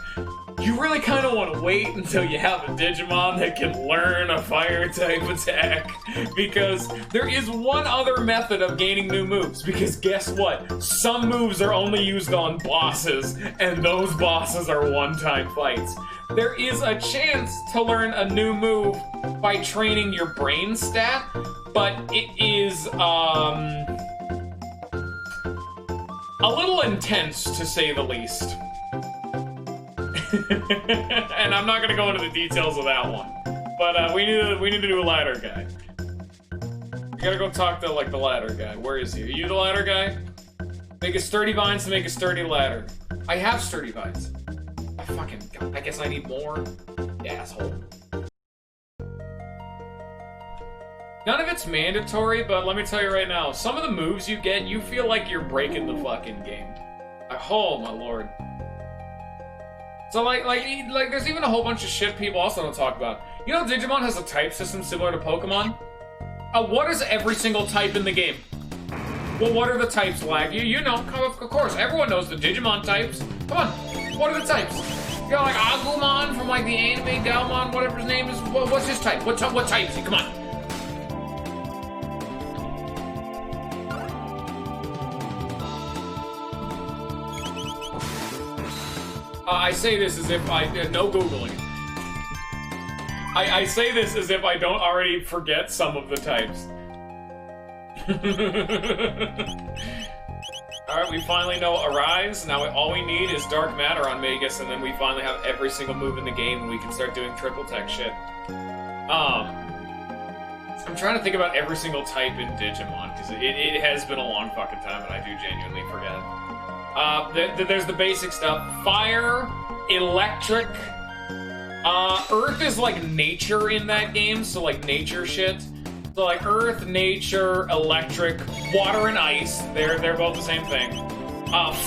you really kind of want to wait until you have a Digimon that can learn a fire type attack, because there is one other method of gaining new moves, because guess what? Some moves are only used on bosses, and those bosses are one-time fights. There is a chance to learn a new move by training your brain stat, but it is, a little intense, to say the least. And I'm not gonna go into the details of that one, but we need to do a ladder guy. We gotta go talk to like the ladder guy. Where is he? Are you the ladder guy? Make a sturdy vines to make a sturdy ladder. I have sturdy vines. I guess I need more. You asshole. None of it's mandatory, but let me tell you right now, some of the moves you get, you feel like you're breaking the fucking game. Oh my lord. So like there's even a whole bunch of shit people also don't talk about. You know Digimon has a type system similar to Pokemon? What is every single type in the game? Well, what are the types like? You know, of course, everyone knows the Digimon types. Come on, what are the types? You got like Agumon from like the anime, Galmon, whatever his name is. What's his type? What type is he? Come on. I say this as if no Googling. I say this as if I don't already forget some of the types. Alright, we finally know Arise. Now all we need is Dark Matter on Magus, and then we finally have every single move in the game, and we can start doing triple tech shit. I'm trying to think about every single type in Digimon, because it has been a long fucking time, and I do genuinely forget. There's the basic stuff. Fire, electric, earth is like nature in that game, so like nature shit. So like earth, nature, electric, water and ice, they're both the same thing.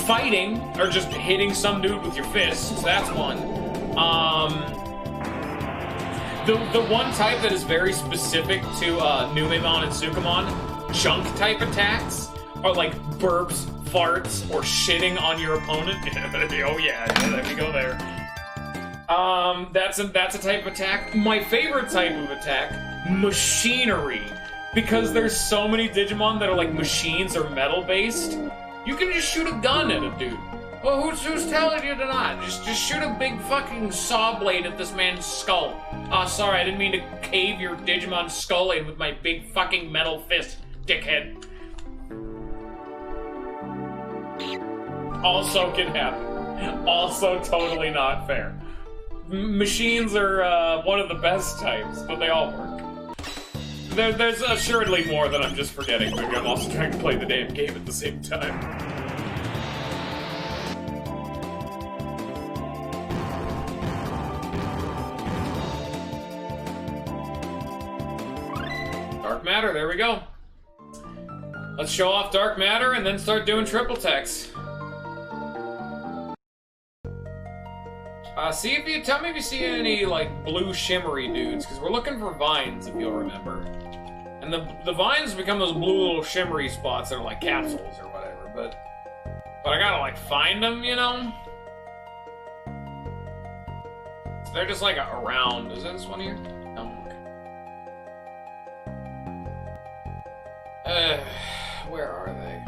Fighting, or just hitting some dude with your fists, that's one. The one type that is very specific to Numemon and Sukamon, junk type attacks, are like burps, farts, or shitting on your opponent. Oh yeah, there we go there. That's a type of attack. My favorite type of attack, machinery. Because there's so many Digimon that are like machines or metal based, you can just shoot a gun at a dude. Well, who's telling you to not? Just shoot a big fucking saw blade at this man's skull. Oh, sorry, I didn't mean to cave your Digimon skull in with my big fucking metal fist, dickhead. Also can happen. Also totally not fair. Machines are one of the best types, but they all work. There's assuredly more that I'm just forgetting, but I'm also trying to play the damn game at the same time. Dark Matter, there we go. Let's show off Dark Matter and then start doing triple techs. Tell me if you see any, like, blue shimmery dudes, because we're looking for vines, if you'll remember. And the vines become those blue little shimmery spots that are like capsules or whatever, but I gotta, like, find them, you know? So they're just, like, around. Is this one here? No, okay. Where are they?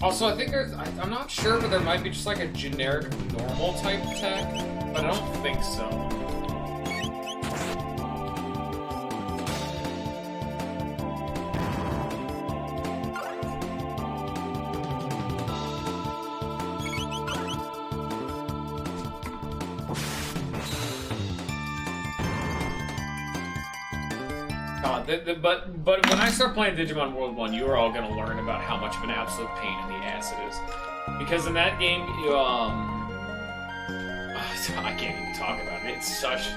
Also, I think I'm not sure, but there might be just like a generic normal type tech, but I don't think so. But when I start playing Digimon World 1, you are all going to learn about how much of an absolute pain in the ass it is. Because in that game, you, I can't even talk about it. It's such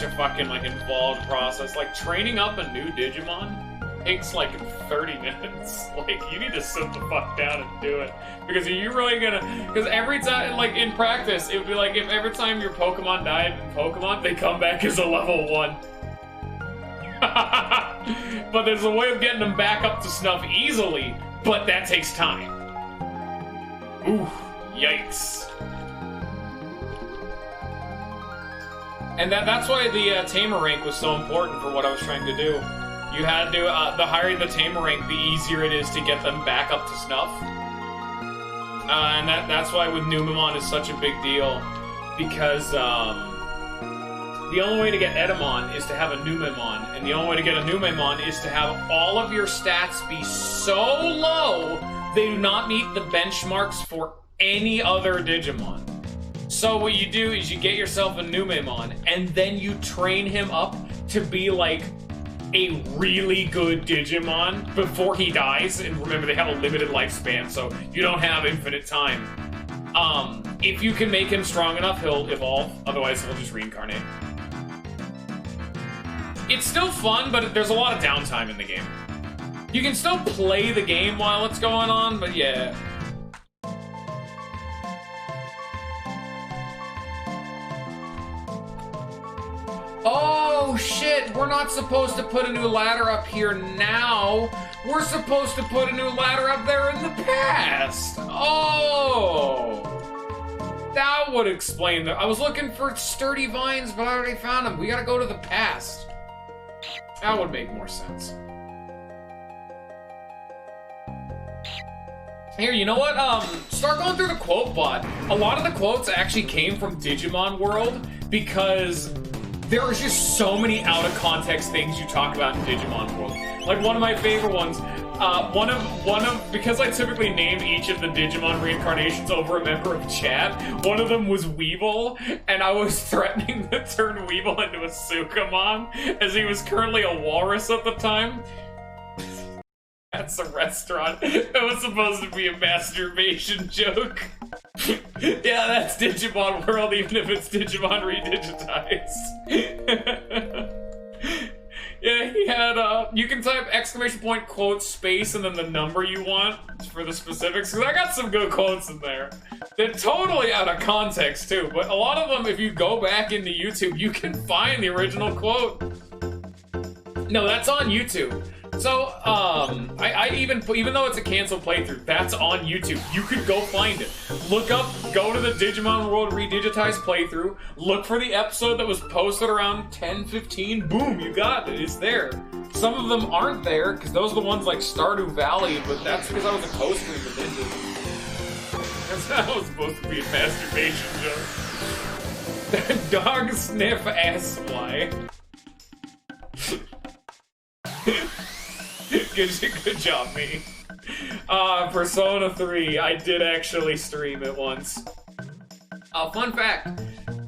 a fucking, like, involved process. Like, training up a new Digimon takes, like, 30 minutes. Like, you need to sit the fuck down and do it. Because are you really gonna... Because every time, like, in practice, it would be like if every time your Pokemon died in Pokemon, they come back as a level 1. But there's a way of getting them back up to snuff easily, but that takes time. Ooh, yikes. And that's why the Tamer rank was so important for what I was trying to do. You had to, the higher the Tamer rank, the easier it is to get them back up to snuff. And that's why with Numemon is such a big deal, because, the only way to get Edamon is to have a Numemon, and the only way to get a Numemon is to have all of your stats be so low they do not meet the benchmarks for any other Digimon. So what you do is you get yourself a Numemon, and then you train him up to be like a really good Digimon before he dies. And remember, they have a limited lifespan, so you don't have infinite time. If you can make him strong enough, he'll evolve. Otherwise, he'll just reincarnate. It's still fun, but there's a lot of downtime in the game. You can still play the game while it's going on, but yeah. Oh shit, we're not supposed to put a new ladder up here now. We're supposed to put a new ladder up there in the past. Oh. That would explain that. I was looking for sturdy vines, but I already found them. We gotta go to the past. That would make more sense. Here, you know what? Start going through the quote bot. A lot of the quotes actually came from Digimon World because there are just so many out of context things you talk about in Digimon World. Like one of my favorite ones, because I typically name each of the Digimon reincarnations over a member of chat, one of them was Weevil, and I was threatening to turn Weevil into a Sukamon, as he was currently a walrus at the time. That's a restaurant. That was supposed to be a masturbation joke. Yeah, that's Digimon World, even if it's Digimon redigitized. Yeah, he had, you can type ! quote space and then the number you want for the specifics, because I got some good quotes in there. They're totally out of context, too, but a lot of them, if you go back into YouTube, you can find the original quote. No, that's on YouTube. So, even though it's a canceled playthrough, that's on YouTube. You could go find it. Look up, go to the Digimon World Redigitized playthrough, look for the episode that was posted around 10:15, boom, you got it, it's there. Some of them aren't there, because those are the ones like Stardew Valley, but that's because I was a co-streamer that did it. That was supposed to be a masturbation joke. Dog sniff ass fly. Good job, me. Persona 3, I did actually stream it once. Fun fact,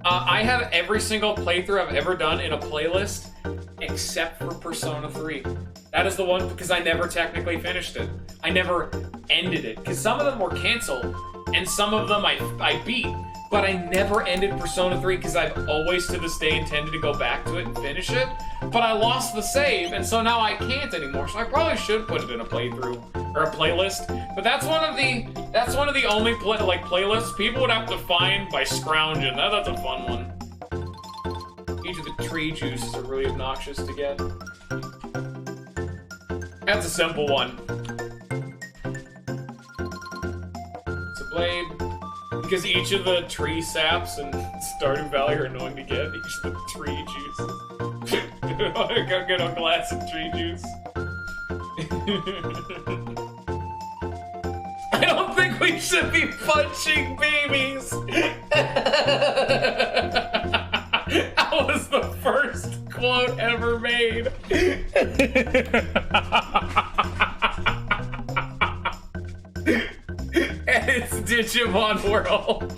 I have every single playthrough I've ever done in a playlist, except for Persona 3. That is the one, because I never technically finished it. I never ended it, because some of them were canceled, and some of them I beat, but I never ended Persona 3, because I've always to this day intended to go back to it and finish it, but I lost the save, and so now I can't anymore, so I probably should put it in a playthrough, or a playlist, but that's one of the only playlists people would have to find by scrounging. That's a fun one. Each of the tree juices are really obnoxious to get. That's a simple one. It's a blade. Because each of the tree saps in Stardew Valley are annoying to get. Each of the tree juices. Go get a glass of tree juice. I don't think we should be punching babies! That was the first quote ever made. And it's Digimon World.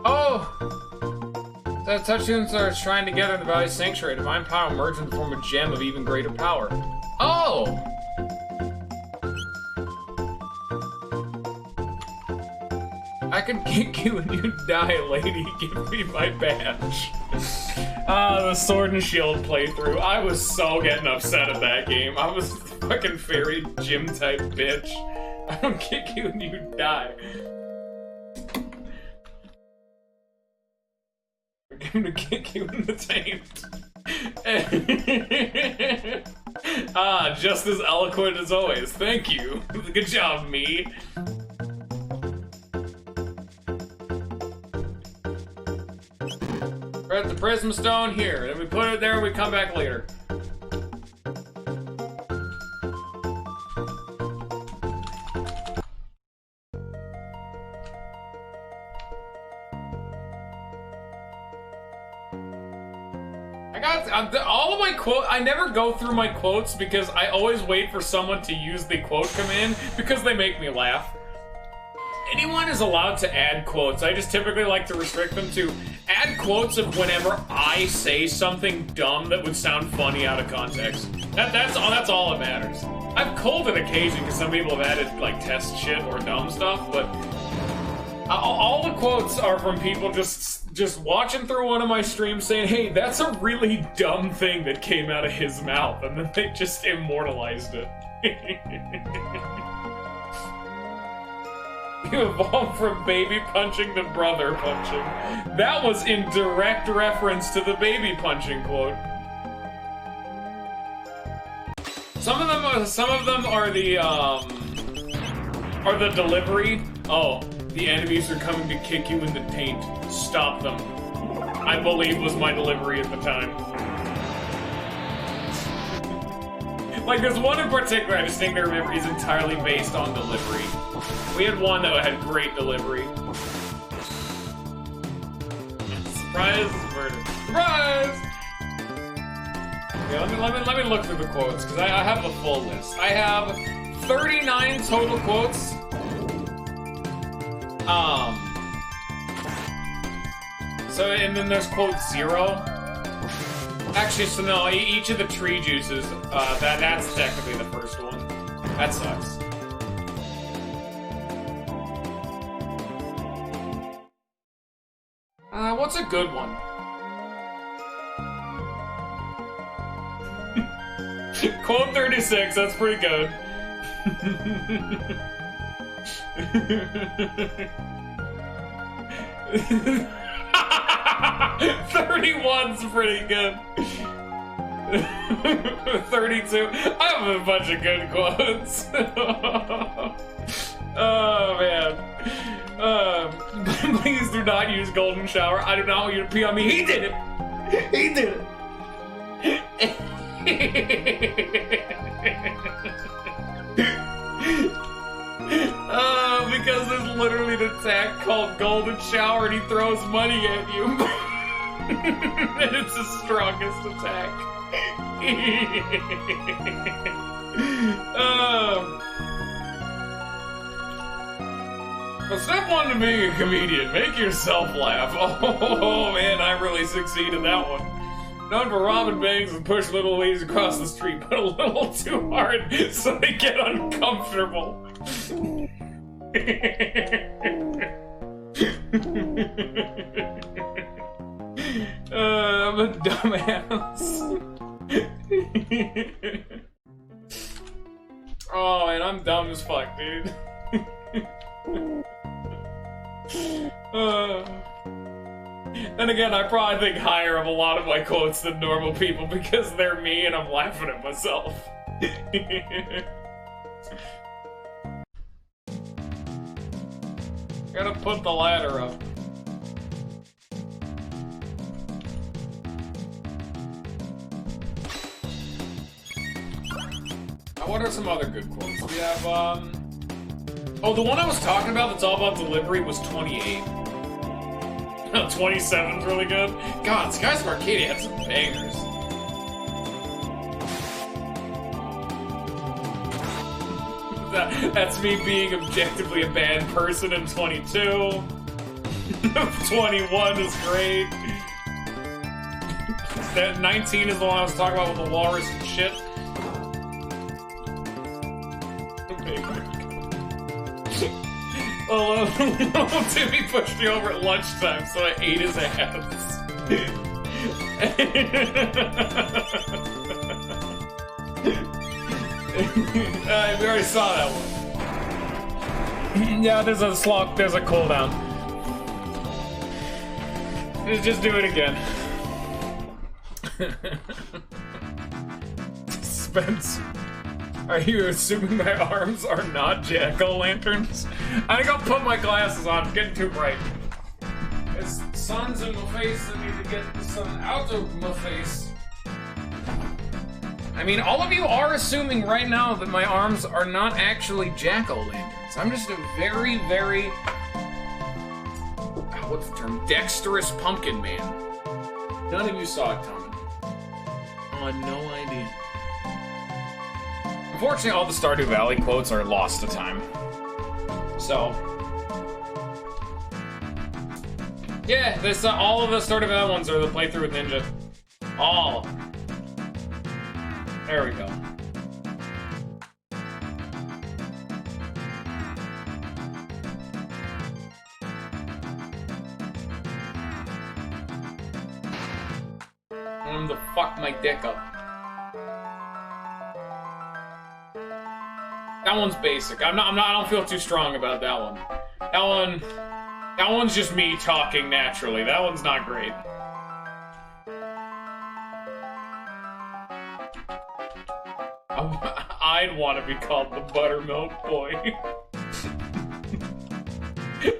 Oh! The Touchstones are trying together in the Valley Sanctuary. Divine power emerged in the form of a gem of even greater power. Oh! I could kick you when you die, lady. Give me my badge. The Sword and Shield playthrough. I was so getting upset at that game. I was a fucking fairy gym type bitch. I don't kick you when you die. I'm gonna kick you in the taint. Just as eloquent as always. Thank you. Good job, me. We're at the Prism Stone here. Then we put it there and we come back later. All of my quotes, I never go through my quotes because I always wait for someone to use the quote command because they make me laugh. Anyone is allowed to add quotes. I just typically like to restrict them to add quotes of whenever I say something dumb that would sound funny out of context. That's all that matters. I've culled it occasionally because some people have added like test shit or dumb stuff, but all the quotes are from people just watching through one of my streams saying, hey, that's a really dumb thing that came out of his mouth, and then they just immortalized it. You evolved from baby punching to brother punching. That was in direct reference to the baby punching quote. Some of them are the delivery. Oh, the enemies are coming to kick you in the taint. Stop them. I believe was my delivery at the time. Like, there's one in particular I distinctly remember is entirely based on delivery. We had one that had great delivery. Surprise, murder. Surprise! Okay, let me look through the quotes, because I have the full list. I have 39 total quotes. So, and then there's quote 0. Actually, so no, each of the tree juices, that's technically the first one. That sucks. What's a good one? Quote 36, that's pretty good. 31's pretty good. 32. I have a bunch of good quotes. Oh man. Please do not use golden shower. I do not want you to pee on me. He did it. He did it. Because there's literally an attack called Golden Shower and he throws money at you. And it's his strongest attack. Well, step one to being a comedian, make yourself laugh. Oh man, I really succeeded in that one. Known for robbing banks and push little ladies across the street, but a little too hard so they get uncomfortable. I'm a dumbass. Oh man, I'm dumb as fuck, dude. Then again, I probably think higher of a lot of my quotes than normal people because they're me and I'm laughing at myself. Gotta put the ladder up. Now, what are some other good quotes? We have, oh, the one I was talking about that's all about delivery was 28. 27's really good. God, Skies of Arcadia had some bangers. That's me being objectively a bad person in 22. 21 is great. That 19 is the one I was talking about with the walrus and shit. Well, Timmy pushed me over at lunchtime, so I ate his ass. We already saw that one. Yeah, there's a slog, there's a cooldown. Just do it again. Spence. Are you assuming my arms are not jack-o'-lanterns? I gotta put my glasses on, it's getting too bright. It's sun's in my face, I need to get the sun out of my face. I mean, all of you are assuming right now that my arms are not actually jack-o'-lanterns. I'm just a very, very... what's the term? Dexterous pumpkin man. None of you saw it coming. I had no idea. Unfortunately, all the Stardew Valley quotes are lost to time. So... yeah, this all of the Stardew Valley ones are the playthrough with Ninja. All of them. There we go. I'm to fuck my dick up. That one's basic. I don't feel too strong about that one. That one's just me talking naturally. That one's not great. I'd want to be called the Buttermilk Boy.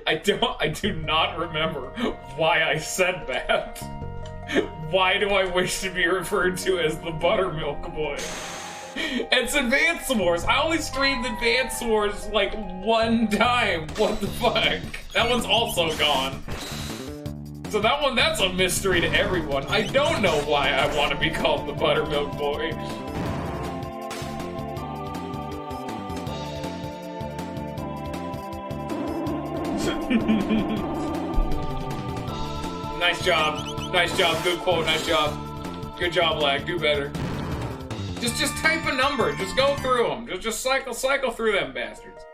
I do not remember why I said that. Why do I wish to be referred to as the Buttermilk Boy? It's Advance Wars. I only streamed Advance Wars like one time. What the fuck? That one's also gone. So that's a mystery to everyone. I don't know why I want to be called the Buttermilk Boy. Nice job. Nice job. Good quote. Nice job. Good job, Lag. Do better. Just type a number. Just go through them. Just cycle through them bastards.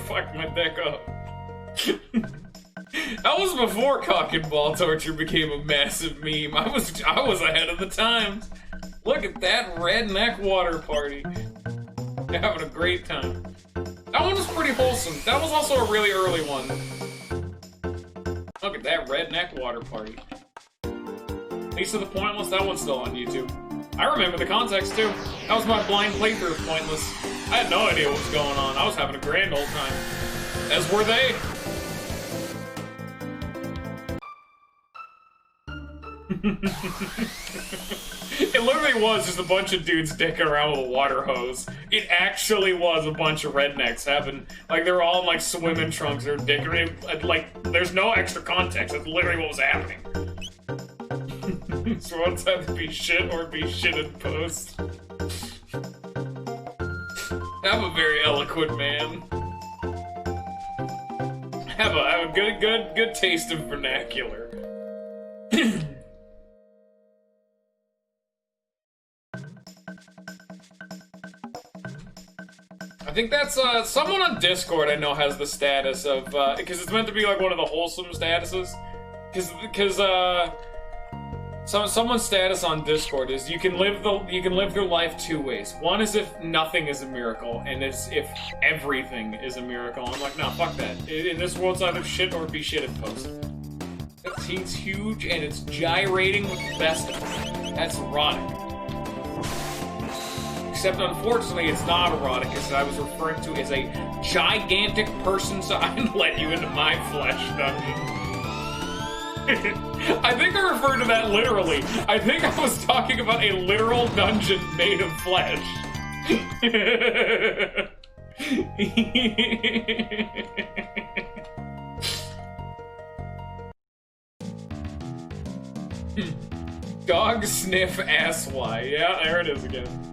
Fuck my dick up. That was before cock and ball torture became a massive meme. I was ahead of the times. Look at that redneck water party. They're having a great time. That one was pretty wholesome. That was also a really early one. Look at that redneck water party. Ace of the Pointless, that one's still on YouTube. I remember the context too. That was my blind playthrough of Pointless. I had no idea what was going on. I was having a grand old time. As were they. It literally was just a bunch of dudes dicking around with a water hose. It actually was a bunch of rednecks having, like, they were all in, like, swimming trunks. They were dicking around. Like, there's no extra context. That's literally what was happening. So one's either be shit or be shit in post. I'm a very eloquent man. Have a good taste of vernacular. I think that's, someone on Discord I know has the status of, because it's meant to be like one of the wholesome statuses. Because, someone's status on Discord is you can live your life two ways. One is if nothing is a miracle, and it's if everything is a miracle. I'm like, no, fuck that. In this world, it's either shit or be shit at post. That thing's huge, and it's gyrating with the best of it. That's erotic. Except, unfortunately, it's not erotic, as I was referring to as a gigantic person, so I can let you into my flesh dungeon. I think I referred to that literally. I think I was talking about a literal dungeon made of flesh. Dog sniff ass Y. Yeah, there it is again.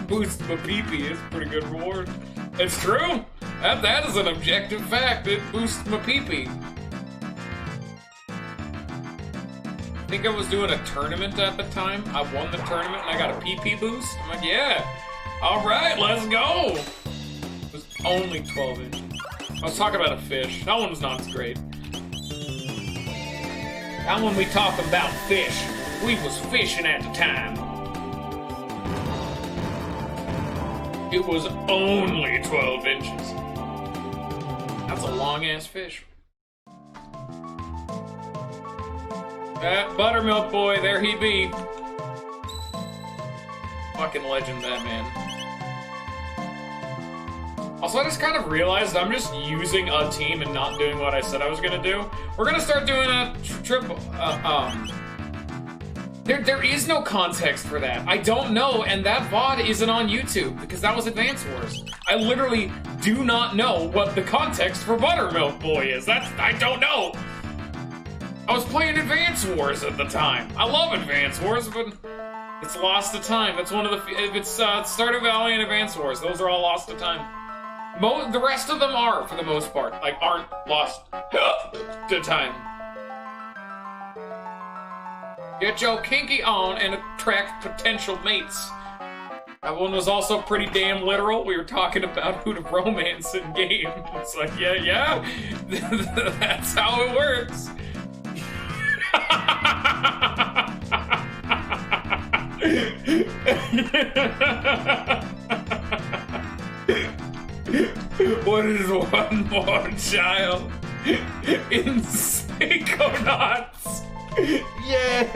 Boost my pee-pee is a pretty good reward. It's true! That is an objective fact. It boosts my pee-pee. I think I was doing a tournament at the time. I won the tournament and I got a pee-pee boost. I'm like, yeah! Alright, let's go! It was only 12 inches. I was talking about a fish. That one was not as great. That one we talk about fish. We was fishing at the time. It was only 12 inches. That's a long-ass fish. That buttermilk boy, there he be. Fucking legend, that man. Also, I just kind of realized I'm just using a team and not doing what I said I was gonna do. We're gonna start doing a triple, There is no context for that. I don't know, and that VOD isn't on YouTube, because that was Advance Wars. I literally do not know what the context for Buttermilk Boy is. I don't know! I was playing Advance Wars at the time. I love Advance Wars, but it's lost to time. That's one of the... If it's Stardew Valley and Advance Wars, those are all lost to time. The rest of them are, for the most part. Like, aren't lost to time. Get your kinky on and attract potential mates. That one was also pretty damn literal. We were talking about who to romance in game. It's like, yeah. That's how it works. What is one more child? In Psychonauts. Yeah!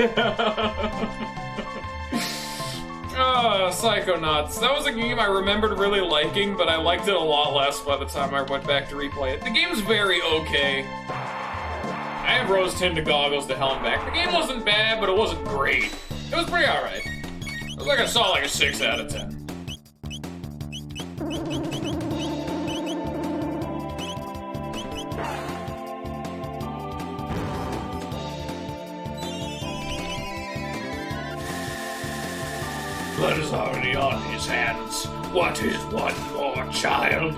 Oh, Psychonauts. That was a game I remembered really liking, but I liked it a lot less by the time I went back to replay it. The game's very okay. I had rose-tinted goggles to hell and back. The game wasn't bad, but it wasn't great. It was pretty alright. It was like I saw like a 6 out of 10. Blood is already on his hands. What is one more child?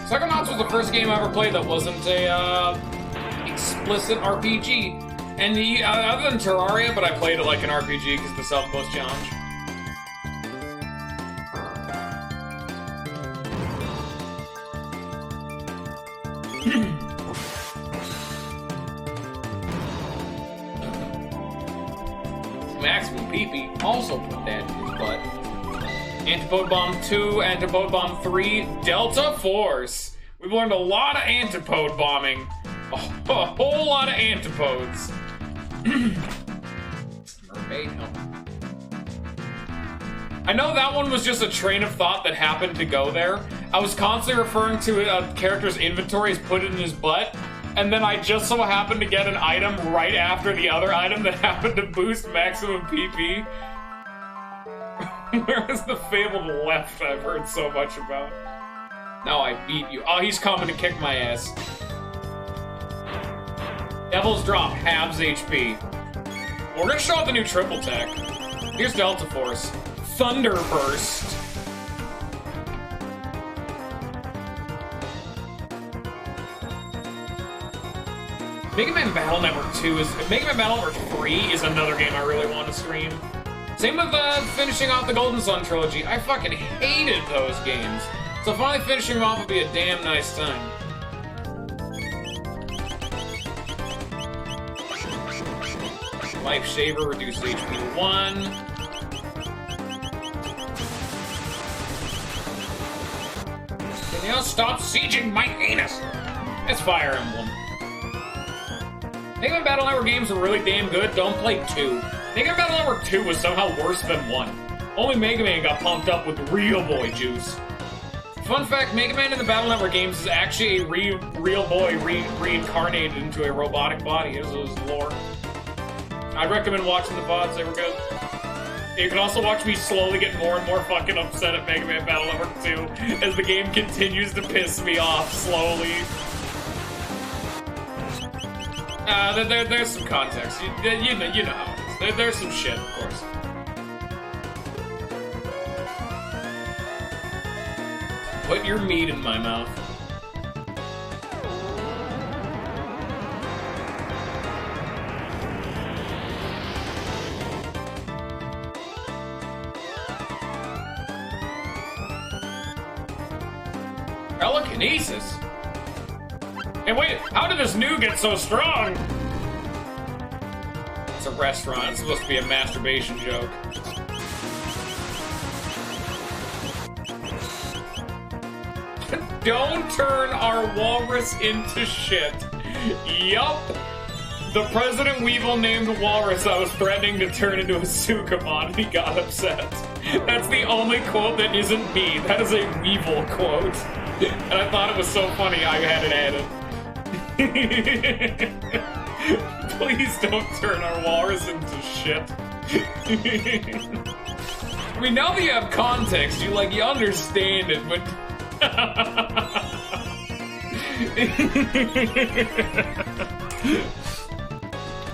Psychonauts was the first game I ever played that wasn't a explicit RPG. And other than Terraria, but I played it like an RPG because of the self-post challenge. Maximum PP also put that in his butt. Antipode Bomb 2, Antipode Bomb 3, Delta Force. We've learned a lot of antipode bombing. A whole lot of antipodes. Mermaid helmet. I know that one was just a train of thought that happened to go there. I was constantly referring to a character's inventory as put it in his butt, and then I just so happened to get an item right after the other item that happened to boost maximum PP. Where was the fabled left I've heard so much about? Now I beat you. Oh, he's coming to kick my ass. Devil's Drop, halves HP. We're gonna show off the new triple tech. Here's Delta Force. Thunder Burst. Mega Man Battle Network 2 is... Mega Man Battle Network 3 is another game I really want to stream. Same with finishing off the Golden Sun trilogy. I fucking hated those games. So finally finishing them off would be a damn nice time. Life Shaver, reduced HP to 1. Can you stop sieging my anus? That's Fire Emblem. Mega Man Battle Network games are really damn good. Don't play 2. Mega Man Battle Network 2 was somehow worse than 1. Only Mega Man got pumped up with real boy juice. Fun fact, Mega Man in the Battle Network games is actually a real boy reincarnated into a robotic body. It was lore. I'd recommend watching the VODs, they were good. You can also watch me slowly get more and more fucking upset at Mega Man Battle Network 2 as the game continues to piss me off slowly. There's some context. You know how it is. There's some shit, of course. Put your meat in my mouth. Telekinesis? Hey, wait, how did this new get so strong? It's a restaurant. It's supposed to be a masturbation joke. Don't turn our walrus into shit. Yup. The President Weevil named walrus I was threatening to turn into a Sukamon, and he got upset. That's the only quote that isn't me. That is a Weevil quote. And I thought it was so funny I had it added. Please don't turn our walrus into shit. I mean, now that you have context, you understand it, but...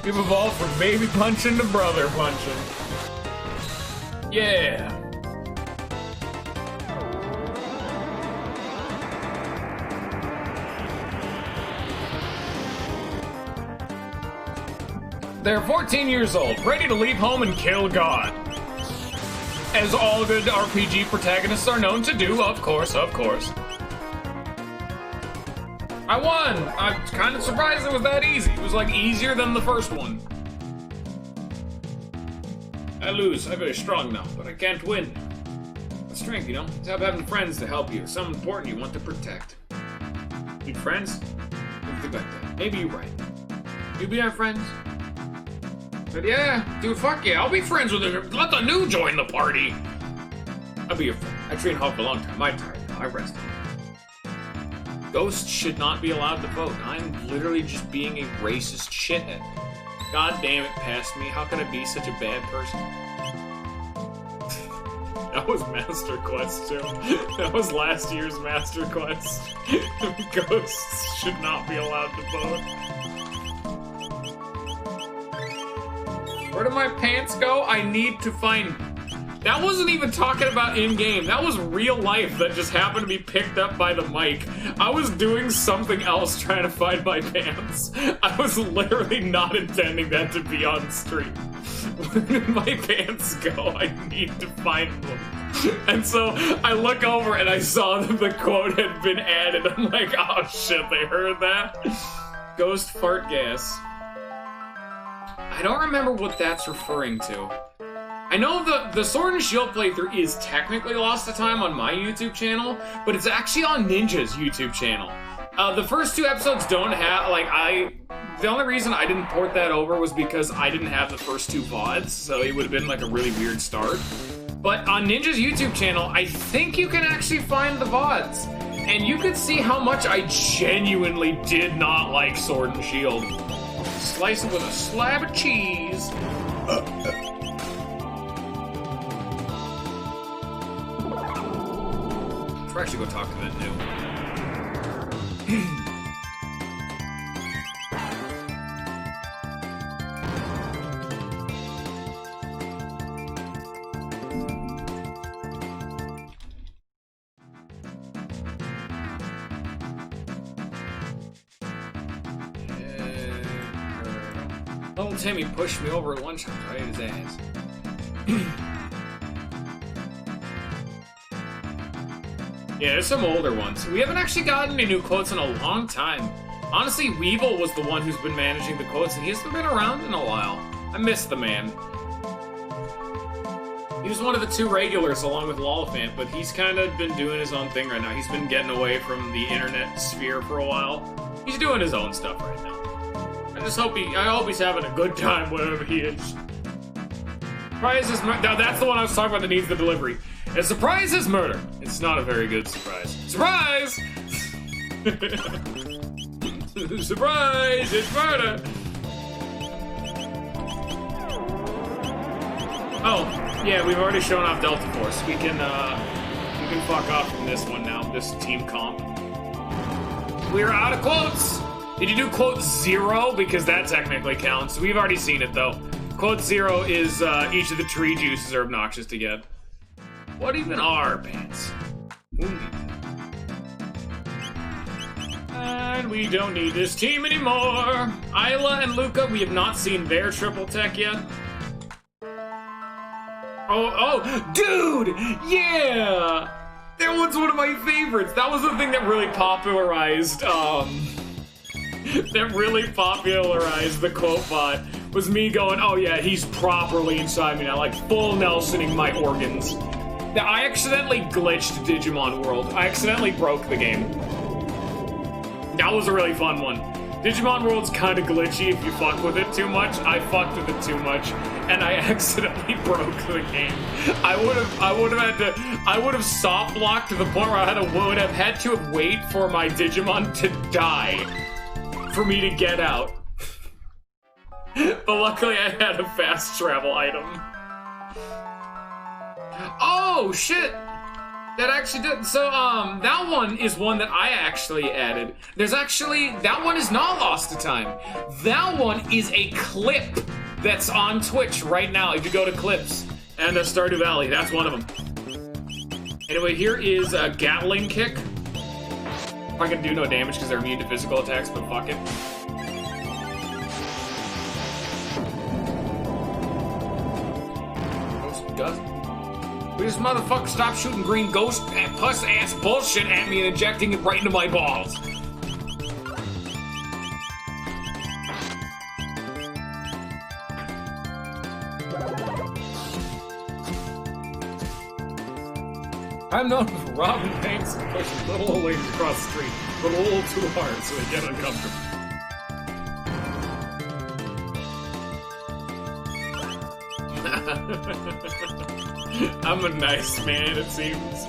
We've evolved from baby punching to brother punching. Yeah. They're 14 years old, ready to leave home and kill God. As all good RPG protagonists are known to do, of course, of course. I won! I'm kind of surprised it was that easy. It was easier than the first one. I lose. I'm very strong now, but I can't win. But strength, you know? It's about having friends to help you. Someone important you want to protect. Need friends? Don't think like that. Maybe you're right. You be our friends? But yeah, dude, fuck yeah, I'll be friends with him. Let the new join the party. I'll be your friend. I trained hard for a long time. I'm tired now. I rested. Ghosts should not be allowed to vote. I'm literally just being a racist shithead. God damn it, past me. How could I be such a bad person? That was Master Quest, too. That was last year's Master Quest. Ghosts should not be allowed to vote. Where do my pants go? I need to find... That wasn't even talking about in-game. That was real life that just happened to be picked up by the mic. I was doing something else trying to find my pants. I was literally not intending that to be on stream. Where did my pants go? I need to find them. And so I look over and I saw that the quote had been added. I'm like, oh shit, they heard that? Ghost fart gas. I don't remember what that's referring to. I know the Sword and Shield playthrough is technically Lost to Time on my YouTube channel, but it's actually on Ninja's YouTube channel. The first 2 episodes don't have, like, the only reason I didn't port that over was because I didn't have the first 2 VODs, so it would have been like a really weird start. But on Ninja's YouTube channel, I think you can actually find the VODs. And you could see how much I genuinely did not like Sword and Shield. Slice it with a slab of cheese. Let's actually go talk to that new. Don't Timmy pushed me over at lunch. I ate his ass. Yeah, there's some older ones. We haven't actually gotten any new quotes in a long time. Honestly, Weevil was the one who's been managing the quotes, and he hasn't been around in a while. I miss the man. He was one of the 2 regulars along with Lollifant, but he's kind of been doing his own thing right now. He's been getting away from the internet sphere for a while. He's doing his own stuff right now. I hope he's having a good time wherever he is. Surprise is now that's the one I was talking about that needs the delivery. A surprise is murder. It's not a very good surprise. Surprise! Surprise! It's murder! Oh, yeah, we've already shown off Delta Force. We can fuck off from this one now, this team comp. We're out of quotes! Did you do quote 0? Because that technically counts. We've already seen it, though. Quote 0 is each of the tree juices are obnoxious to get. What even are pants? And we don't need this team anymore. Isla and Luca, we have not seen their triple tech yet. Oh, dude! Yeah! That one's one of my favorites. That was the thing that really popularized, the quote bot. Was me going, oh yeah, he's properly inside me now, like full Nelsoning my organs. Now, I accidentally glitched Digimon World. I accidentally broke the game. That was a really fun one. Digimon World's kind of glitchy if you fuck with it too much. I fucked with it too much, and I accidentally broke the game. I would have soft blocked to the point where I would have had to wait for my Digimon to die for me to get out. But luckily I had a fast travel item. Oh, shit! That actually did. So, that one is one that I actually added. That one is not Lost to Time. That one is a clip that's on Twitch right now. If you go to clips and Stardew Valley, that's one of them. Anyway, here is a Gatling kick. Probably gonna do no damage because they're immune to physical attacks, but fuck it. Will this motherfucker stop shooting green ghost and puss ass bullshit at me and injecting it right into my balls? I'm known for robbing banks and pushing little old ladies across the street, but a little too hard so they get uncomfortable. I'm a nice man, it seems.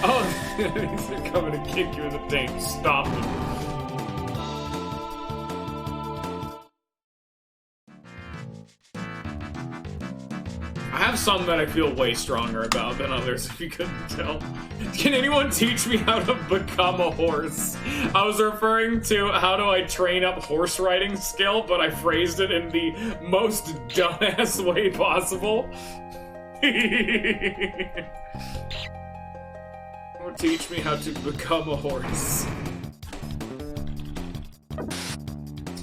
Oh, they're coming to kick you in the tank. Stop them. I have some that I feel way stronger about than others, if you couldn't tell. Can anyone teach me how to become a horse? I was referring to how do I train up horse riding skill, but I phrased it in the most dumbass way possible. Teach me how to become a horse.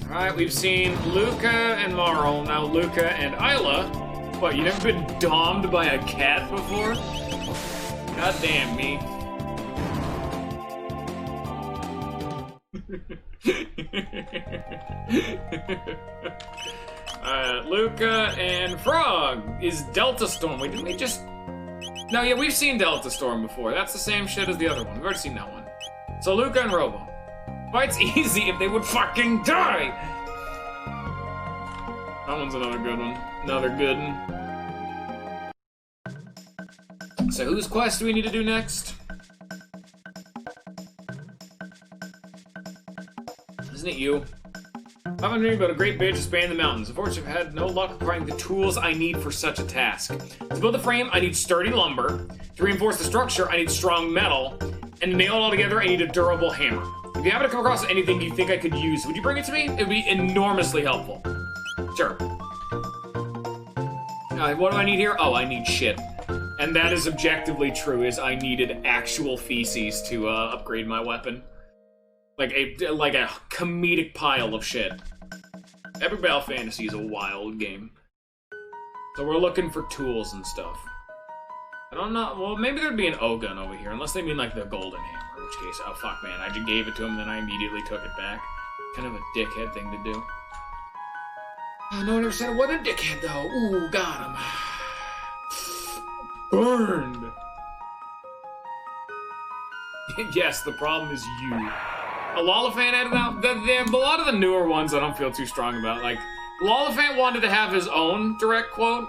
Alright, we've seen Luca and Marl, now Luca and Isla. What, you never been domed by a cat before? God damn me. Luca and Frog is Delta Storm. Wait, didn't we just... No, yeah, we've seen Delta Storm before. That's the same shit as the other one. We've already seen that one. So Luca and Robo. Fight's easy if they would fucking die! That one's another good one. Another good one. So whose quest do we need to do next? Isn't it you? I've been dreaming about a great bridge to span the mountains. Unfortunately, I've had no luck acquiring the tools I need for such a task. To build the frame, I need sturdy lumber. To reinforce the structure, I need strong metal. And to nail it all together, I need a durable hammer. If you happen to come across anything you think I could use, would you bring it to me? It would be enormously helpful. Sure. What do I need here? Oh, I need shit. And that is objectively true, is I needed actual feces to upgrade my weapon. Like a comedic pile of shit. Epic Battle Fantasy is a wild game. So we're looking for tools and stuff. I don't know, well, maybe there'd be an O-gun over here, unless they mean like the golden hammer, in which case, oh fuck man, I just gave it to him, then I immediately took it back. Kind of a dickhead thing to do. Oh, no one ever said it wasn't a dickhead though. Ooh, got him. Burned. Yes, the problem is you. A Lollifant added out. A lot of the newer ones I don't feel too strong about. Like, Lollifant wanted to have his own direct quote,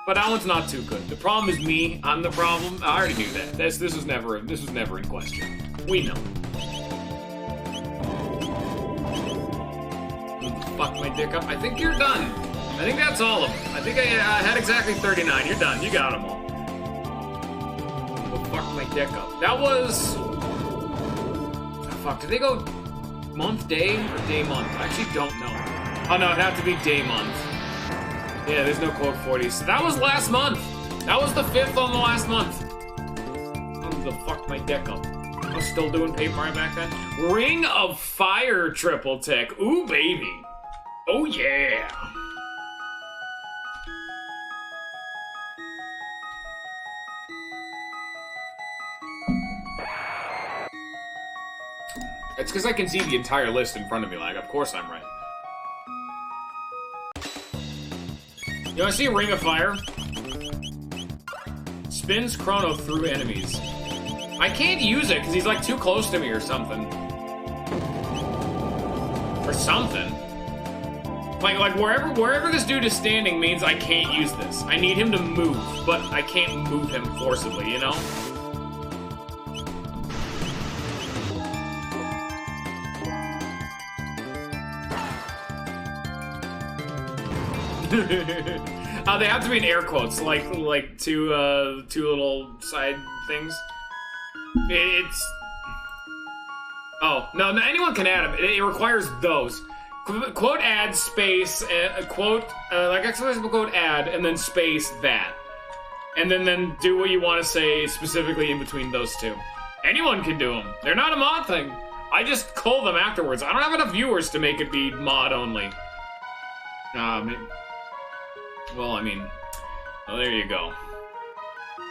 but that one's not too good. The problem is me. I'm the problem. I already knew that. This was never in question. We know. Fuck my dick up. I think you're done. I think that's all of them. I think I had exactly 39. You're done. You got them all. Oh, fuck my dick up. That was... Fuck, did they go month, day, or day, month? I actually don't know. Oh no, it'd have to be day, month. Yeah, there's no quote 40. So that was last month. That was the 5th on the last month. Oh, the fuck my deck up. I was still doing Paper Mario back then. Ring of Fire triple tech. Ooh, baby. Oh, yeah. It's because I can see the entire list in front of me, like, of course I'm right. You know, I see a Ring of Fire. Spins Chrono through enemies. I can't use it because he's like too close to me or something. Or something. Like wherever this dude is standing means I can't use this. I need him to move, but I can't move him forcibly, you know? They have to be in air quotes, like two little side things. It's... Oh, no, anyone can add them. It requires those. Quote add space, quote, like exclamation quote add, and then space that. And then do what you want to say specifically in between those two. Anyone can do them. They're not a mod thing. I just call them afterwards. I don't have enough viewers to make it be mod only. Well, I mean, well, there you go.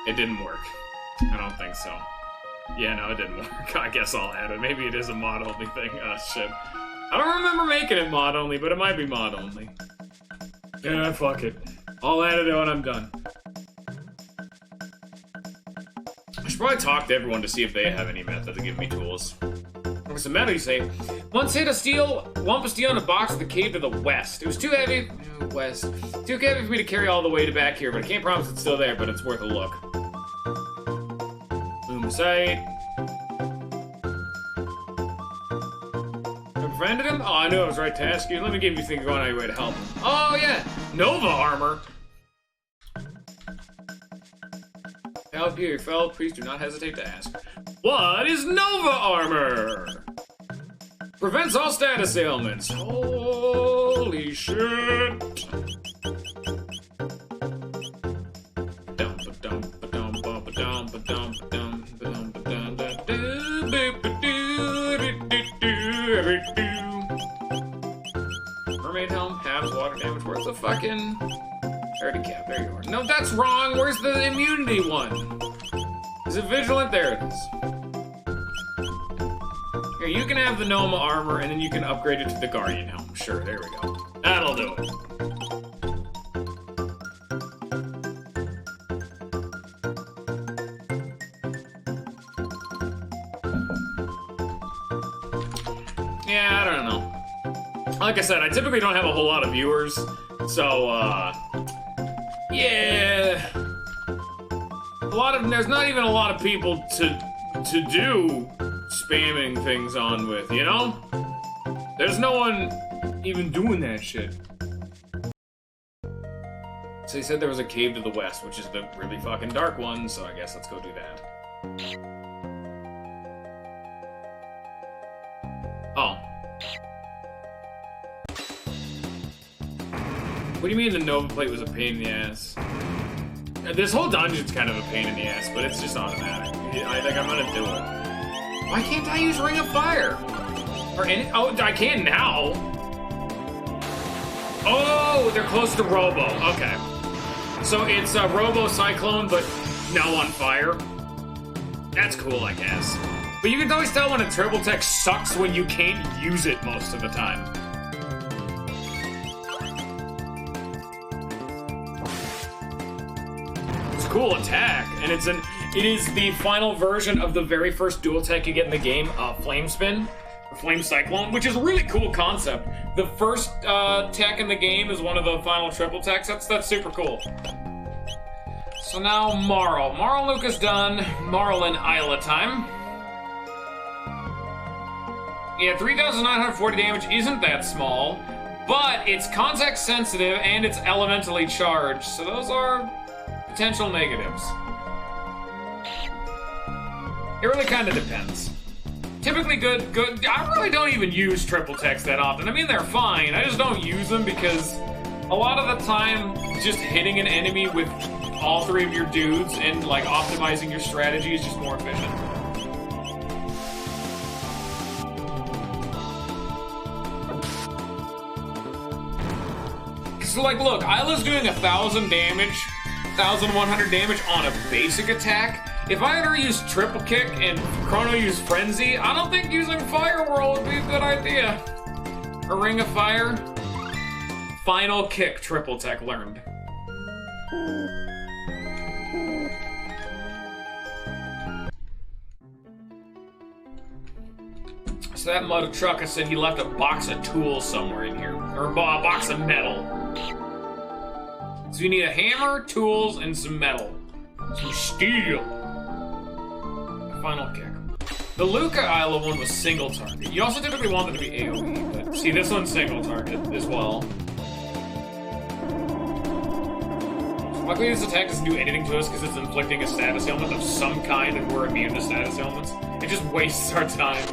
It didn't work. I don't think so. Yeah, no, it didn't work. I guess I'll add it. Maybe it is a mod-only thing. Oh, shit. I don't remember making it mod-only, but it might be mod-only. Yeah, fuck it. I'll add it when I'm done. I should probably talk to everyone to see if they have any method to give me tools. What's the matter, you say? Once hit a lump of steel in a box at the cave to the west. It was too heavy. West. Too heavy for me to carry all the way to back here, but I can't promise it's still there, but it's worth a look. Boom sight. I befriended him? Oh, I knew I was right to ask you. Let me give you think you're going out of your way to help him. Oh, yeah. Nova armor. Help you, your fellow priest. Do not hesitate to ask. What is Nova armor? Prevents all status ailments. Holy shit. Mermaid helm, halves water damage. Where's the fucking... Parity cap, there you are. No, that's wrong. Where's the immunity one? Is it vigilant? There it is. Here, you can have the Noma armor, and then you can upgrade it to the Guardian helm. Sure, there we go. That'll do it. Yeah, I don't know. Like I said, I typically don't have a whole lot of viewers, so, yeah. There's not even a lot of people to do spamming things on with, you know? There's no one even doing that shit. So he said there was a cave to the west, which is the really fucking dark one, so I guess let's go do that. Oh. What do you mean the Nova plate was a pain in the ass? This whole dungeon's kind of a pain in the ass, but it's just automatic. I think I'm gonna do it. Why can't I use Ring of Fire? Or any— oh, I can now. Oh, they're close to Robo. Okay. So it's a Robo Cyclone, but no on fire. That's cool, I guess. But you can always tell when a Triple Tech sucks when you can't use it most of the time. It's a cool attack, and it is the final version of the very first dual tech you get in the game, Flame Spin, or Flame Cyclone, which is a really cool concept. The first tech in the game is one of the final triple techs. That's super cool. So now Marl. Marl and Luca's done. Marl and Isla time. Yeah, 3,940 damage isn't that small, but it's context sensitive and it's elementally charged, so those are potential negatives. It really kind of depends. Typically good. I really don't even use triple techs that often. I mean, they're fine. I just don't use them because a lot of the time, just hitting an enemy with all three of your dudes and like optimizing your strategy is just more efficient. So like, look, Isla's doing 1,000 damage, 1,100 damage on a basic attack. If I ever use triple kick and Chrono used frenzy, I don't think using Fire Whirl would be a good idea. A Ring of Fire. Final kick, triple tech learned. So that mud trucker said he left a box of tools somewhere in here, or a box of metal. So you need a hammer, tools, and some metal. Some steel. Final kick. The Luca Isla one was single target. You also typically want them to be AoE, but see, this one's single target as well. Luckily, this attack doesn't do anything to us because it's inflicting a status ailment of some kind and we're immune to status ailments. It just wastes our time.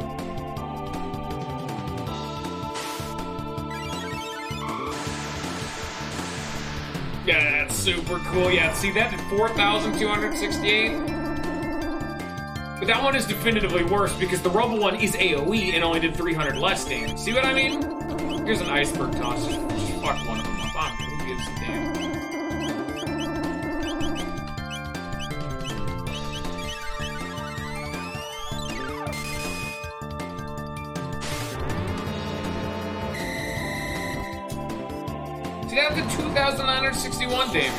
Yeah, that's super cool. Yeah, see, that did 4,268. But that one is definitively worse because the Robo one is AoE and only did 300 less damage. See what I mean? Here's an iceberg toss. Just fuck one of them up. Who gives a damn? See, that did 2,961 damage.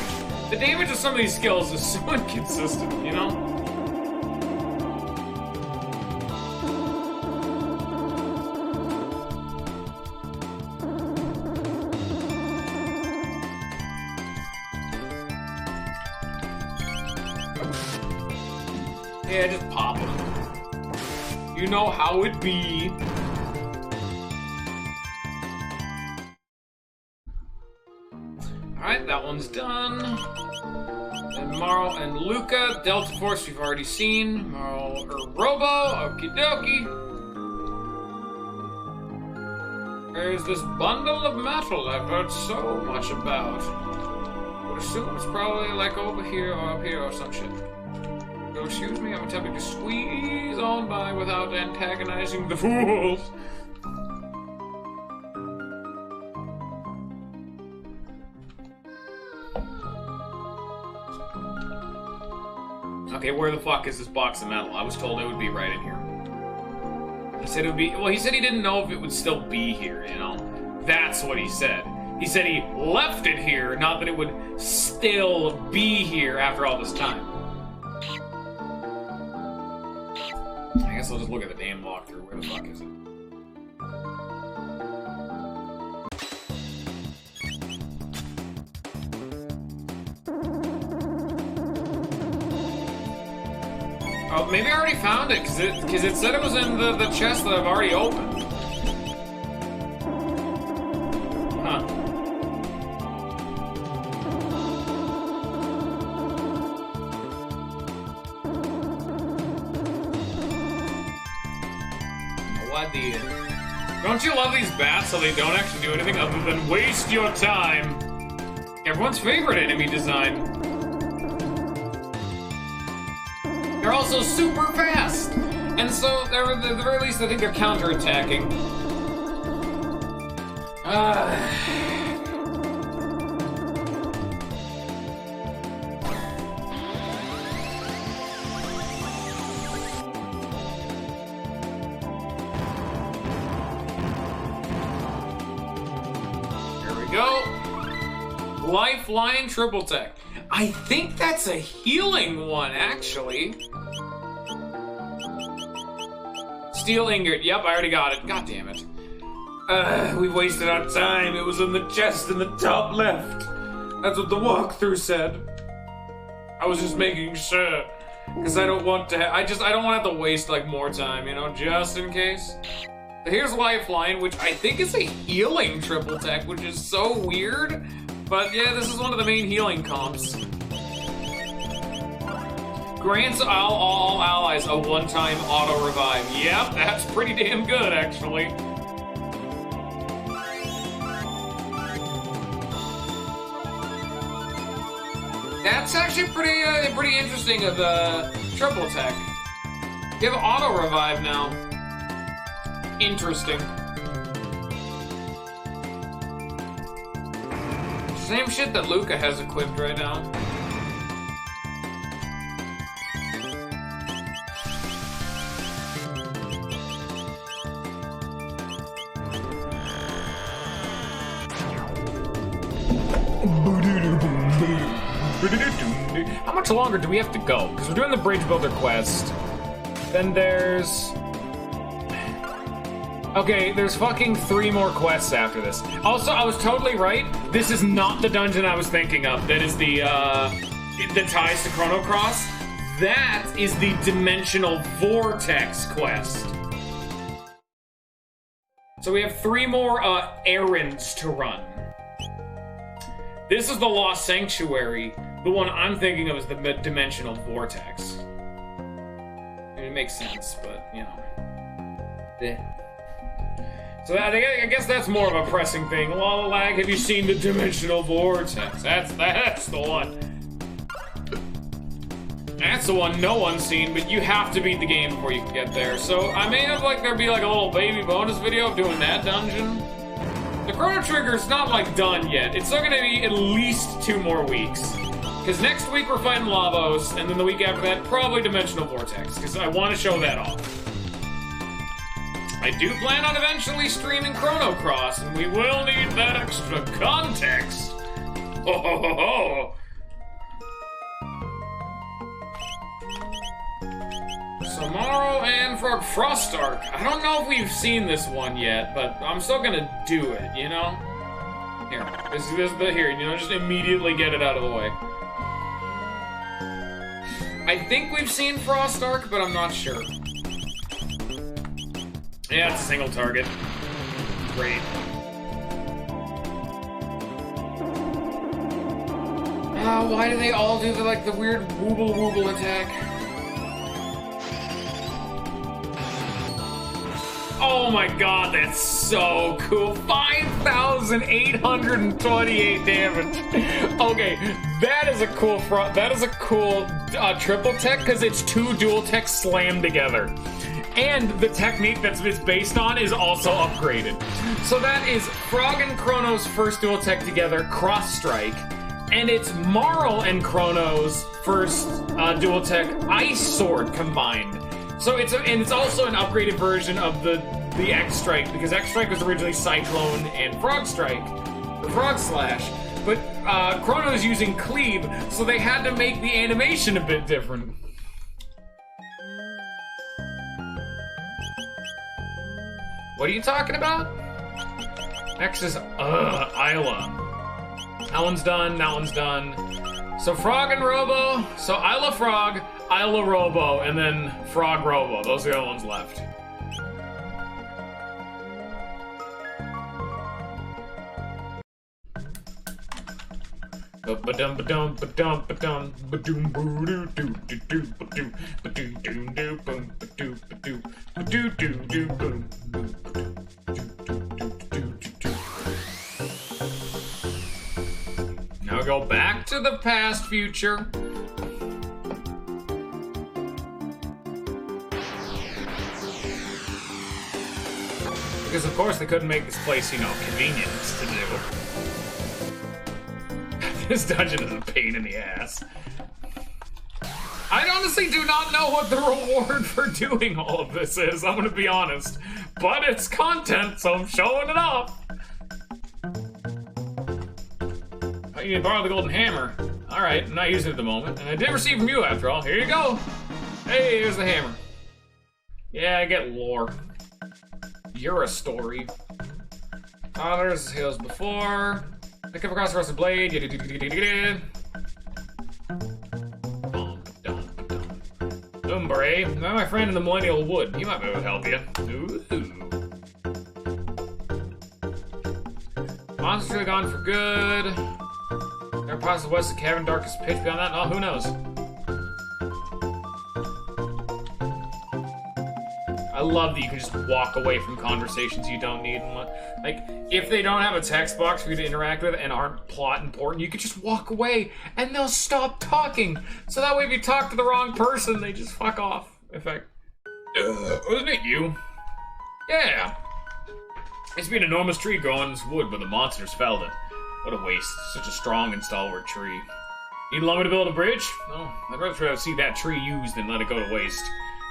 The damage of some of these skills is so inconsistent, you know? Yeah, just pop them. You know how it be. Alright, that one's done. And Marl and Luca. Delta Force we've already seen. Marl or Robo. Okie dokie. There's this bundle of metal I've heard so much about. Would assume it's probably like over here or up here or some shit. So excuse me, I'm attempting to squeeze on by without antagonizing the fools. Okay, where the fuck is this box of metal? I was told it would be right in here. said it would be... Well, he said he didn't know if it would still be here, you know? That's what he said. He said he left it here, not that it would still be here after all this time. I guess I'll just look at the damn walkthrough. Where the fuck is it? Oh, maybe I already found it, because it said it was in the chest that I've already opened. Huh. What the... Don't you love these bats so they don't actually do anything other than waste your time? Everyone's favorite enemy design. They're also super fast! And so, at the very least, I think they're counterattacking. Here we go. Lifeline triple tech. I think that's a healing one, actually. Steel ingot. Yep, I already got it. God damn it. We wasted our time. It was in the chest in the top left. That's what the walkthrough said. I was just making sure. Because I don't want to I don't want to have to waste, like, more time, you know, just in case. But here's Lifeline, which I think is a healing triple tech, which is so weird. But yeah, this is one of the main healing comps. Grants all allies a one-time auto-revive. Yep, that's pretty damn good, actually. That's actually pretty interesting of the triple tech. You have auto-revive now. Interesting. Same shit that Luca has equipped right now. How much longer do we have to go? Because we're doing the bridge builder quest. Then there's... Okay, there's fucking 3 more quests after this. Also, I was totally right. This is not the dungeon I was thinking of. That is the, that ties to Chrono Cross. That is the Dimensional Vortex quest. So we have 3 more, errands to run. This is the Lost Sanctuary. The one I'm thinking of is the Dimensional Vortex. I mean, it makes sense, but, you know. Yeah. So I guess that's more of a pressing thing. Lala Lag, have you seen the Dimensional Vortex? That's the one. That's the one no one's seen, but you have to beat the game before you can get there. So I may have, like, there be like a little baby bonus video of doing that dungeon. The Chrono Trigger's not, like, done yet. It's still gonna be at least 2 more weeks. Because next week we're fighting Lavos, and then the week after that, probably Dimensional Vortex, because I want to show that off. I do plan on eventually streaming Chrono Cross, and we will need that extra context. Ho ho ho ho! Samaro and Frost Ark. I don't know if we've seen this one yet, but I'm still gonna do it, you know? Here, here, you know, just immediately get it out of the way. I think we've seen Frost Ark, but I'm not sure. Yeah, it's a single target. Great. Why do they all do the weird wooble attack? Oh my god, that's so cool. 5,828 damage. Okay, that is a cool triple tech, because it's 2 dual techs slammed together. And the technique that's it's based on is also upgraded. So that is Frog and Chrono's first dual tech together, Cross Strike. And it's Marl and Chrono's first dual tech, Ice Sword combined. So it's also an upgraded version of the X-Strike, because X-Strike was originally Cyclone and Frog Strike, or Frog Slash, but Chrono is using Cleave, so they had to make the animation a bit different. What are you talking about? Next is, Isla. That one's done, that one's done. So Frog and Robo, so Isla Frog, Isla Robo, and then Frog Robo. Those are the only ones left. Now go back to the past, future. Because of course they couldn't make this place, you know, convenient to do. This dungeon is a pain in the ass. I honestly do not know what the reward for doing all of this is, I'm gonna be honest. But it's content, so I'm showing it off. I need to borrow the golden hammer. Alright, I'm not using it at the moment. And I did receive from you after all. Here you go. Hey, here's the hammer. Yeah, I get lore. You're a story. There's the hills before. I come across the rusted blade. Umbre, now my friend in the Millennial Wood. He might be able to help you. Ooh. Monster's really gone for good. There are parts of the west of the cavern, darkest pitch beyond that. Oh, who knows? I love that you can just walk away from conversations you don't need. Like, if they don't have a text box for you to interact with and aren't plot important, you could just walk away and they'll stop talking. So that way if you talk to the wrong person, they just fuck off. In fact, wasn't it you? Yeah. It's been an enormous tree growing in this wood, but the monsters felled it. What a waste. Such a strong and stalwart tree. Need lumber to build a bridge? No, I'd rather see that tree used than let it go to waste.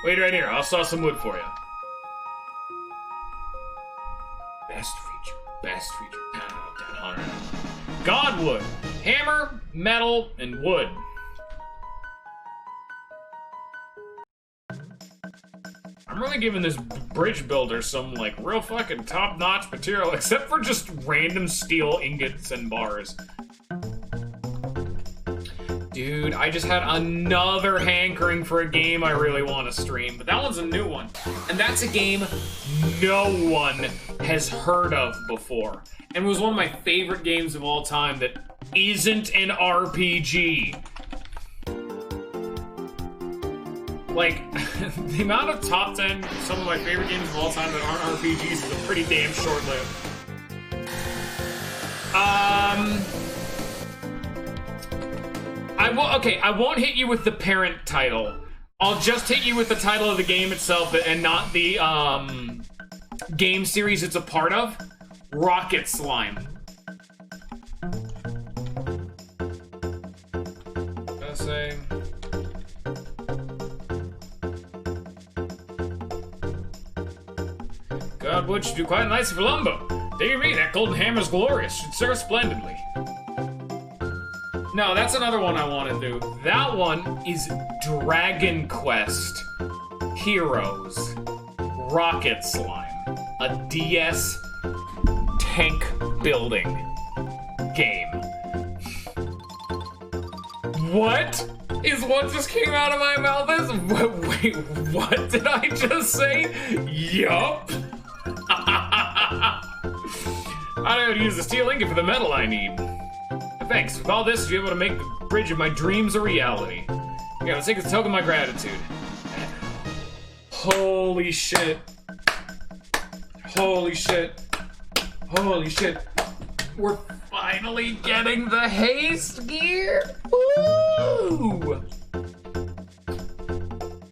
Wait right here, I'll saw some wood for you. Best feature. Godwood. Hammer, metal, and wood. I'm really giving this bridge builder some, like, real fucking top-notch material, except for just random steel ingots and bars. Dude, I just had another hankering for a game I really want to stream, but that one's a new one. And that's a game no one has heard of before. And was one of my favorite games of all time that isn't an RPG. Like, the amount of top 10 some of my favorite games of all time that aren't RPGs is a pretty damn short-lived. I won't hit you with the parent title. I'll just hit you with the title of the game itself and not the, game series it's a part of. Rocket Slime. Gotta say... Godwood should do quite nicely for lumber. Dear me, that golden hammer's glorious. Should serve splendidly. No, that's another one I want to do. That one is Dragon Quest Heroes Rocket Slime. A DS tank building game. What is what just came out of my mouth? Wait, what did I just say? Yup. I don't use the steel ingot for the metal I need. Thanks. With all this, you'll be able to make the bridge of my dreams a reality. I gotta take a token of my gratitude. Holy shit. Holy shit. Holy shit. We're finally getting the haste gear. Woo!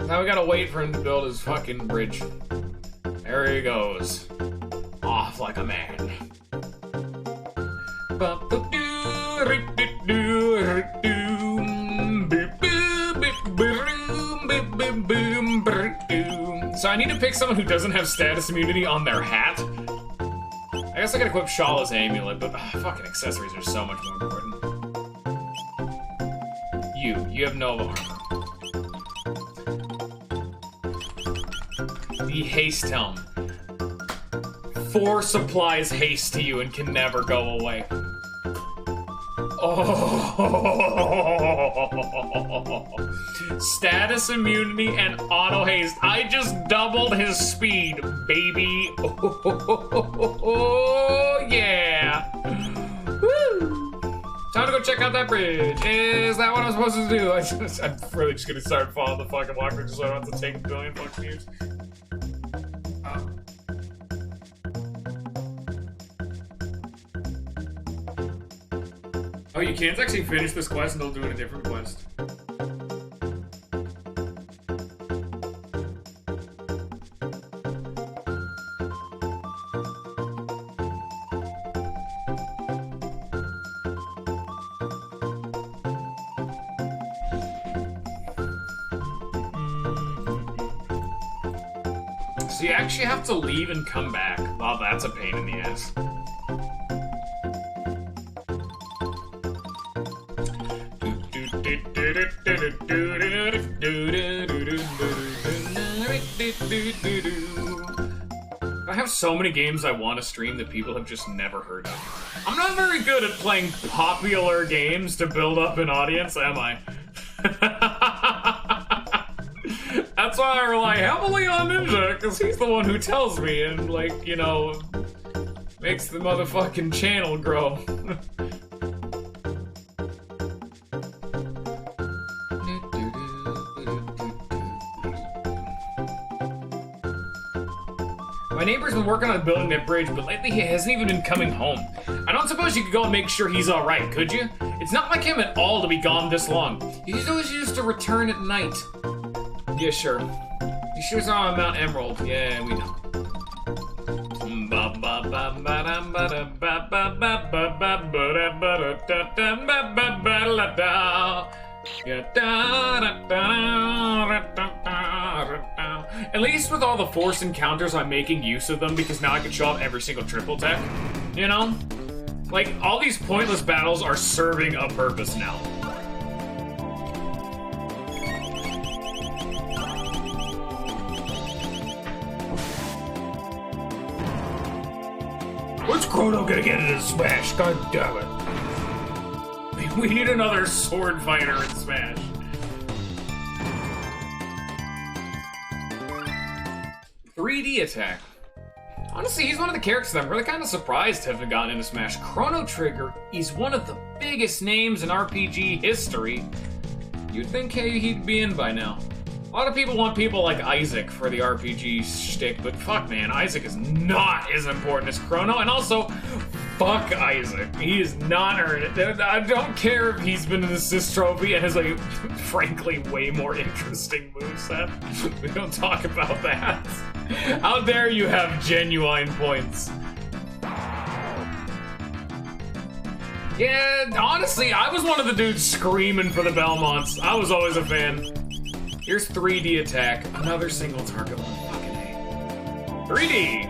Now we gotta wait for him to build his fucking bridge. There he goes. Off like a man. So I need to pick someone who doesn't have status immunity on their hat. I guess I could equip Shala's amulet, but fucking accessories are so much more important. You have no armor. The haste helm. 4 supplies haste to you and can never go away. Oh. Status immunity and auto haste. I just doubled his speed, baby. Oh, yeah. Woo. Time to go check out that bridge. Is that what I'm supposed to do? I'm really just gonna start following the fucking walker just so I don't have to take a billion fucking years. Oh, you can't actually finish this quest and they'll do it a different quest. So you actually have to leave and come back. Wow, that's a pain in the ass. I have so many games I want to stream that people have just never heard of. I'm not very good at playing popular games to build up an audience, am I? That's why I rely heavily on Ninja, because he's the one who tells me and, like, you know, makes the motherfucking channel grow. My neighbor's been working on building that bridge, but lately he hasn't even been coming home. I don't suppose you could go and make sure he's alright, could you? It's not like him at all to be gone this long. He's always used to return at night. Yeah, sure. He sure saw on Mount Emerald. Yeah, we know. At least with all the forced encounters, I'm making use of them because now I can show off every single triple tech. You know? Like, all these pointless battles are serving a purpose now. What's Chrono gonna get in his Smash? God damn it. We need another sword fighter in Smash. .3D attack. Honestly, he's one of the characters that I'm really kind of surprised to have gotten into Smash. Chrono Trigger is one of the biggest names in RPG history. You'd think he'd be in by now. A lot of people want people like Isaac for the RPG shtick, but fuck man, Isaac is not as important as Chrono, and also, fuck Isaac. He is not earned it. I don't care if he's been an assist trophy and has a, frankly, way more interesting moveset. We don't talk about that. How dare you have genuine points? Yeah, honestly, I was one of the dudes screaming for the Belmonts. I was always a fan. Here's 3D attack. Another single target one. Fucking A. 3D!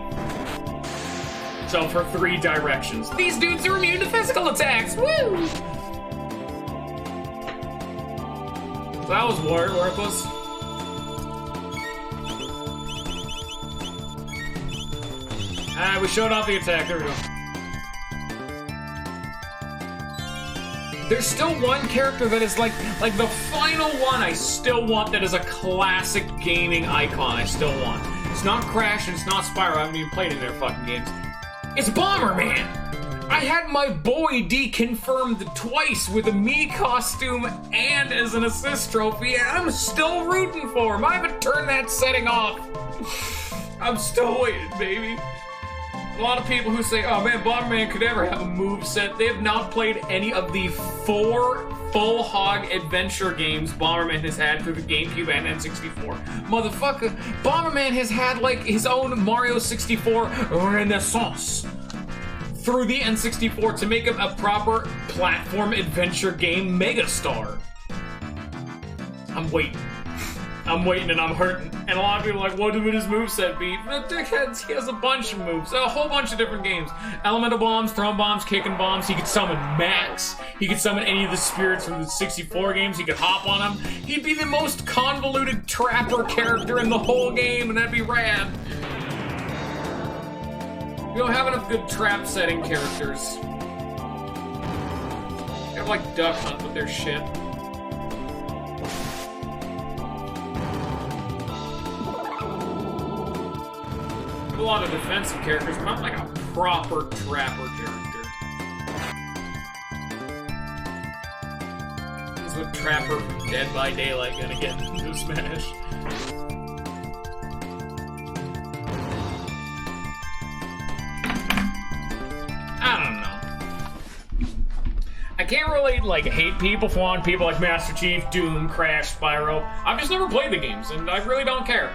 So for 3 directions. These dudes are immune to physical attacks! Woo! So that was worthless. We showed off the attack. There we go. There's still one character that is like the final one I still want that is a classic gaming icon I still want. It's not Crash and it's not Spyro. I haven't even played any of their fucking games. It's Bomberman! I had my boy deconfirmed twice with a Mii costume and as an assist trophy, and I'm still rooting for him. I haven't turned that setting off. I'm still waiting, baby. A lot of people who say, oh man, Bomberman could never have a moveset. They have not played any of the 4 full hog adventure games Bomberman has had for the GameCube and N64. Motherfucker, Bomberman has had like his own Mario 64 renaissance through the N64 to make him a proper platform adventure game megastar. I'm waiting. I'm waiting and I'm hurting. And a lot of people are like, what would his moveset be? The dickheads, he has a bunch of moves. A whole bunch of different games. Elemental bombs, thrown bombs, kicking bombs. He could summon Max. He could summon any of the spirits from the 64 games. He could hop on them. He'd be the most convoluted trapper character in the whole game, and that'd be rad. We don't have enough good trap setting characters. They have like Duck Hunt with their shit. A lot of defensive characters, but not like a proper trapper character. This is what Trapper from Dead by Daylight gonna get into Smash. I don't know. I can't really like hate people for wanting people like Master Chief, Doom, Crash, Spyro. I've just never played the games, and I really don't care.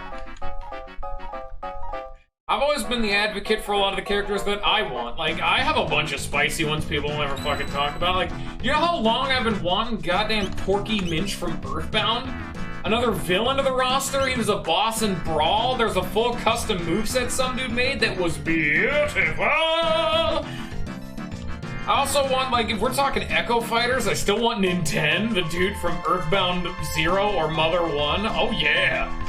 I've always been the advocate for a lot of the characters that I want. Like, I have a bunch of spicy ones people will never fucking talk about. Like, you know how long I've been wanting goddamn Porky Minch from Earthbound? Another villain to the roster? He was a boss in Brawl. There's a full custom moveset some dude made that was beautiful! I also want, like, if we're talking Echo Fighters, I still want Nintendo, the dude from Earthbound 0 or Mother 1. Oh, yeah!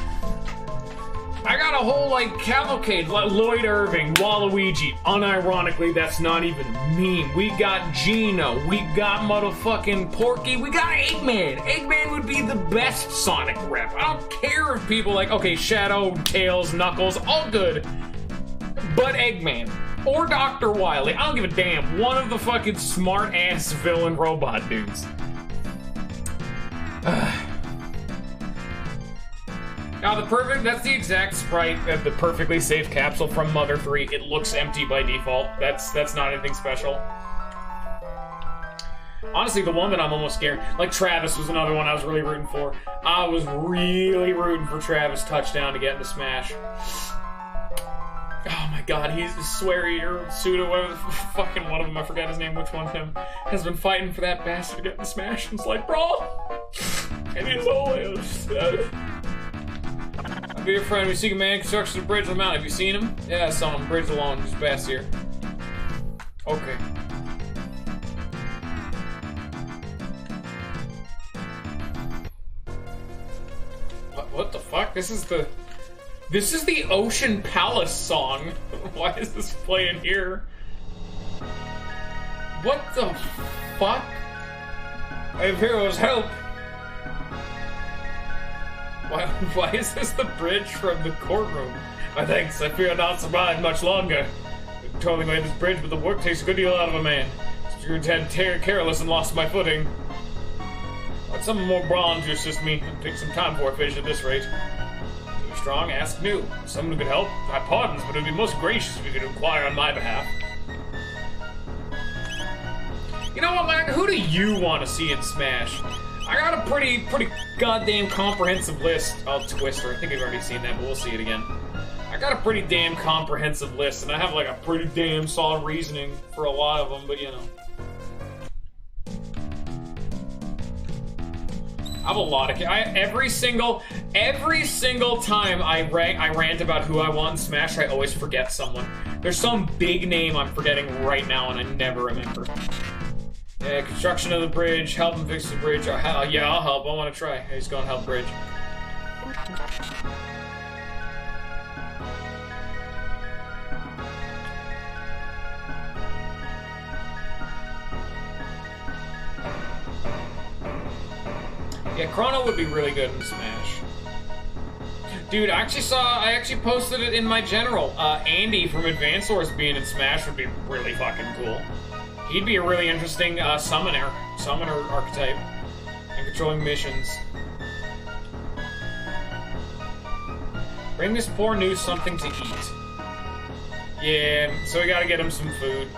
I got a whole, like, cavalcade, like Lloyd Irving, Waluigi. Unironically, that's not even a meme. We got Gino. We got motherfucking Porky. We got Eggman. Eggman would be the best Sonic rep. I don't care if people like, okay, Shadow, Tails, Knuckles, all good. But Eggman. Or Dr. Wily. I don't give a damn. One of the fucking smart-ass villain robot dudes. Now that's the exact sprite of the perfectly safe capsule from Mother 3. It looks empty by default. That's not anything special. Honestly, the one that I'm almost scared, like Travis was another one I was really rooting for. I was really rooting for Travis touchdown to get into Smash. Oh my god, he's Swery or Suda, whatever the fucking one of them, I forgot his name, which one's him, has been fighting for that bastard to get into Smash. And it's like, bro! And he's always... I'll be your friend. We seek a man constructs the bridge on the mountain. Have you seen him? Yeah, I saw him. Bridge along. Just past here. Okay. What the fuck? This is the Ocean Palace song. Why is this playing here? What the fuck? I have heroes, help! Why is this the bridge from the courtroom? My thanks, I fear not survive much longer. I totally made this bridge, but the work takes a good deal out of a man. Screwed had careless and lost my footing. I'd summon more brawn to assist me. It'll take some time before I finish at this rate. Are you strong? Ask new. Someone who could help? My pardons, but it would be most gracious if you could inquire on my behalf. You know what, man? Who do you want to see in Smash? I got a pretty goddamn comprehensive list. Oh, Twister. I think I've already seen that, but we'll see it again. I got a pretty damn comprehensive list, and I have like a pretty damn solid reasoning for a lot of them, but you know. I have a lot of... every single time I rant about who I want in Smash, I always forget someone. There's some big name I'm forgetting right now, and I never remember. Yeah, construction of the bridge, help him fix the bridge. Yeah, I'll help. I want to try. He's going to help bridge. Yeah, Chrono would be really good in Smash. Dude, I actually posted it in my general. Andy from Advance Wars being in Smash would be really fucking cool. He'd be a really interesting summoner archetype, and controlling missions. Bring this poor news something to eat. Yeah, so we gotta get him some food.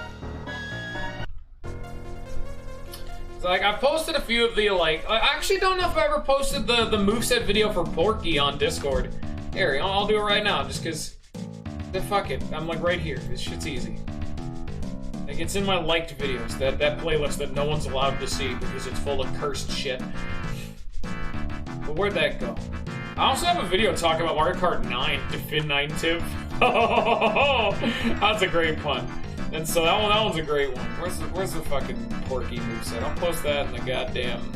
So, like, I've posted a few of the, like, I actually don't know if I ever posted the moveset video for Porky on Discord. Here, I'll do it right now, just because, fuck it, I'm, like, right here. This shit's easy. Like, it's in my liked videos, that playlist that no one's allowed to see because it's full of cursed shit. But where'd that go? I also have a video talking about Mario Kart 9 Definitive. That's a great pun. And so that one's a great one. Where's the fucking Porky moveset? I'll post that in the goddamn,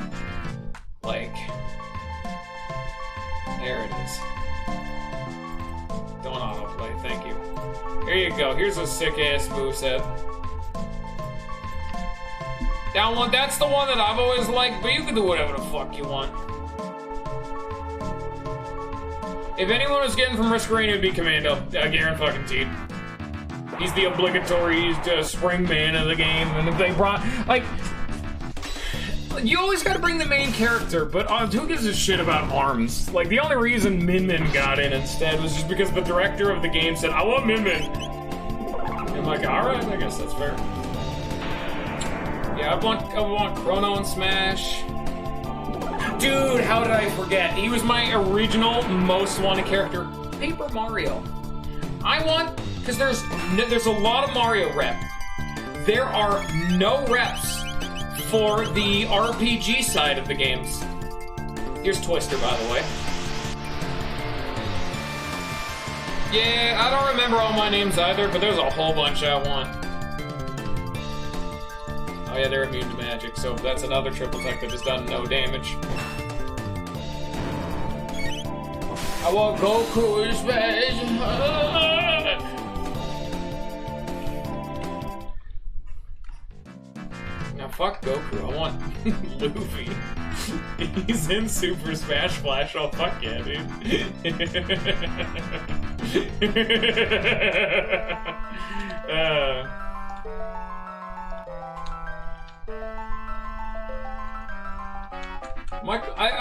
like, there it is. Don't autoplay, thank you. Here you go, here's a sick-ass moveset. That's the one that I've always liked, but you can do whatever the fuck you want. If anyone was getting from Risk Rain, it would be Commando. Guaranteed. He's the obligatory spring man of the game, and if they brought, like, you always gotta bring the main character, but who gives a shit about ARMS? Like, the only reason Min Min got in instead was just because the director of the game said, I want Min Min. I'm like, alright, I guess that's fair. Yeah, I want Chrono and Smash. Dude, how did I forget? He was my original most wanted character, Paper Mario. I want, because there's a lot of Mario rep. There are no reps for the RPG side of the games. Here's Twister, by the way. Yeah, I don't remember all my names either, but there's a whole bunch I want. Oh yeah, they're immune to magic, so that's another triple tech that has done no damage. I want Goku in space. Now fuck Goku, I want Luffy. He's in Super Smash Flash, oh fuck yeah, dude.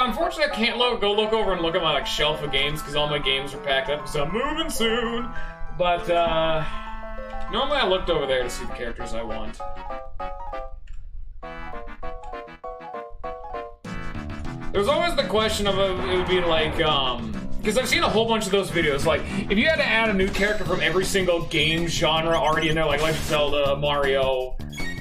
Unfortunately, I can't go look over and look at my like shelf of games because all my games are packed up because I'm moving soon. But normally I looked over there to see the characters I want. There's always the question of it would be like, because I've seen a whole bunch of those videos, like, if you had to add a new character from every single game genre already in there, like Legend of Zelda, Mario,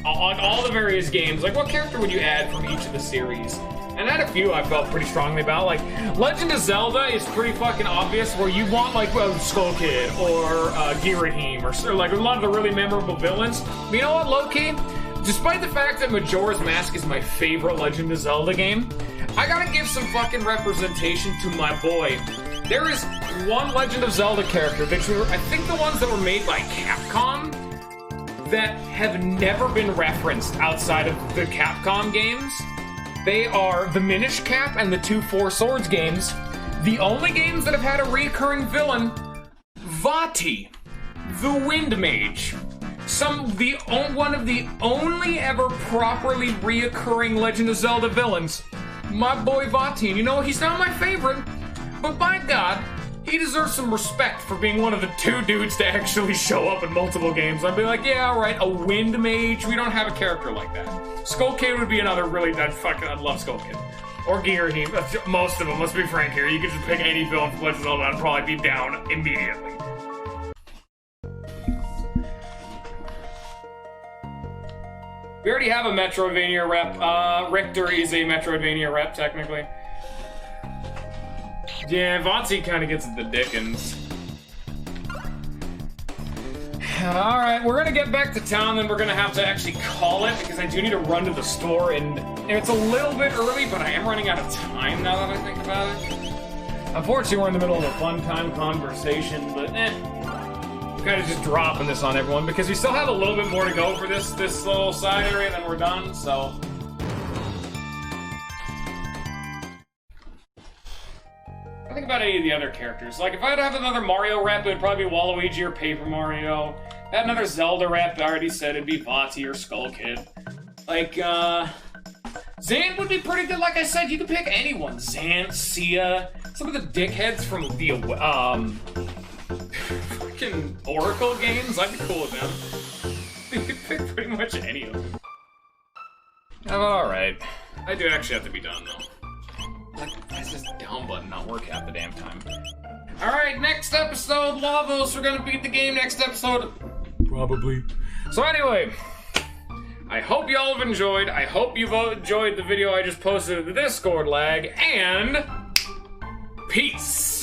on all the various games, like, what character would you add from each of the series? And I had a few I felt pretty strongly about, like, Legend of Zelda is pretty fucking obvious, where you want, like, Skull Kid, or Girahim, or like, a lot of the really memorable villains. But you know what, low-key? Despite the fact that Majora's Mask is my favorite Legend of Zelda game, I gotta give some fucking representation to my boy. There is one Legend of Zelda character, that I think the ones that were made by Capcom, that have never been referenced outside of the Capcom games. They are the Minish Cap and the 2 Four Swords games. The only games that have had a recurring villain, Vati, the Wind Mage. One of the only ever properly reoccurring Legend of Zelda villains. My boy Vati, and you know, he's not my favorite, but by God, he deserves some respect for being one of the 2 dudes to actually show up in multiple games. I'd be like, yeah, alright, a Wind Mage, we don't have a character like that. Skull Kid would be another really, I'd love Skull Kid. Or Girahim, most of them, let's be frank here, you could just pick any villain from Legend of Zelda, I'd probably be down immediately. We already have a Metroidvania rep. Richter is a Metroidvania rep, technically. Yeah, Vati kind of gets the Dickens. Alright, we're gonna get back to town, then we're gonna have to actually call it, because I do need to run to the store, and it's a little bit early, but I am running out of time now that I think about it. Unfortunately, we're in the middle of a fun time conversation, but kind of just dropping this on everyone because we still have a little bit more to go for this little side area, and then we're done, so. I think about any of the other characters. Like, if I had to have another Mario rep, it would probably be Waluigi or Paper Mario. If I had another Zelda rep, I already said it'd be Vati or Skull Kid. Like, Zant would be pretty good, like I said, you could pick anyone. Zant, Sia, some of the dickheads from the, fucking Oracle games, I'd be cool with them. You could pick pretty much any of them. Alright. I do actually have to be done, though. Why is this down button not work half the damn time? Alright, next episode, Lavos, we're gonna beat the game next episode. Probably. So anyway, I hope y'all have enjoyed. I hope you've enjoyed the video I just posted in the Discord lag, and Peace!